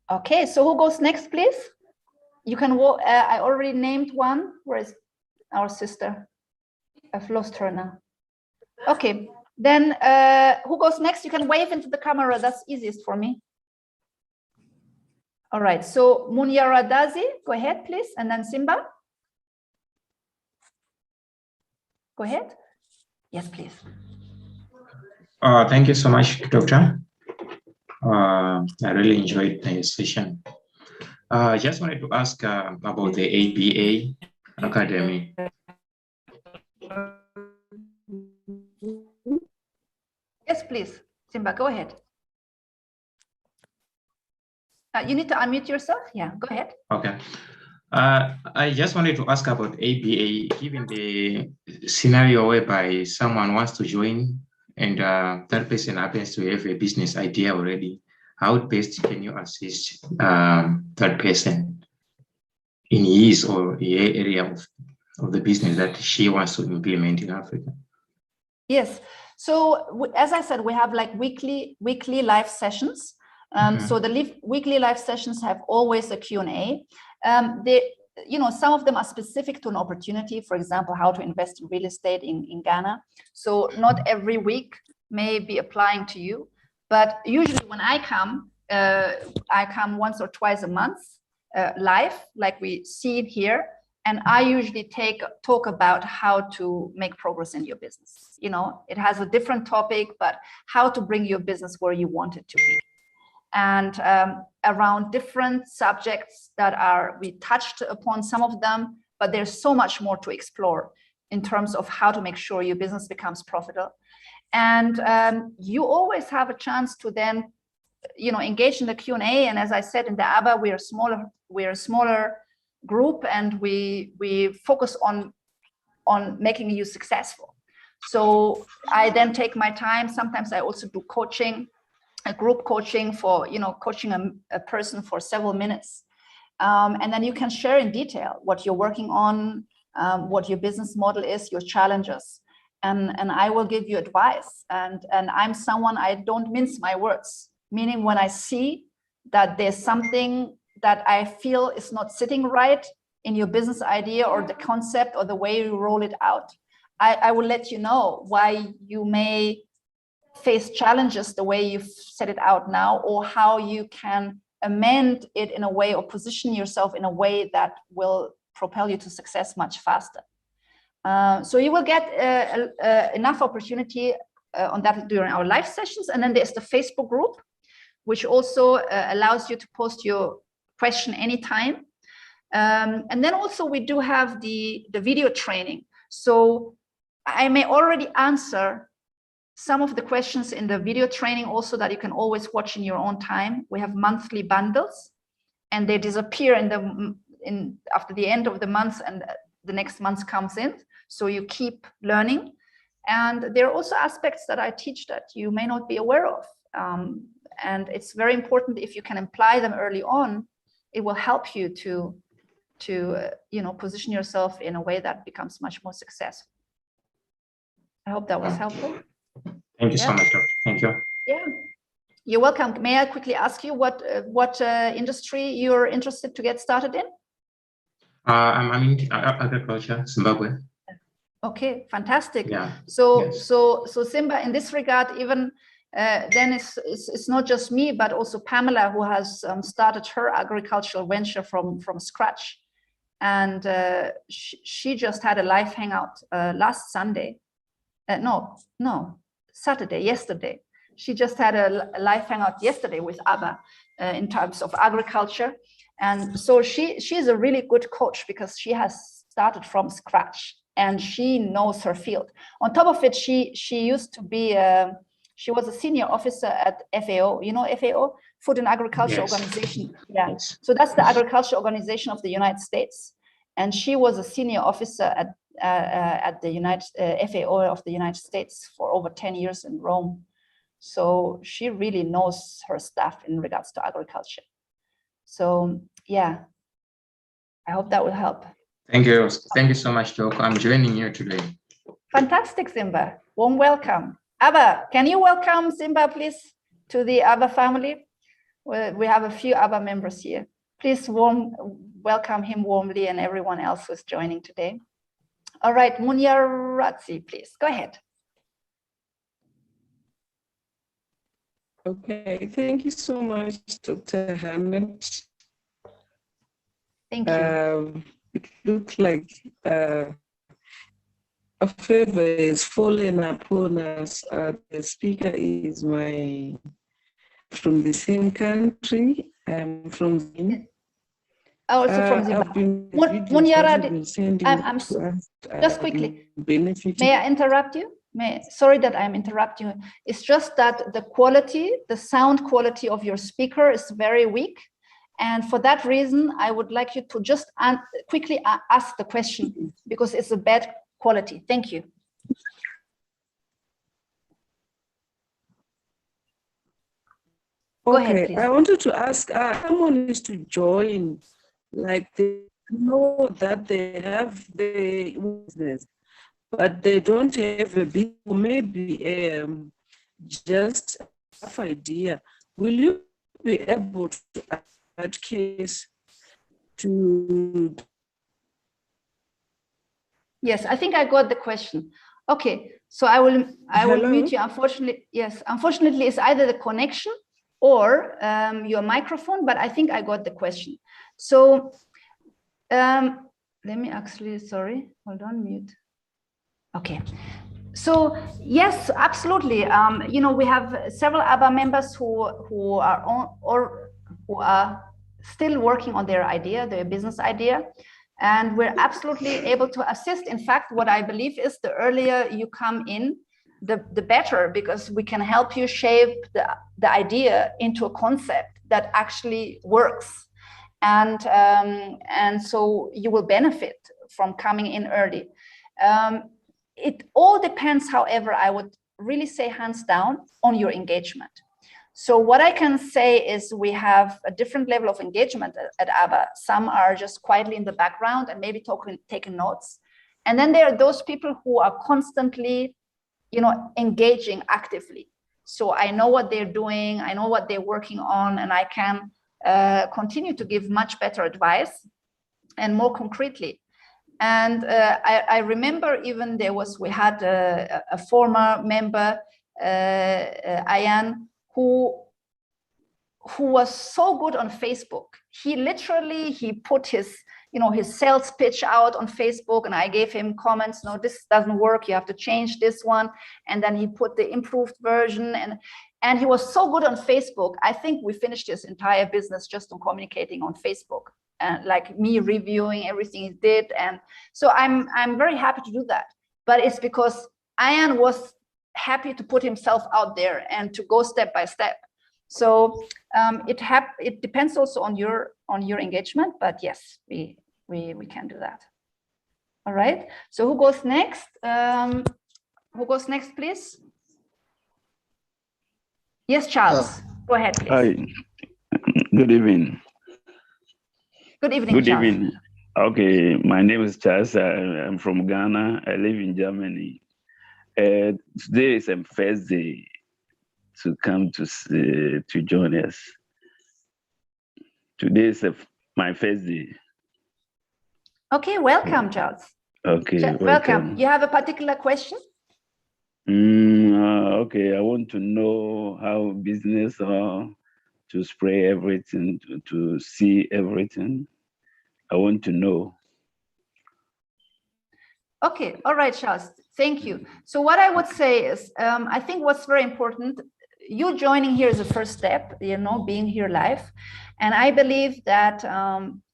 Okay, so who goes next, please? You can, I already named one. Where is our sister? I've lost her now. Okay, then who goes next? You can wave into the camera. That's easiest for me. All right, so Munyaradazi, go ahead, please. And then Simba. Go ahead. Yes, please. Thank you so much, Doctor. I really enjoyed the session. I just wanted to ask about the ABA Academy. Yes, please. Simba, go ahead. You need to unmute yourself. Yeah, go ahead. Okay. I just wanted to ask about ABA, given the scenario whereby someone wants to join and that person happens to have a business idea already. How best can you assist that person in his or her area of the business that she wants to implement in Africa? Yes. So as I said, we have like weekly live sessions. So the weekly live sessions have always a Q&A. Some of them are specific to an opportunity, for example, how to invest in real estate in Ghana. So not every week may be applying to you, but usually when I come once or twice a month live, like we see it here. And I usually talk about how to make progress in your business. It has a different topic, but how to bring your business where you want it to be. And around different subjects we touched upon some of them, but there's so much more to explore in terms of how to make sure your business becomes profitable. And you always have a chance to then, engage in the Q&A. And as I said, in the ABBA, we're a smaller group, and we focus on making you successful. So I then take my time. Sometimes I also do coaching, a group coaching for, coaching a person for several minutes. And then you can share in detail what you're working on, what your business model is, your challenges. And I will give you advice. And I'm someone, I don't mince my words, meaning when I see that there's something that I feel is not sitting right in your business idea or the concept or the way you roll it out, I will let you know why you may face challenges the way you've set it out now, or how you can amend it in a way or position yourself in a way that will propel you to success much faster. So you will get enough opportunity on that during our live sessions. And then there's the Facebook group, which also allows you to post your question anytime. And then also we do have the video training. So I may already answer some of the questions in the video training also that you can always watch in your own time. We have monthly bundles, and they disappear after the end of the month, and the next month comes in. So you keep learning. And there are also aspects that I teach that you may not be aware of. And it's very important, if you can apply them early on, it will help you to position yourself in a way that becomes much more successful. I hope that was helpful. Thank you so much, Doctor. Thank you. Yeah, you're welcome. May I quickly ask you what industry you're interested to get started in? I'm in agriculture, Zimbabwe. Okay, fantastic. Yeah. So, yes. so Simba, in this regard, even then it's not just me, but also Pamela, who has started her agricultural venture from scratch. And she just had a live hangout last Sunday. Saturday, yesterday. She just had a live hangout yesterday with ABBA in terms of agriculture. And so she's a really good coach, because she has started from scratch and she knows her field. On top of it, she used to be She was a senior officer at FAO. You know FAO, Food and Agriculture Yes. Organization. Yeah. Yes. So that's the agriculture organization of the United States, and she was a senior officer at the FAO of the United States for over 10 years in Rome. So she really knows her stuff in regards to agriculture. So yeah, I hope that will help. Thank you. Thank you so much, Doko. I'm joining you today. Fantastic, Simba. Warm welcome. Abba, can you welcome Simba, please, to the Abba family? We have a few Abba members here. Please welcome him warmly and everyone else who's joining today. All right, Munyaratsi, please, go ahead. Okay, thank you so much, Dr. Harnet. Thank you. It looks like a favor is falling upon us. The speaker is from the same country. I'm from Zimbabwe. Also from Zimbabwe. I'm just quickly. May I interrupt you? Sorry that I'm interrupting you. It's just that the quality, the sound quality of your speaker is very weak. And for that reason, I would like you to just quickly ask the question because it's a bad quality. Thank you. Go ahead, please. I wanted to ask, someone is to join, like they know that they have the business, but they don't have a big, maybe just a rough idea. Will you be able to add that case to? Yes, I think I got the question. Okay, so I will mute you. Unfortunately, yes, unfortunately, it's either the connection or your microphone, but I think I got the question. So let me actually, sorry, hold on, mute. Okay. So yes, absolutely. You know, we have several ABBA members who are still working on their idea, their business idea, and we're absolutely able to assist. In fact, what I believe is the earlier you come in, the better, because we can help you shape the idea into a concept that actually works, and so you will benefit from coming in early. It all depends, however, I would really say hands down on your engagement. So what I can say is we have a different level of engagement at ABBA. Some are just quietly in the background and maybe taking notes. And then there are those people who are constantly, you know, engaging actively. So I know what they're doing, I know what they're working on, and I can continue to give much better advice and more concretely. And I remember even we had a former member, Ayan, who was so good on Facebook. He put his sales pitch out on Facebook, and I gave him comments, no, this doesn't work, you have to change this one. And then he put the improved version, and he was so good on Facebook. I think we finished his entire business just on communicating on Facebook, and like me reviewing everything he did. And so I'm very happy to do that. But it's because Ayan was happy to put himself out there and to go step by step. So it depends also on your engagement, but yes, we can do that. All right. So who goes next? Who goes next, please? Yes, Charles. Go ahead, please. Hi. Good evening. Good evening, Good Charles. evening. Okay, my name is Charles. I'm from Ghana. I live in Germany. Today is my first day to come to join us. Today is my first day. Okay, welcome, Charles. Okay, welcome. You have a particular question? Okay, I want to know how business to spray everything, to see everything. I want to know. Okay, all right, Charles, thank you. So what I would say is, I think what's very important, you joining here is a first step, you know, being here live. And I believe that,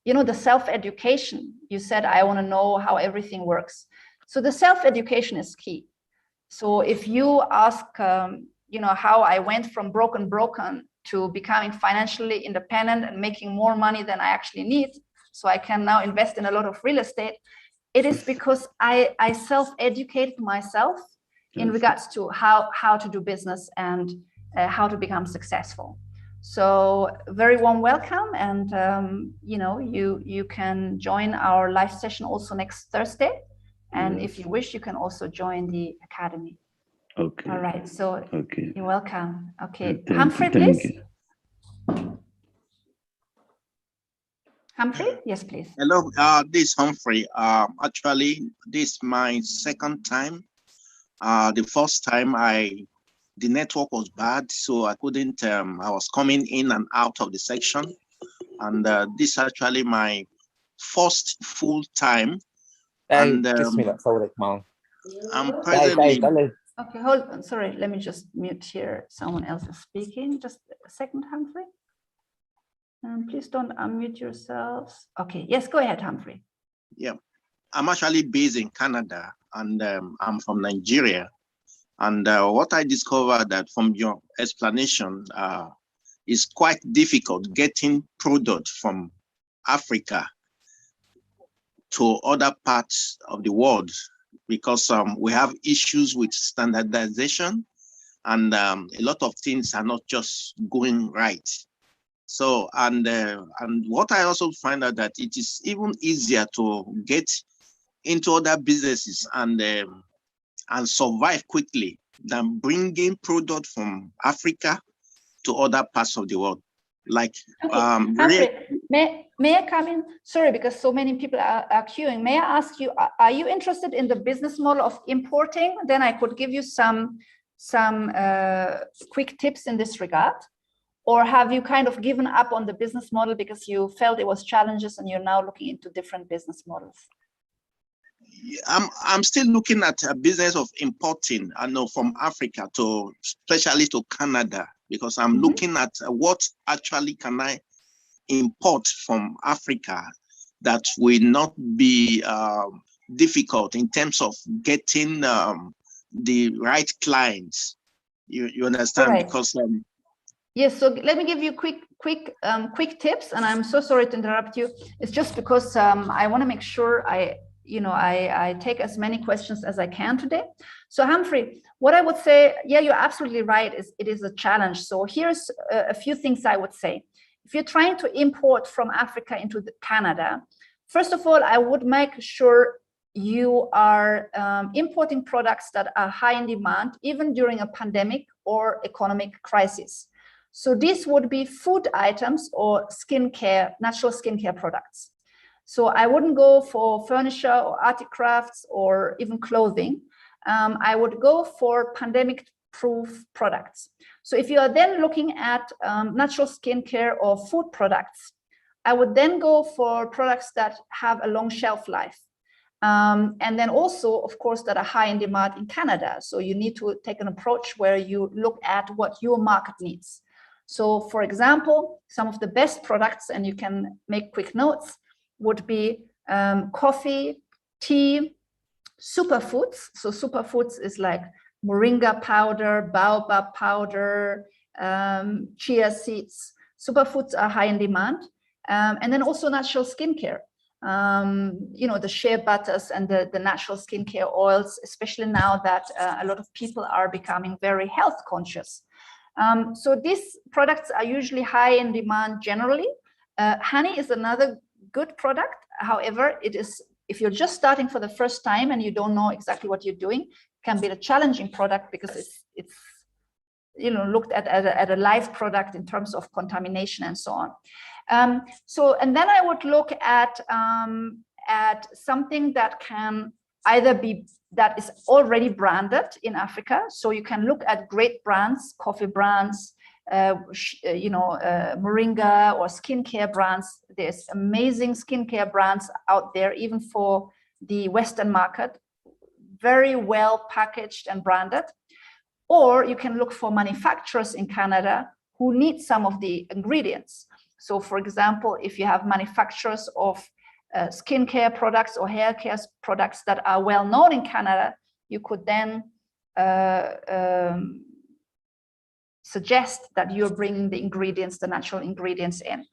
you know, the self-education, you said, I want to know how everything works. So the self-education is key. So if you ask how I went from broken to becoming financially independent and making more money than I actually need, so I can now invest in a lot of real estate. It is because I self-educated myself in regards to how to do business and how to become successful. So very warm welcome, and you can join our live session also next Thursday, and if you wish, you can also join the academy. Okay. All right. So okay. You're welcome. Okay, Humphrey, please. Humphrey, yes, please. Hello, this is Humphrey. Actually, this is my second time. The first time the network was bad, so I couldn't, I was coming in and out of the section. And this is actually my first full time. And I'm presently. Okay, hold on. Sorry, let me just mute here. Someone else is speaking. Just a second, Humphrey. Please don't unmute yourselves. Okay, yes, go ahead, Humphrey. Yeah, I'm actually based in Canada, and I'm from Nigeria. And what I discovered that from your explanation is quite difficult getting product from Africa to other parts of the world, because we have issues with standardization, and a lot of things are not just going right. So, and what I also find out that it is even easier to get into other businesses and survive quickly than bringing product from Africa to other parts of the world. Like, Humphrey, may I come in? Sorry, because so many people are queuing. May I ask you, are you interested in the business model of importing? Then I could give you some quick tips in this regard. Or have you kind of given up on the business model because you felt it was challenges and you're now looking into different business models? I'm still looking at a business of importing, I know, from Africa to, especially to Canada, because I'm looking at what actually can I import from Africa that will not be difficult in terms of getting the right clients. You understand? Right. Because yes, so let me give you quick tips, and I'm so sorry to interrupt you. It's just because I want to make sure I take as many questions as I can today. So Humphrey, what I would say, yeah, you're absolutely right. It is a challenge. So here's a few things I would say. If you're trying to import from Africa into Canada, first of all, I would make sure you are importing products that are high in demand, even during a pandemic or economic crisis. So these would be food items or skincare, natural skincare products. So I wouldn't go for furniture or articrafts or even clothing. I would go for pandemic-proof products. So if you are then looking at natural skincare or food products, I would then go for products that have a long shelf life. And then also, of course, that are high in demand in Canada. So you need to take an approach where you look at what your market needs. So for example, some of the best products, and you can make quick notes, would be coffee, tea, superfoods. So superfoods is like moringa powder, baobab powder, chia seeds. Superfoods are high in demand. And then also natural skincare. The shea butters and the natural skincare oils, especially now that a lot of people are becoming very health conscious. So these products are usually high in demand generally. Honey is another good product. However, it is, if you're just starting for the first time and you don't know exactly what you're doing, it can be a challenging product because it's looked at a live product in terms of contamination and so on. And then I would look at something that can either be that is already branded in Africa. So you can look at great brands, coffee brands, moringa or skincare brands. There's amazing skincare brands out there, even for the Western market, very well packaged and branded. Or you can look for manufacturers in Canada who need some of the ingredients. So for example, if you have manufacturers of skincare products or hair care products that are well known in Canada, you could then suggest that you're bringing the ingredients, the natural ingredients in.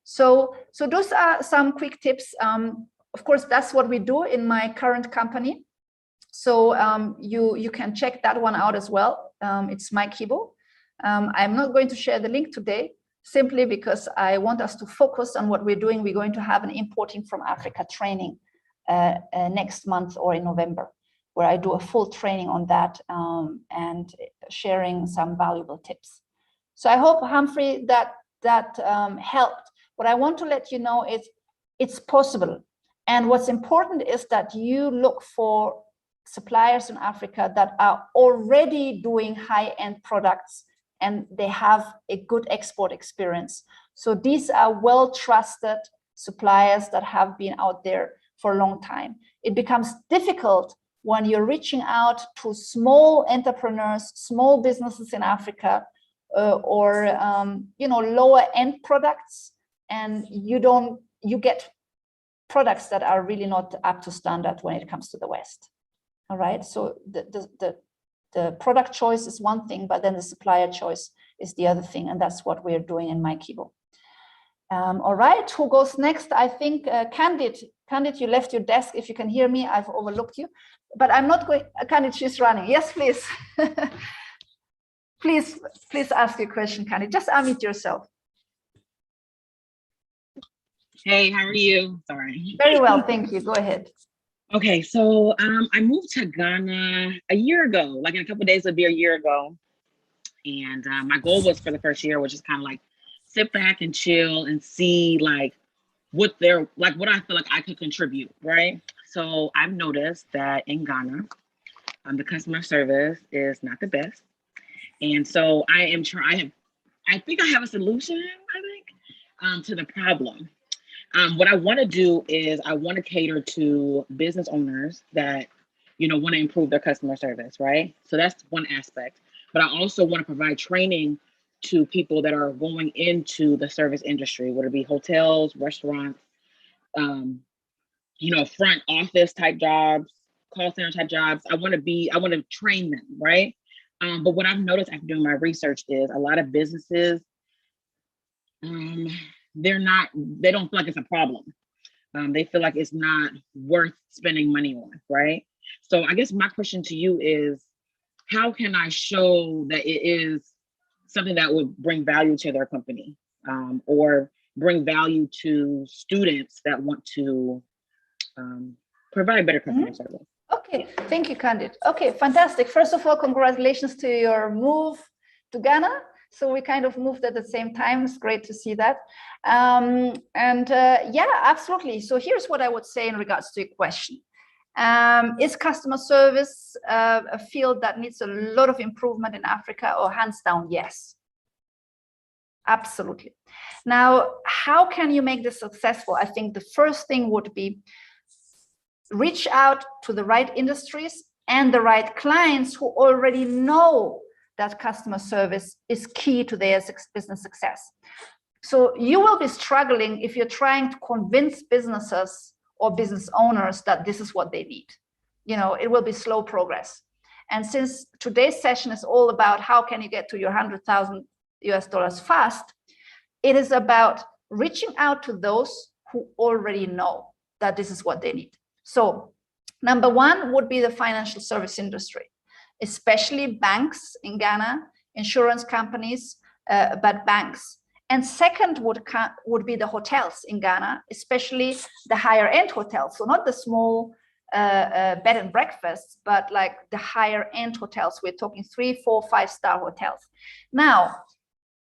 So those are some quick tips. Of course, that's what we do in my current company. So you can check that one out as well. It's my Kibo. I'm not going to share the link today, simply because I want us to focus on what we're doing. We're going to have an importing from Africa training next month or in November, where I do a full training on that and sharing some valuable tips. So I hope, Humphrey, that helped. What I want to let you know is it's possible. And what's important is that you look for suppliers in Africa that are already doing high-end products and they have a good export experience. So these are well-trusted suppliers that have been out there for a long time. It becomes difficult when you're reaching out to small entrepreneurs, small businesses in Africa, or lower end products, and you get products that are really not up to standard when it comes to the West. All right, so the product choice is one thing, but then the supplier choice is the other thing, and that's what we're doing in my Kibo. All right, who goes next? I think Candid, you left your desk. If you can hear me, I've overlooked you, but I'm not going. Candid, she's running. Yes, please. please ask your question, Candid. Just unmute yourself. Hey, how are you? Sorry. Very well, thank you. Go ahead. Okay, so I moved to Ghana a year ago, like in a couple of days, it'll be a year ago. And my goal was for the first year, which is kind of like sit back and chill and see like what I feel like I could contribute, right? So I've noticed that in Ghana, the customer service is not the best. And so I think I have a solution, to the problem. What I want to do is I want to cater to business owners that, want to improve their customer service, right? So that's one aspect. But I also want to provide training to people that are going into the service industry, whether it be hotels, restaurants, front office type jobs, call center type jobs. I want to train them, right? But what I've noticed after doing my research is a lot of businesses, they don't feel like it's a problem. They feel like it's not worth spending money on, right? So I guess my question to you is, how can I show that it is something that would bring value to their company, or bring value to students that want to provide better customer service? Okay, thank you, Candid. Okay, fantastic. First of all, congratulations to your move to Ghana. So we kind of moved at the same time. It's great to see that. Yeah, absolutely. So here's what I would say in regards to your question. Is customer service a field that needs a lot of improvement in Africa? Or hands down, yes. Absolutely. Now, how can you make this successful? I think the first thing would be reach out to the right industries and the right clients who already know that customer service is key to their business success. So you will be struggling if you're trying to convince businesses or business owners that this is what they need. It will be slow progress. And since today's session is all about how can you get to your $100,000 fast, it is about reaching out to those who already know that this is what they need. So number one would be the financial service industry, especially banks in Ghana, insurance companies, but banks. And second would be the hotels in Ghana, especially the higher end hotels. So not the small bed and breakfasts, but like the higher end hotels. We're talking 3, 4, 5-star hotels. Now,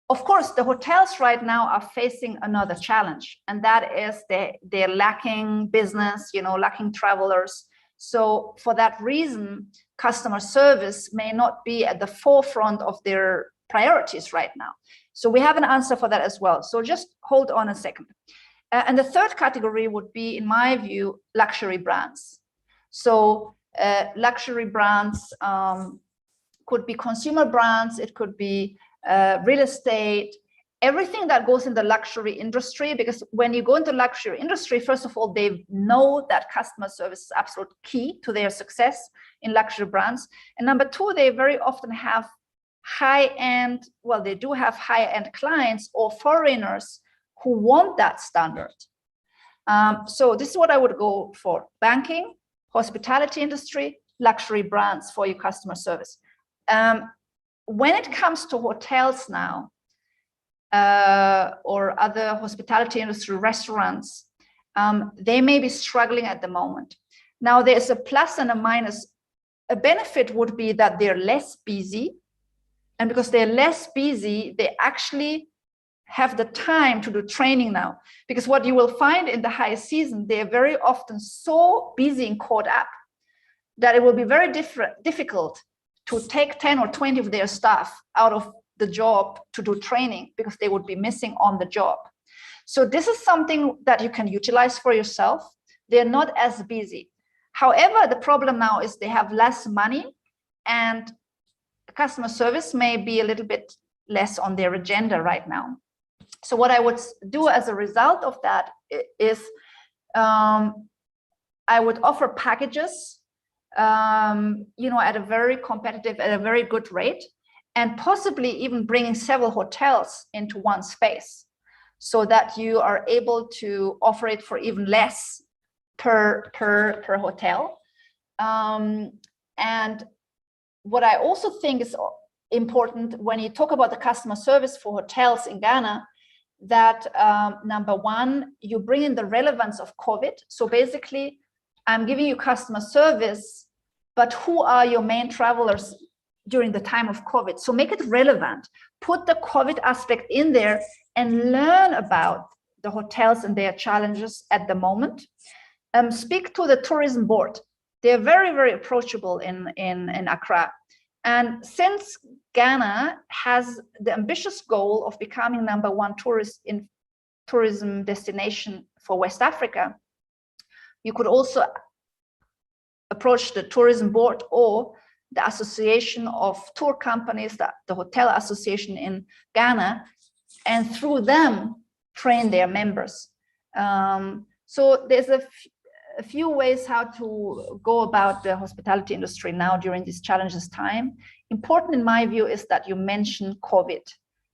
of course, the hotels right now are facing another challenge, and that is they're lacking business, lacking travelers. So for that reason, customer service may not be at the forefront of their priorities right now. So we have an answer for that as well. So just hold on a second. And the third category would be, in my view, luxury brands. So luxury brands could be consumer brands, it could be real estate, everything that goes in the luxury industry, because when you go into luxury industry, first of all, they know that customer service is absolute key to their success in luxury brands. And number two, they very often have high-end, well, they do have high-end clients or foreigners who want that standard. So this is what I would go for: banking, hospitality industry, luxury brands for your customer service. When it comes to hotels now, or other hospitality industry, restaurants, they may be struggling at the moment. Now there's a plus and a minus. A benefit would be that they're less busy, and because they're less busy, they actually have the time to do training now. Because what you will find in the high season, they're very often so busy and caught up that it will be very difficult to take 10 or 20 of their staff out of the job to do training, because they would be missing on the job. So this is something that you can utilize for yourself. They're not as busy. However, the problem now is they have less money, and customer service may be a little bit less on their agenda right now. So what I would do as a result of that is I would offer packages, at a very competitive, at a very good rate, and possibly even bringing several hotels into one space, so that you are able to offer it for even less per hotel. And what I also think is important when you talk about the customer service for hotels in Ghana, that number one, you bring in the relevance of COVID. So basically, I'm giving you customer service, but who are your main travelers during the time of COVID? So make it relevant, put the COVID aspect in there, and learn about the hotels and their challenges at the moment. Speak to the tourism board. They're very, very approachable in Accra. And since Ghana has the ambitious goal of becoming #1 tourism destination for West Africa, you could also approach the tourism board or the association of tour companies, the hotel association in Ghana, and through them train their members. So there's a few ways how to go about the hospitality industry now during this challenges time. Important in my view is that you mention COVID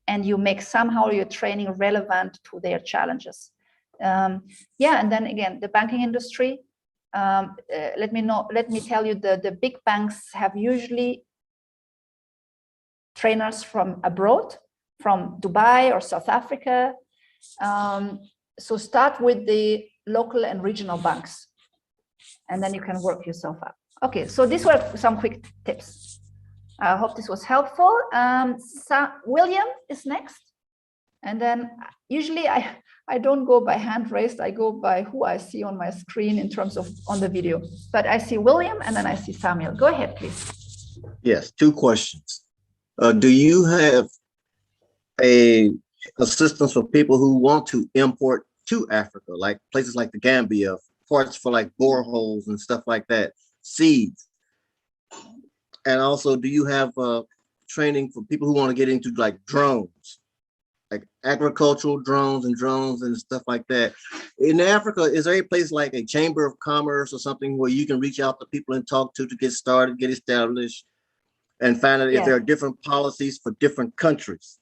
and you make somehow your training relevant to their challenges. And then again, the banking industry. Let me tell you, the big banks have usually trainers from abroad, from Dubai or South Africa. So start with the local and regional banks, and then you can work yourself up. Okay, so these were some quick tips. I hope this was helpful. William is next. And then usually I don't go by hand raised, I go by who I see on my screen in terms of on the video. But I see William and then I see Samuel. Go ahead, please. Yes, 2 questions. Do you have a assistance for people who want to import to Africa, like places like the Gambia, parts for like boreholes and stuff like that, seeds? And also, do you have training for people who want to get into like drones, like agricultural drones and stuff like that? In Africa, is there a place like a chamber of commerce or something where you can reach out to people and talk to get started, get established, and find out if there are different policies for different countries?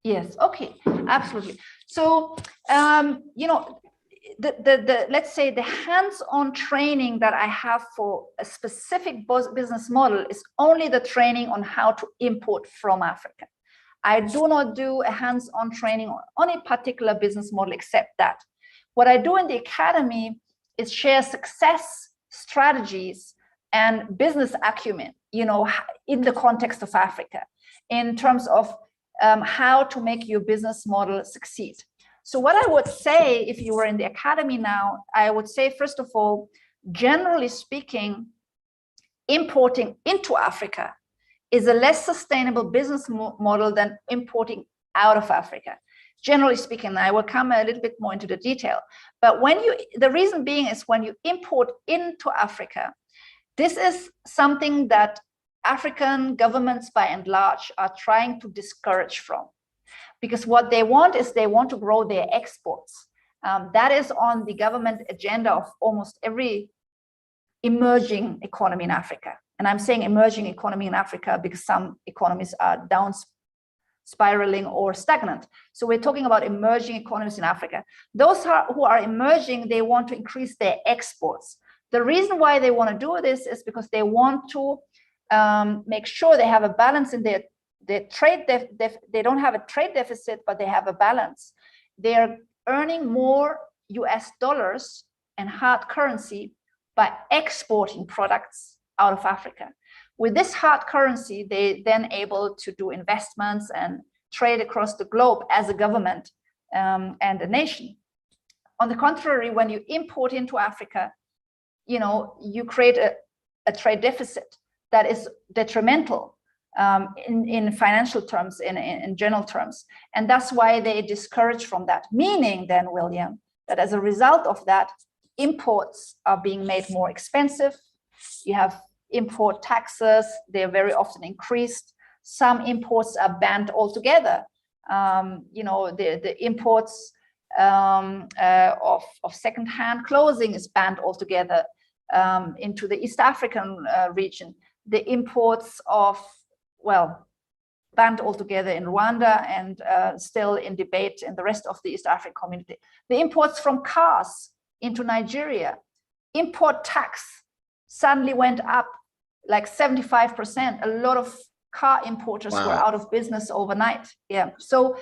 Yes, okay, absolutely. So, let's say the hands-on training that I have for a specific business model is only the training on how to import from Africa. I do not do a hands-on training on a particular business model except that. What I do in the academy is share success strategies and business acumen, in the context of Africa, in terms of how to make your business model succeed. So what I would say, if you were in the academy now, I would say, first of all, generally speaking, importing into Africa is a less sustainable business model than importing out of Africa. Generally speaking, I will come a little bit more into the detail. But the reason being is when you import into Africa, this is something that African governments by and large are trying to discourage from. Because what they want is they want to grow their exports. That is on the government agenda of almost every emerging economy in Africa. And I'm saying emerging economy in Africa because some economies are down spiraling or stagnant. So we're talking about emerging economies in Africa. Those who are emerging, they want to increase their exports. The reason why they want to do this is because they want to make sure they have a balance in their trade. They don't have a trade deficit, but they have a balance. They're earning more US dollars and hard currency by exporting products out of Africa. With this hard currency, they then able to do investments and trade across the globe as a government and a nation. On the contrary, when you import into Africa, you create a trade deficit that is detrimental in financial terms, in general terms. And that's why they discourage from that. Meaning then, William, that as a result of that, imports are being made more expensive. You have import taxes, they're very often increased. Some imports are banned altogether. The imports of secondhand clothing is banned altogether into the East African region. The imports of, banned altogether in Rwanda and still in debate in the rest of the East African community. The imports from cars into Nigeria, import tax suddenly went up like 75%. A lot of car importers were out of business overnight. Yeah. So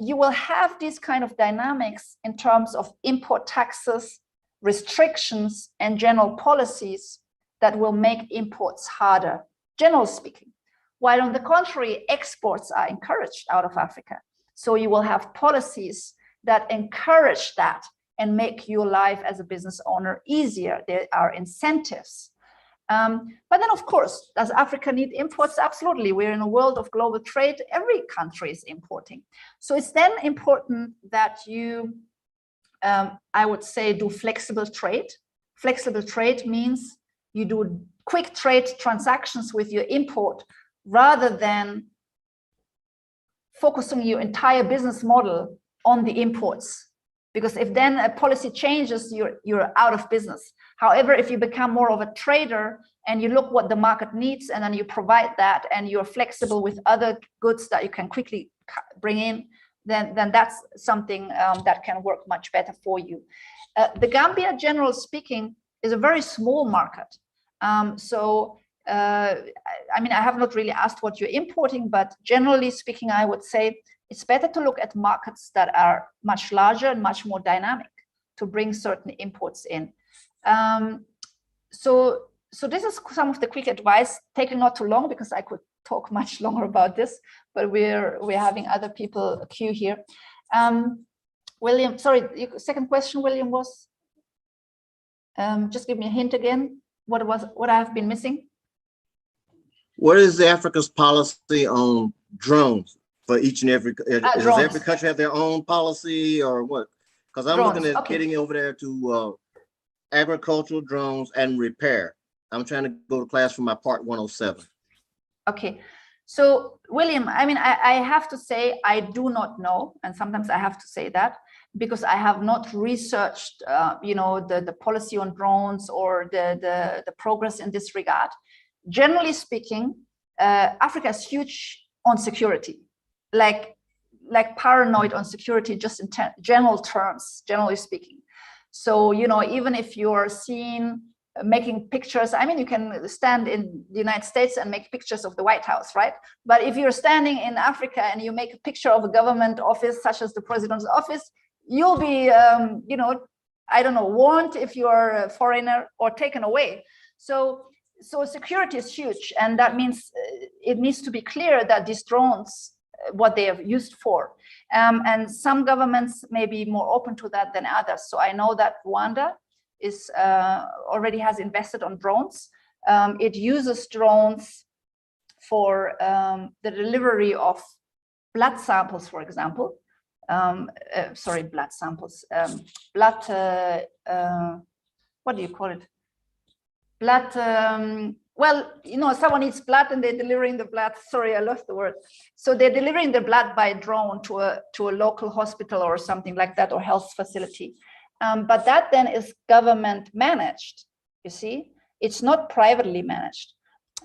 you will have these kind of dynamics in terms of import taxes, restrictions, and general policies that will make imports harder, generally speaking. While on the contrary, exports are encouraged out of Africa. So you will have policies that encourage that and make your life as a business owner easier. There are incentives. But then, of course, does Africa need imports? Absolutely. We're in a world of global trade. Every country is importing. So it's then important that you, I would say, do flexible trade. Flexible trade means you do quick trade transactions with your import rather than focusing your entire business model on the imports. Because if then a policy changes, you're out of business. However, if you become more of a trader and you look what the market needs and then you provide that and you're flexible with other goods that you can quickly bring in, then that's something that can work much better for you. The Gambia, generally speaking, is a very small market. I have not really asked what you're importing, but generally speaking, I would say it's better to look at markets that are much larger and much more dynamic to bring certain imports in. So this is some of the quick advice, taking not too long because I could talk much longer about this, but we're having other people queue here. William, sorry, your second question, William, was? Just give me a hint again. What I have been missing? What is Africa's policy on drones for each and every? Does every country have their own policy or what? Because I'm looking at getting over there to agricultural drones and repair. I'm trying to go to class for my part 107. Okay. So William, I have to say, I do not know. And sometimes I have to say that because I have not researched, the policy on drones or the progress in this regard. Generally speaking, Africa is huge on security, like paranoid on security, just in general terms, generally speaking. So, even if you're seen making pictures, you can stand in the United States and make pictures of the White House, right? But if you're standing in Africa and you make a picture of a government office, such as the president's office, you'll be, warned if you're a foreigner or taken away. So security is huge. And that means it needs to be clear that these drones, what they are used for. And some governments may be more open to that than others. So I know that Rwanda is already has invested on drones. It uses drones for the delivery of blood samples, for example. Blood samples. What do you call it? Blood. Someone needs blood and they're delivering the blood. Sorry, I lost the word. So they're delivering the blood by drone to a local hospital or something like that, or health facility. But that then is government managed, you see. It's not privately managed.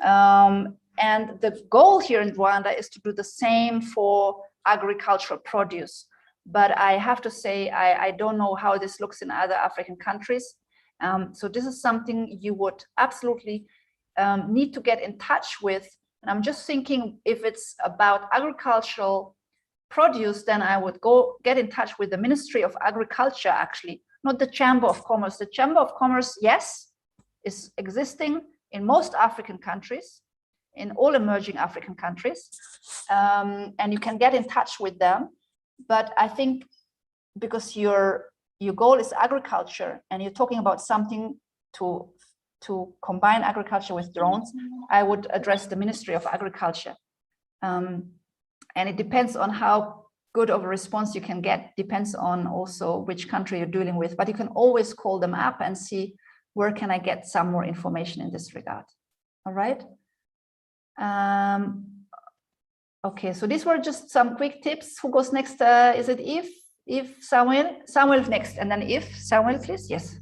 And the goal here in Rwanda is to do the same for agricultural produce. But I have to say, I don't know how this looks in other African countries. So this is something you would absolutely need to get in touch with. And I'm just thinking, if it's about agricultural produce, then I would go get in touch with the Ministry of Agriculture, actually, not the Chamber of Commerce. The Chamber of Commerce, yes, is existing in most African countries, in all emerging African countries, and you can get in touch with them. But I think because your goal is agriculture and you're talking about something to combine agriculture with drones, I would address the Ministry of Agriculture. And it depends on how good of a response you can get, depends on also which country you're dealing with, but you can always call them up and see where can I get some more information in this regard. All right. Okay, so these were just some quick tips. Who goes next? Is it Eve, Samuel? Samuel next, and then Eve. Samuel, please. Yes.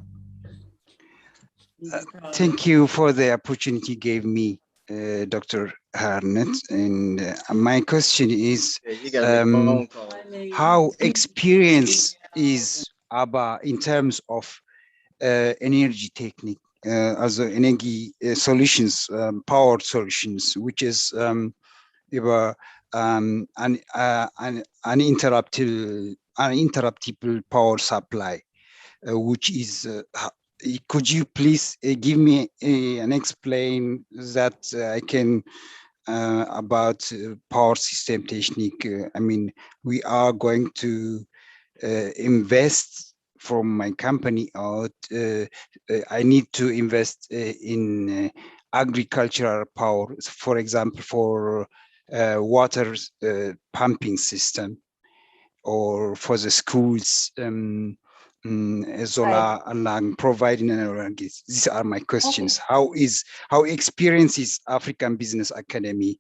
Thank you for the opportunity you gave me, Dr. Harnet. And my question is, how experience is ABBA in terms of energy technique, as energy solutions, power solutions, which is uninterruptible power supply, which is, could you please give me and explain that I can about power system technique? I mean, we are going to invest from my company out. I need to invest in agricultural power, for example, for water pumping system, or for the schools, solar alarm providing energy. These are my questions. Okay. How experiences African Business Academy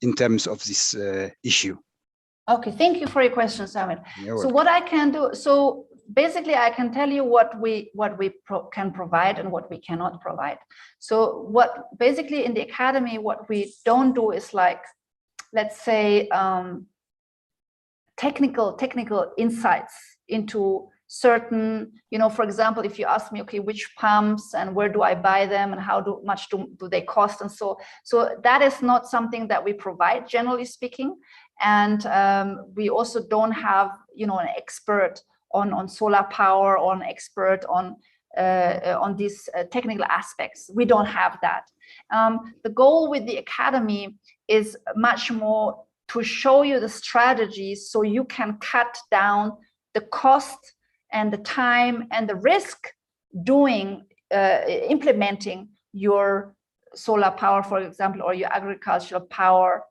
in terms of this issue? Okay, thank you for your question, Samuel. So what I can do, so basically I can tell you what we can provide and what we cannot provide. So what basically in the academy, what we don't do is, like, let's say, technical insights into certain, for example, if you ask me, okay, which pumps and where do I buy them and how much do they cost, and so that is not something that we provide, generally speaking. And we also don't have, an expert on solar power, or an expert on these technical aspects. We don't have that. The goal with the academy is much more to show you the strategies so you can cut down the cost and the time and the risk implementing your solar power, for example, or your agricultural power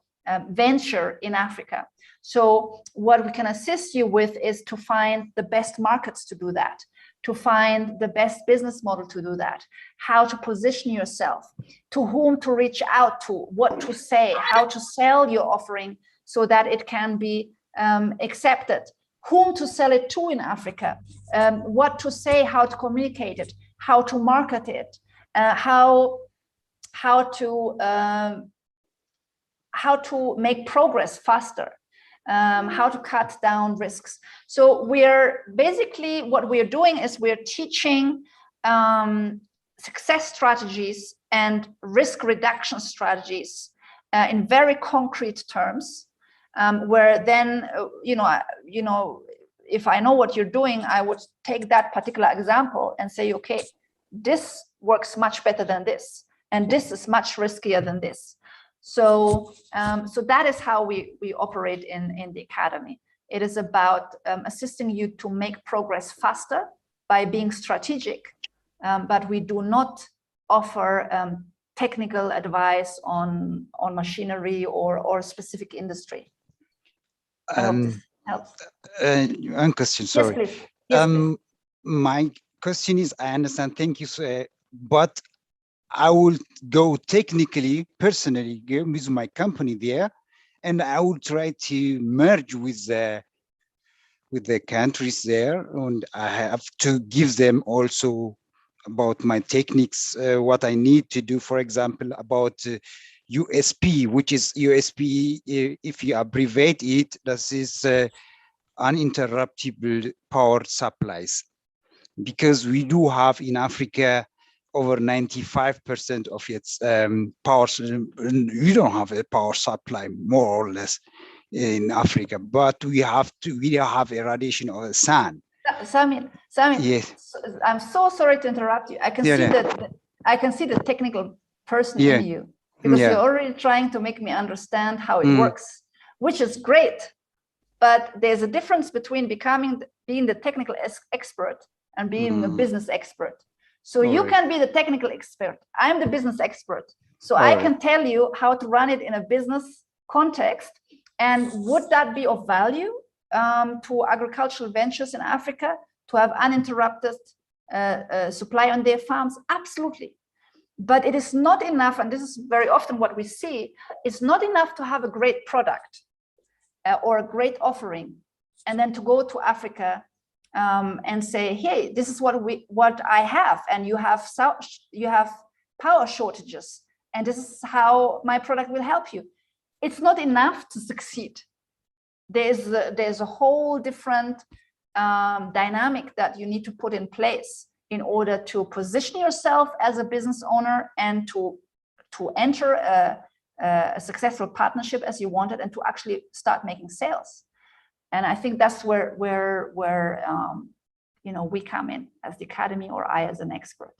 venture in Africa. So what we can assist you with is to find the best markets to do that, to find the best business model to do that, how to position yourself, to whom to reach out to, what to say, how to sell your offering so that it can be accepted, whom to sell it to in Africa, what to say, how to communicate it, how to market it, how to make progress faster, how to cut down risks. So what we're doing is we're teaching success strategies and risk reduction strategies in very concrete terms, where then, if I know what you're doing, I would take that particular example and say, okay, this works much better than this, and this is much riskier than this. So that is how we operate in the academy. It is about assisting you to make progress faster by being strategic, but we do not offer technical advice on machinery or specific industry. One question, sorry. Yes, please. Yes, please. My question is, I understand, thank you, sir, but I will go technically, personally, with my company there, and I will try to merge with the countries there, and I have to give them also about my techniques, what I need to do, for example, about USP, which is USP, if you abbreviate it, that is uninterruptible power supplies. Because we do have in Africa over 95% of its power. We don't have a power supply, more or less, in Africa, but we have irradiation of the sun. Samir, Yes. I'm so sorry to interrupt you. I can see that I can see the technical person in you, because you're already trying to make me understand how it works, which is great. But there's a difference between being the technical expert and being a business expert. So you can be the technical expert. I'm the business expert. So I can tell you how to run it in a business context. And would that be of value to agricultural ventures in Africa to have uninterrupted supply on their farms? Absolutely. But it is not enough, and this is very often what we see, it's not enough to have a great product or a great offering, and then to go to Africa and say, hey, this is what I have, and you have power shortages, and this is how my product will help you. It's not enough to succeed. There's a whole different dynamic that you need to put in place in order to position yourself as a business owner and to enter a successful partnership as you wanted, and to actually start making sales. And I think that's where we come in as the academy, or I as an expert.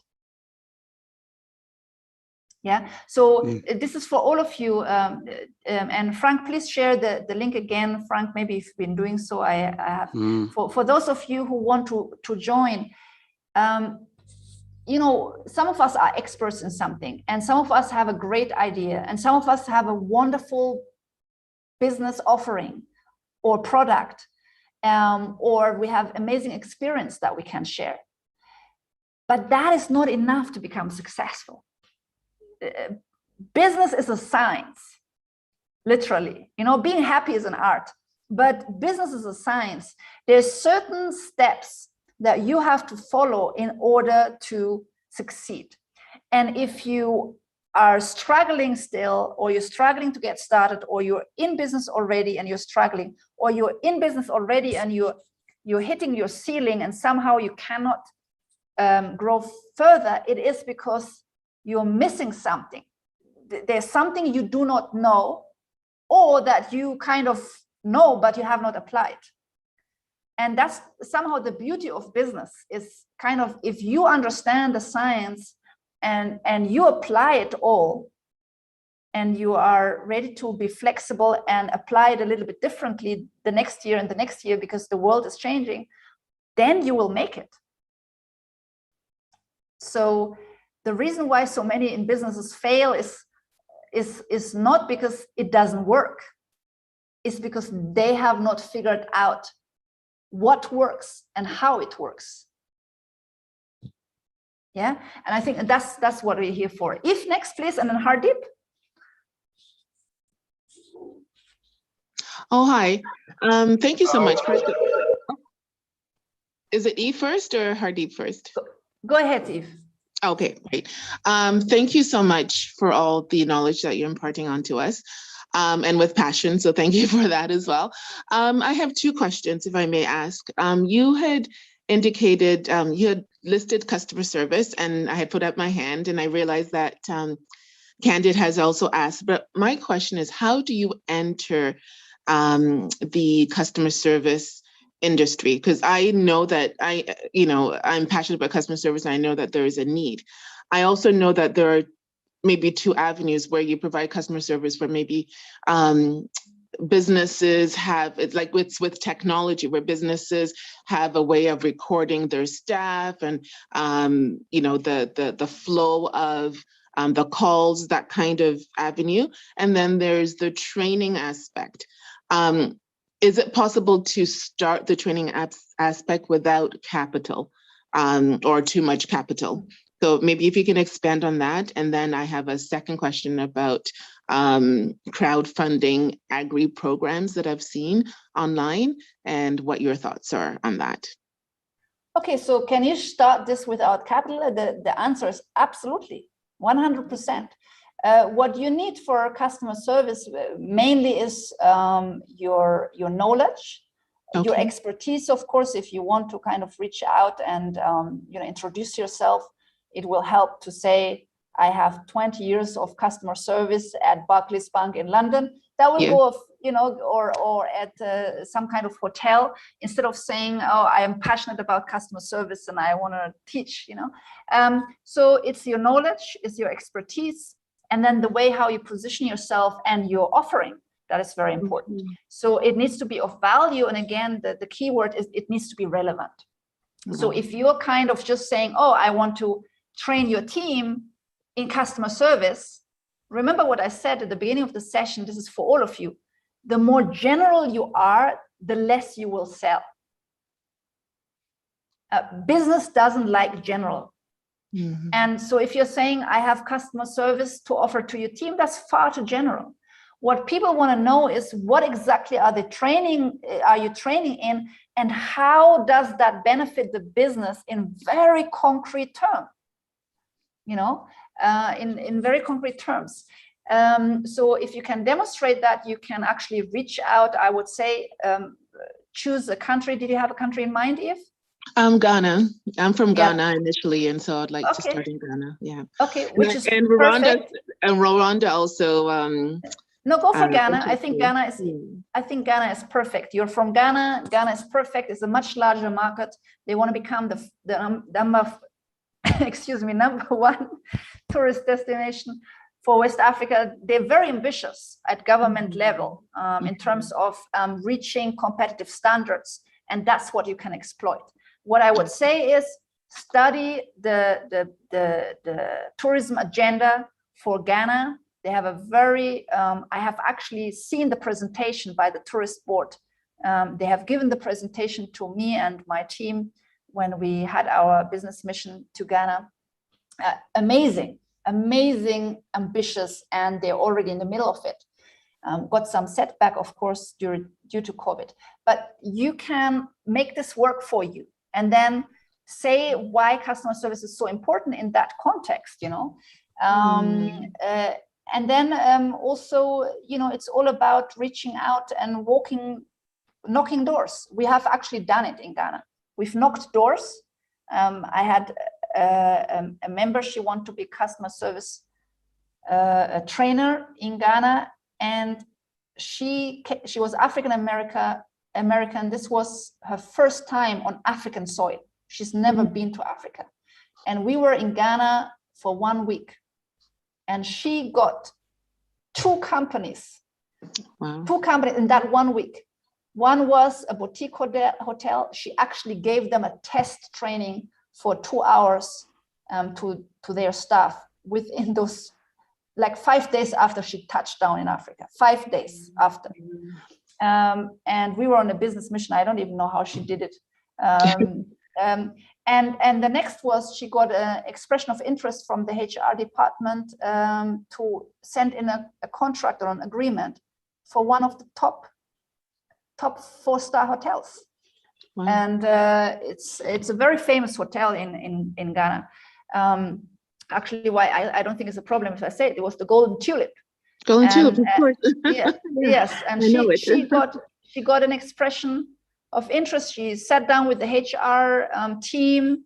Yeah, so this is for all of you. And Frank, please share the link again. Frank, maybe if you've been doing so, I have. For those of you who want to join, some of us are experts in something, and some of us have a great idea, and some of us have a wonderful business offering or product, or we have amazing experience that we can share. But that is not enough to become successful. Business is a science, literally. Being happy is an art, but business is a science. There's certain steps that you have to follow in order to succeed. And if you are struggling still, or you're struggling to get started, or you're in business already and you're struggling, or you're in business already and you're hitting your ceiling and somehow you cannot grow further, it is because you're missing something. There's something you do not know, or that you kind of know but you have not applied. And that's somehow the beauty of business, is kind of, if you understand the science and you apply it all, and you are ready to be flexible and apply it a little bit differently the next year and the next year, because the world is changing, then you will make it. So the reason why so many in businesses fail is not because it doesn't work. It's because they have not figured out what works and how it works. Yeah, and I think that's what we're here for. If next, please, and then Hardeep. Oh, hi. Thank you so much. Is it Eve first or Hardeep first? Go ahead, Eve. Okay, great. Thank you so much for all the knowledge that you're imparting onto us, and with passion. So thank you for that as well. I have two questions, if I may ask. You had indicated, you had listed customer service, and I had put up my hand, and I realized that Candid has also asked, but my question is, how do you enter the customer service industry? Because I know that I'm passionate about customer service, and I know that there is a need. I also know that there are maybe two avenues where you provide customer service, where maybe businesses have, it's like with technology, where businesses have a way of recording their staff and the flow of the calls, that kind of avenue. And then there's the training aspect. Is it possible to start the training aspect without capital or too much capital? So maybe if you can expand on that. And then I have a second question about crowdfunding agri programs that I've seen online, and what your thoughts are on that. Okay, so can you start this without capital? The answer is absolutely, 100%. What you need for customer service mainly is your knowledge, your expertise. Of course, if you want to kind of reach out and introduce yourself, it will help to say, I have 20 years of customer service at Barclays Bank in London. That will go off, or at some kind of hotel, instead of saying, oh, I am passionate about customer service and I want to teach, So it's your knowledge, it's your expertise, and then the way how you position yourself and your offering, that is very important. So it needs to be of value. And again, the key word is it needs to be relevant. So if you're kind of just saying, oh, I want to train your team in customer service, remember what I said at the beginning of the session, this is for all of you. The more general you are, the less you will sell. Business doesn't like general. And so if you're saying, I have customer service to offer to your team, that's far too general. What people want to know is what exactly are you training in, and how does that benefit the business in very concrete terms, in very concrete terms. So if you can demonstrate that, you can actually reach out. I would say, choose a country. Did you have a country in mind, Eve? Ghana. I'm from Ghana initially, and so I'd like to start in Ghana. Yeah. Okay, which is and Rwanda, and Rwanda also. No, go for Ghana. I think Ghana is perfect. You're from Ghana. Ghana is perfect. It's a much larger market. They want to become the number one tourist destination for West Africa. They're very ambitious at government level in terms of reaching competitive standards, and that's what you can exploit. What I would say is study the tourism agenda for Ghana. They have a very, I have actually seen the presentation by the tourist board. They have given the presentation to me and my team when we had our business mission to Ghana. Amazing, ambitious, and they're already in the middle of it. Got some setback, of course, due to COVID, but you can make this work for you, and then say why customer service is so important in that context, and then also, it's all about reaching out and knocking doors. We have actually done it in Ghana. We've knocked doors. I had a member, she wanted to be customer service a trainer in Ghana, and she was African American. This was her first time on African soil. She's never been to Africa. And we were in Ghana for 1 week. And she got two companies in that 1 week. One was a boutique hotel. She actually gave them a test training for 2 hours to their staff within those, like 5 days after she touched down in Africa, 5 days after. And we were on a business mission. I don't even know how she did it. And the next was she got an expression of interest from the HR department to send in a contract or an agreement for one of the top 4-star hotels. Wow. And it's a very famous hotel in Ghana. Actually, why I don't think it's a problem if I say it, it was the Golden Tulip. Golden Tulip, of course. Yeah, yes, and she got an expression of interest. She sat down with the HR team.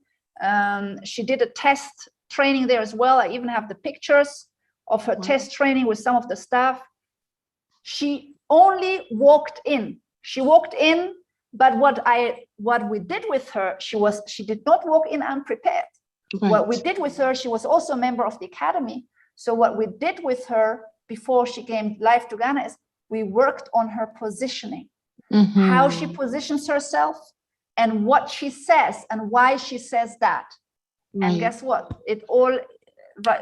She did a test training there as well. I even have the pictures of her test training with some of the staff. She only walked in. She walked in, but what we did with her, she did not walk in unprepared. Right. What we did with her, she was also a member of the academy. So what we did with her before she came live to Ghana is we worked on her positioning. Mm-hmm. How she positions herself and what she says and why she says that. Right. And guess what? It all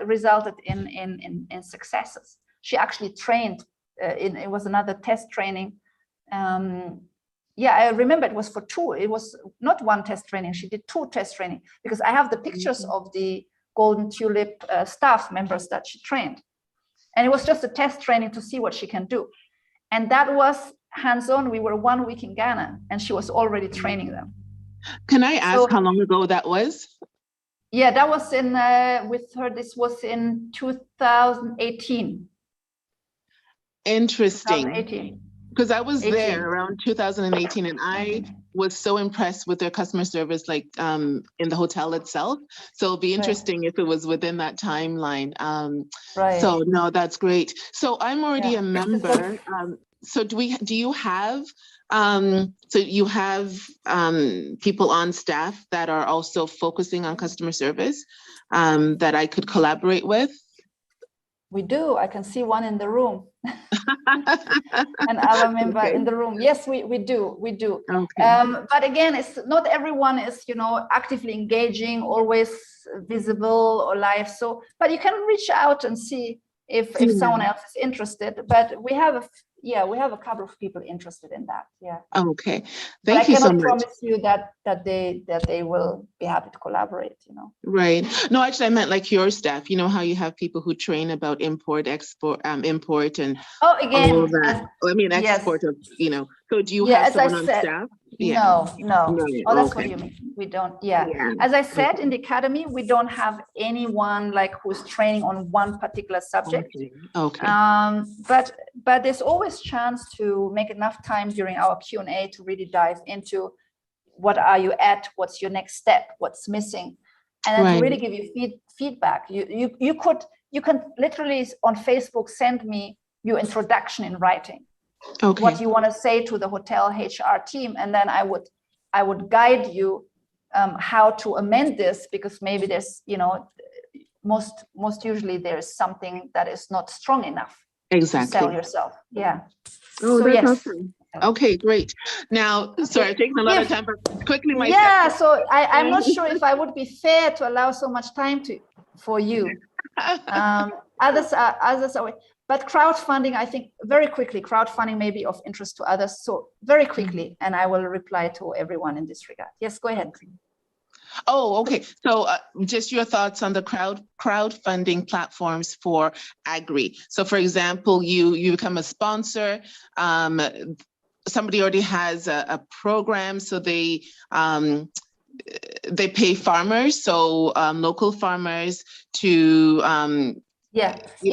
resulted in successes. She actually trained, it was another test training. Yeah, I remember it was for 2. It was not 1 test training. She did 2 test training because I have the pictures of the Golden Tulip staff members that she trained. And it was just a test training to see what she can do. And that was hands-on. We were 1 week in Ghana and she was already training them. Can I ask how long ago that was? Yeah, that was in with her. This was in 2018. Interesting. 2018. Because I was there around 2018, and I was so impressed with their customer service, like in the hotel itself. So it'll be interesting if it was within that timeline. So no, that's great. So I'm already a member. So do you have people on staff that are also focusing on customer service that I could collaborate with? We do. I can see one in the room. An other member in the room. Yes, we do. Okay. But again, it's not everyone is, actively engaging, always visible or live. So, but you can reach out and see if someone else is interested. But we have a couple of people interested in that. Yeah. Okay. Thank you so much. I cannot promise you that they will be happy to collaborate. Right. No, actually, I meant like your staff. You know how you have people who train about import, export, import, and all that. Export of, So do you have someone on staff? No. Oh, that's what you mean. We don't. Yeah. As I said, in the academy, we don't have anyone like who's training on one particular subject. Okay. But there's always chance to make enough time during our Q&A to really dive into what are you at, what's your next step, what's missing, and then to really give you feedback. You can literally on Facebook send me your introduction in writing. Okay. What you want to say to the hotel HR team, and then I would guide you how to amend this, because maybe there's most usually there's something that is not strong enough to sell yourself. Yeah. Oh, so that's awesome. Okay, great. Now, sorry, I'm taking a lot of time, but quickly, so I'm not sure if I would be fair to allow so much time for you. Others are. But crowdfunding, I think very quickly, crowdfunding may be of interest to others. So very quickly, and I will reply to everyone in this regard. Yes, go ahead. Oh, okay. So just your thoughts on the crowdfunding platforms for agri. So for example, you become a sponsor, somebody already has a program, so they pay farmers, so local farmers to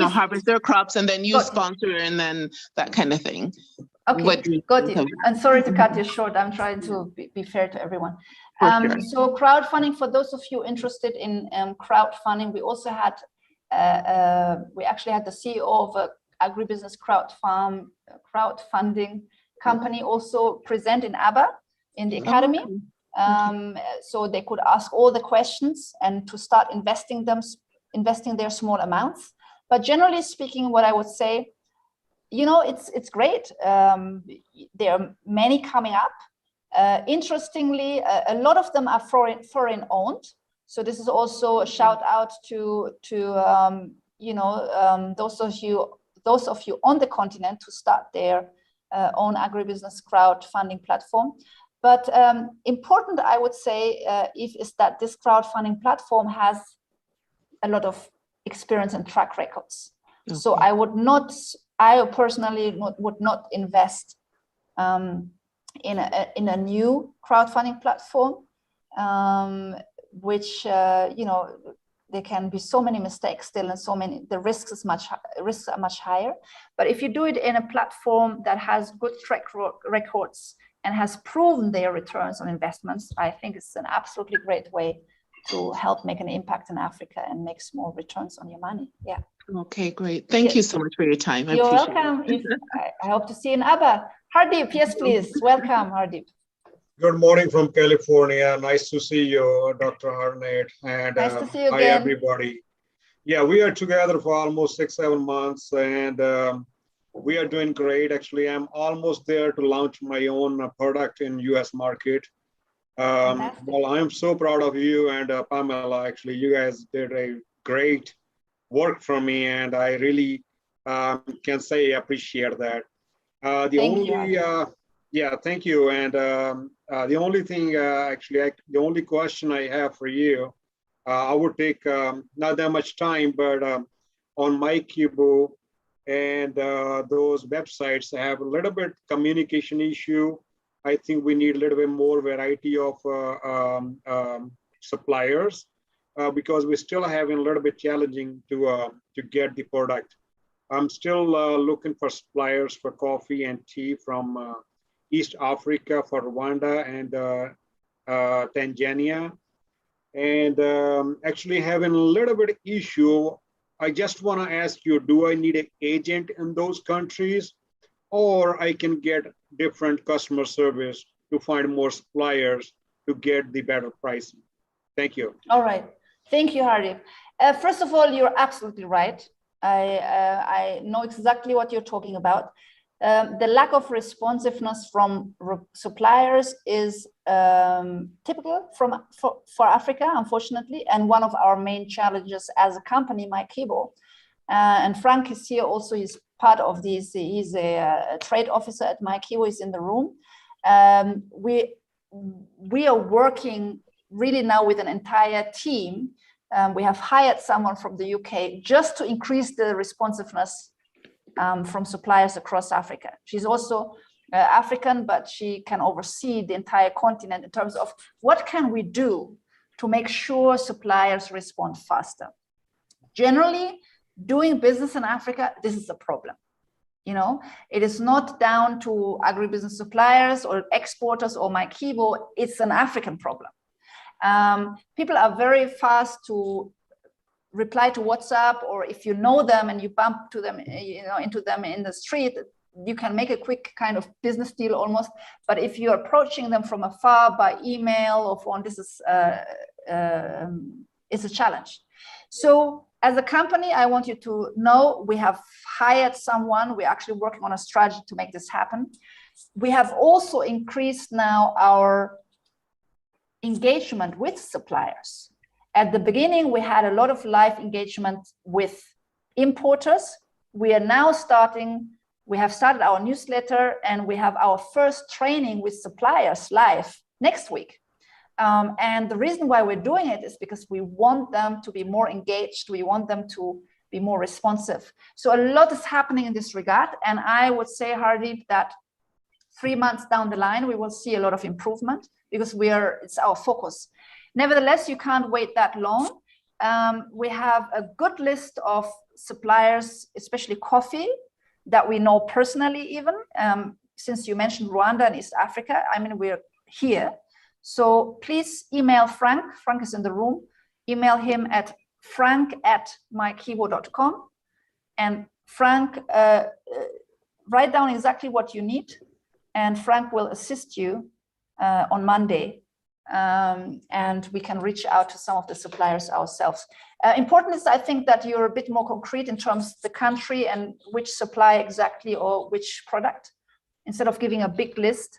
harvest their crops, and then you sponsor, and then that kind of thing. Okay, got you. And sorry to cut you short. I'm trying to be fair to everyone. Sure. So crowdfunding, for those of you interested in crowdfunding, we also had, we actually had the CEO of a agribusiness crowdfunding company also present in ABBA in the academy. So they could ask all the questions and to start investing their small amounts. But generally speaking, what I would say, it's great. There are many coming up. Interestingly, a lot of them are foreign owned. So this is also a shout out to those of you on the continent to start their own agribusiness crowdfunding platform. But important, I would say, is that this crowdfunding platform has a lot of experience and track records. Okay. So I personally would not invest in a new crowdfunding platform, which there can be so many mistakes still, and the risks are much higher. But if you do it in a platform that has good track records and has proven their returns on investments, I think it's an absolutely great way to help make an impact in Africa and make small returns on your money. Yeah. Okay, great. Thank you so much for your time. You're welcome. I hope to see you in ABBA. Hardeep, yes, please. Welcome, Hardeep. Good morning from California. Nice to see you, Dr. Harnet. And nice to see you hi, again. Everybody. Yeah, we are together for almost 6-7 months, and we are doing great. Actually, I'm almost there to launch my own product in US market. Well, I'm so proud of you and Pamela. Actually, you guys did a great work for me, and I really can say appreciate that. Thank you. And the only thing, the only question I have for you, I would take not that much time, but on MyCubo and those websites have a little bit communication issue. I think we need a little bit more variety of suppliers because we're still having a little bit challenging to get the product. I'm still looking for suppliers for coffee and tea from East Africa, for Rwanda and Tanzania. And actually having a little bit of issue, I just want to ask you, do I need an agent in those countries, or I can get different customer service to find more suppliers to get the better pricing? Thank you. All right. Thank you, Hardeep. First of all, you're absolutely right. I know exactly what you're talking about. The lack of responsiveness from suppliers is typical for Africa, unfortunately, and one of our main challenges as a company, MyKibo. And Frank is here also. He's part of this. He's a trade officer at MyKibo. He's in the room. We are working really now with an entire team. We have hired someone from the UK just to increase the responsiveness from suppliers across Africa. She's also African, but she can oversee the entire continent in terms of what can we do to make sure suppliers respond faster. Generally, doing business in Africa, this is a problem. You know, it is not down to agribusiness suppliers or exporters or MyKibo. It's an African problem. People are very fast to reply to WhatsApp, or if you know them and you bump to them, into them in the street, you can make a quick kind of business deal almost. But if you're approaching them from afar by email or phone, this is it's a challenge. So as a company, I want you to know we have hired someone. We're actually working on a strategy to make this happen. We have also increased now our engagement with suppliers. At the beginning, we had a lot of live engagement with importers. We are now we have started our newsletter, and we have our first training with suppliers live next week. And the reason why we're doing it is because we want them to be more engaged. We want them to be more responsive. So a lot is happening in this regard. And I would say, Hardeep, that 3 months down the line, we will see a lot of improvement because it's our focus. Nevertheless, you can't wait that long. We have a good list of suppliers, especially coffee, that we know personally even. Since you mentioned Rwanda and East Africa, I mean, we're here. So please email Frank. Frank is in the room. Email him at frank@mykibo.com. And Frank, write down exactly what you need. And Frank will assist you on Monday. And we can reach out to some of the suppliers ourselves. Important is, I think, that you're a bit more concrete in terms of the country and which supply exactly or which product. Instead of giving a big list,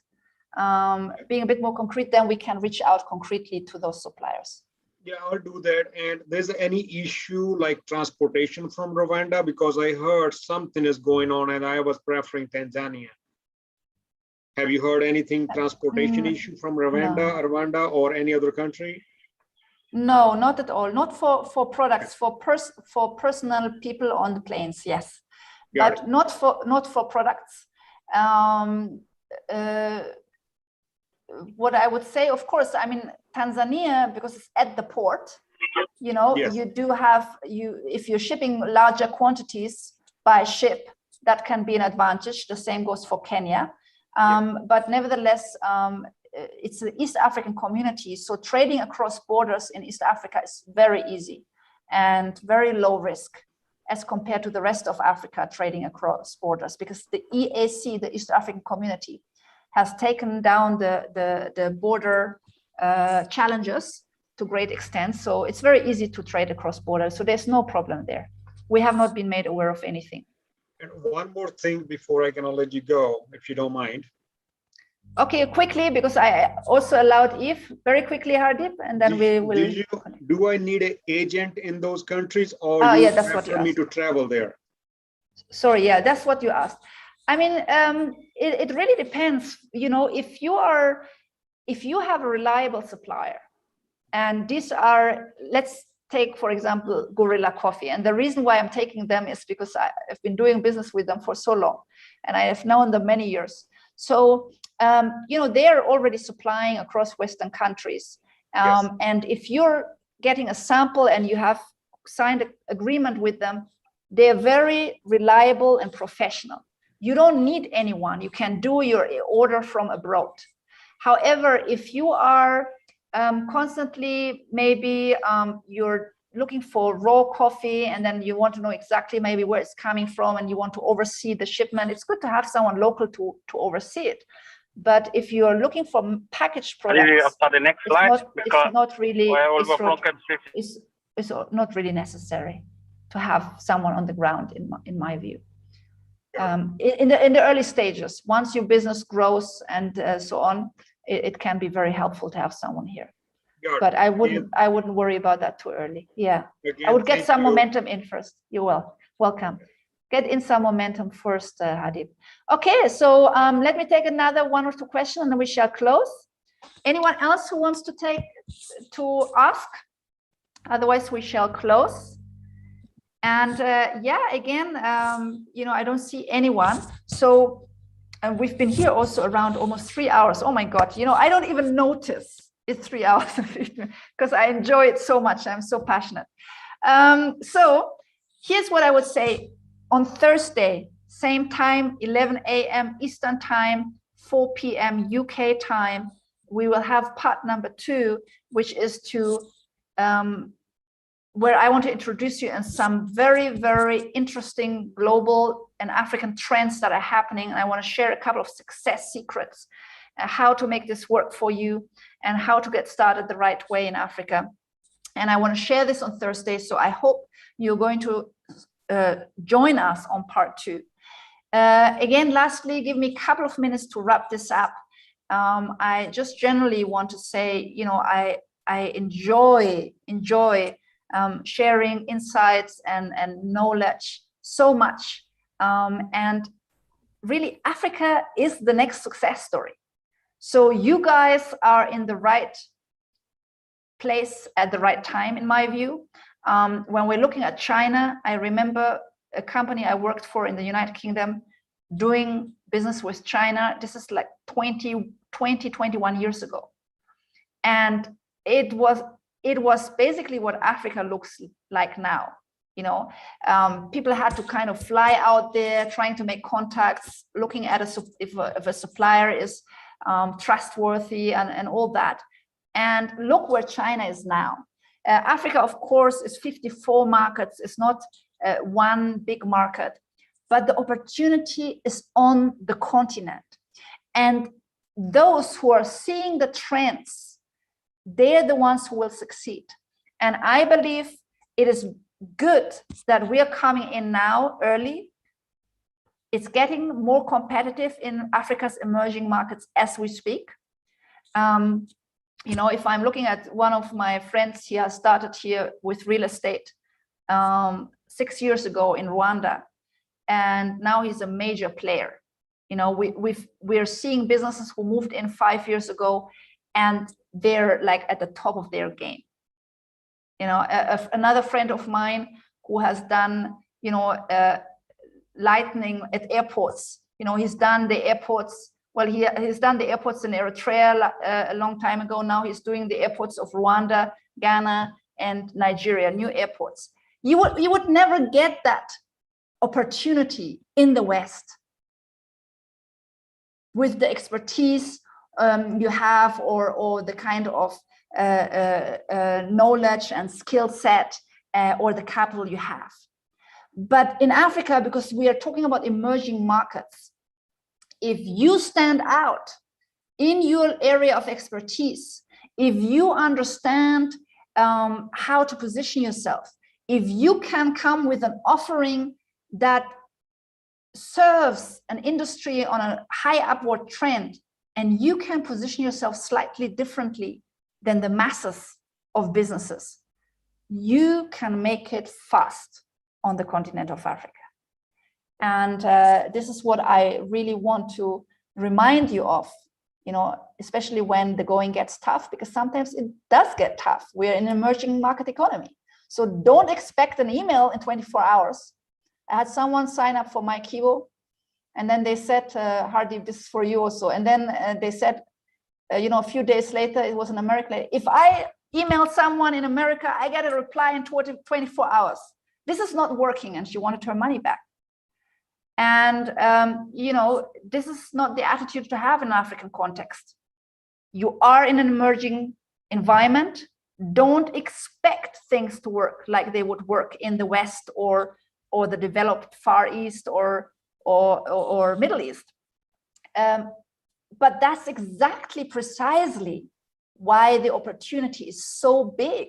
being a bit more concrete, then we can reach out concretely to those suppliers. Yeah, I'll do that. And there's any issue like transportation from Rwanda? Because I heard something is going on and I was preferring Tanzania. Have you heard anything transportation issue from Rwanda or any other country? No, not at all. Not for products, for personal people on the planes, yes. But not for products. What I would say, of course, I mean, Tanzania, because it's at the port, you know, you do have, if you're shipping larger quantities by ship, that can be an advantage. The same goes for Kenya. But nevertheless, it's an East African community. So trading across borders in East Africa is very easy and very low risk as compared to the rest of Africa trading across borders, because the EAC, the East African community, has taken down the border challenges to great extent. So it's very easy to trade across borders. So there's no problem there. We have not been made aware of anything. And one more thing before I can let you go, if you don't mind. Okay, quickly, because I also allowed Eve, very quickly, Hardeep, and then we will. Do I need an agent in those countries, or that's what you me to travel there? Sorry, yeah, that's what you asked. I mean, it really depends. You know, if you have a reliable supplier, and these are, let's take, for example, Gorilla Coffee. And the reason why I'm taking them is because I've been doing business with them for so long, and I have known them many years. So they're already supplying across Western countries. And if you're getting a sample and you have signed an agreement with them, they're very reliable and professional. You don't need anyone. You can do your order from abroad. However, if you are constantly, maybe you're looking for raw coffee and then you want to know exactly maybe where it's coming from and you want to oversee the shipment, it's good to have someone local to oversee it. But if you're looking for packaged products, it's not really necessary to have someone on the ground, in my view. In the early stages, once your business grows and so on, it can be very helpful to have someone here. But I wouldn't worry about that too early. Yeah, I would get some momentum in first. You're welcome. Get in some momentum first, Hadib. Okay, so let me take another 1 or 2 questions and then we shall close. Anyone else who wants to ask? Otherwise, we shall close. And again, I don't see anyone. So we've been here also around almost 3 hours. Oh my God, I don't even notice it's 3 hours because I enjoy it so much. I'm so passionate. So here's what I would say. On Thursday, same time, 11 a.m. Eastern time, 4 p.m. UK time, we will have part number 2, which is where I want to introduce you in some very, very interesting global and African trends that are happening. And I want to share a couple of success secrets, how to make this work for you and how to get started the right way in Africa. And I want to share this on Thursday. So I hope you're going to join us on part 2. Again, lastly, give me a couple of minutes to wrap this up. I just generally want to say, I enjoy sharing insights and knowledge so much. And really, Africa is the next success story. So you guys are in the right place at the right time, in my view. When we're looking at China, I remember a company I worked for in the United Kingdom doing business with China. This is like 21 years ago. And it was basically what Africa looks like now. People had to kind of fly out there, trying to make contacts, looking at if a supplier is trustworthy and all that. And look where China is now. Africa, of course, is 54 markets. It's not one big market, but the opportunity is on the continent. And those who are seeing the trends, they're the ones who will succeed. And I believe it is good that we are coming in now early. It's getting more competitive in Africa's emerging markets as we speak. If I'm looking at one of my friends, he has started here with real estate 6 years ago in Rwanda, and now he's a major player. We're seeing businesses who moved in 5 years ago, and they're like at the top of their game. Another friend of mine who has done, lightning at airports. He's done the airports. Well, he's done the airports in Eritrea a long time ago. Now he's doing the airports of Rwanda, Ghana, and Nigeria, new airports. You would never get that opportunity in the West with the expertise you have or the kind of knowledge and skill set or the capital you have. But in Africa, because we are talking about emerging markets, if you stand out in your area of expertise, if you understand how to position yourself, if you can come with an offering that serves an industry on a high upward trend, and you can position yourself slightly differently than the masses of businesses, you can make it fast on the continent of Africa. And this is what I really want to remind you of, especially when the going gets tough, because sometimes it does get tough. We're in an emerging market economy. So don't expect an email in 24 hours. I had someone sign up for my Kibo And then they said, Hardeep, this is for you also. And then they said, a few days later, it was in America. If I email someone in America, I get a reply in 24 hours. This is not working. And she wanted her money back. And, this is not the attitude to have in an African context. You are in an emerging environment. Don't expect things to work like they would work in the West or the developed Far East or Middle East. But that's exactly precisely why the opportunity is so big.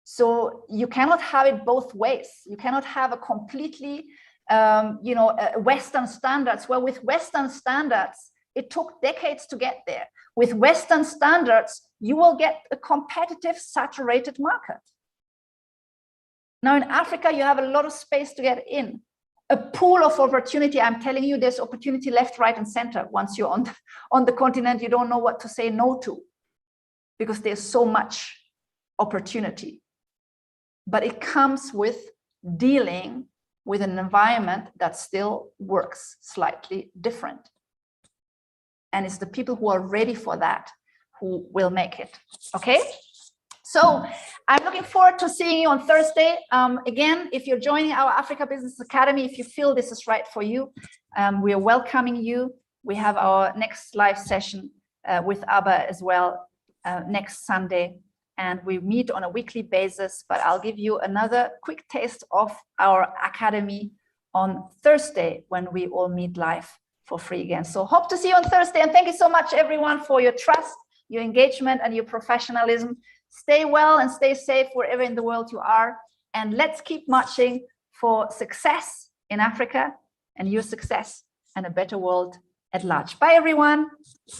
So you cannot have it both ways. You cannot have a completely, Western standards. Well, with Western standards, it took decades to get there. With Western standards, you will get a competitive, saturated market. Now in Africa, you have a lot of space to get in. A pool of opportunity. I'm telling you, there's opportunity left, right, and center. Once you're on the continent, you don't know what to say no to because there's so much opportunity. But it comes with dealing with an environment that still works slightly different. And it's the people who are ready for that who will make it. Okay? So I'm looking forward to seeing you on Thursday. Again, if you're joining our Africa Business Academy, if you feel this is right for you, we are welcoming you. We have our next live session with Abba as well next Sunday. And we meet on a weekly basis, but I'll give you another quick taste of our academy on Thursday when we all meet live for free again. So hope to see you on Thursday. And thank you so much, everyone, for your trust, your engagement, and your professionalism. Stay well and stay safe wherever in the world you are. And let's keep marching for success in Africa and your success and a better world at large. Bye, everyone.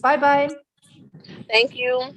Bye-bye. Thank you.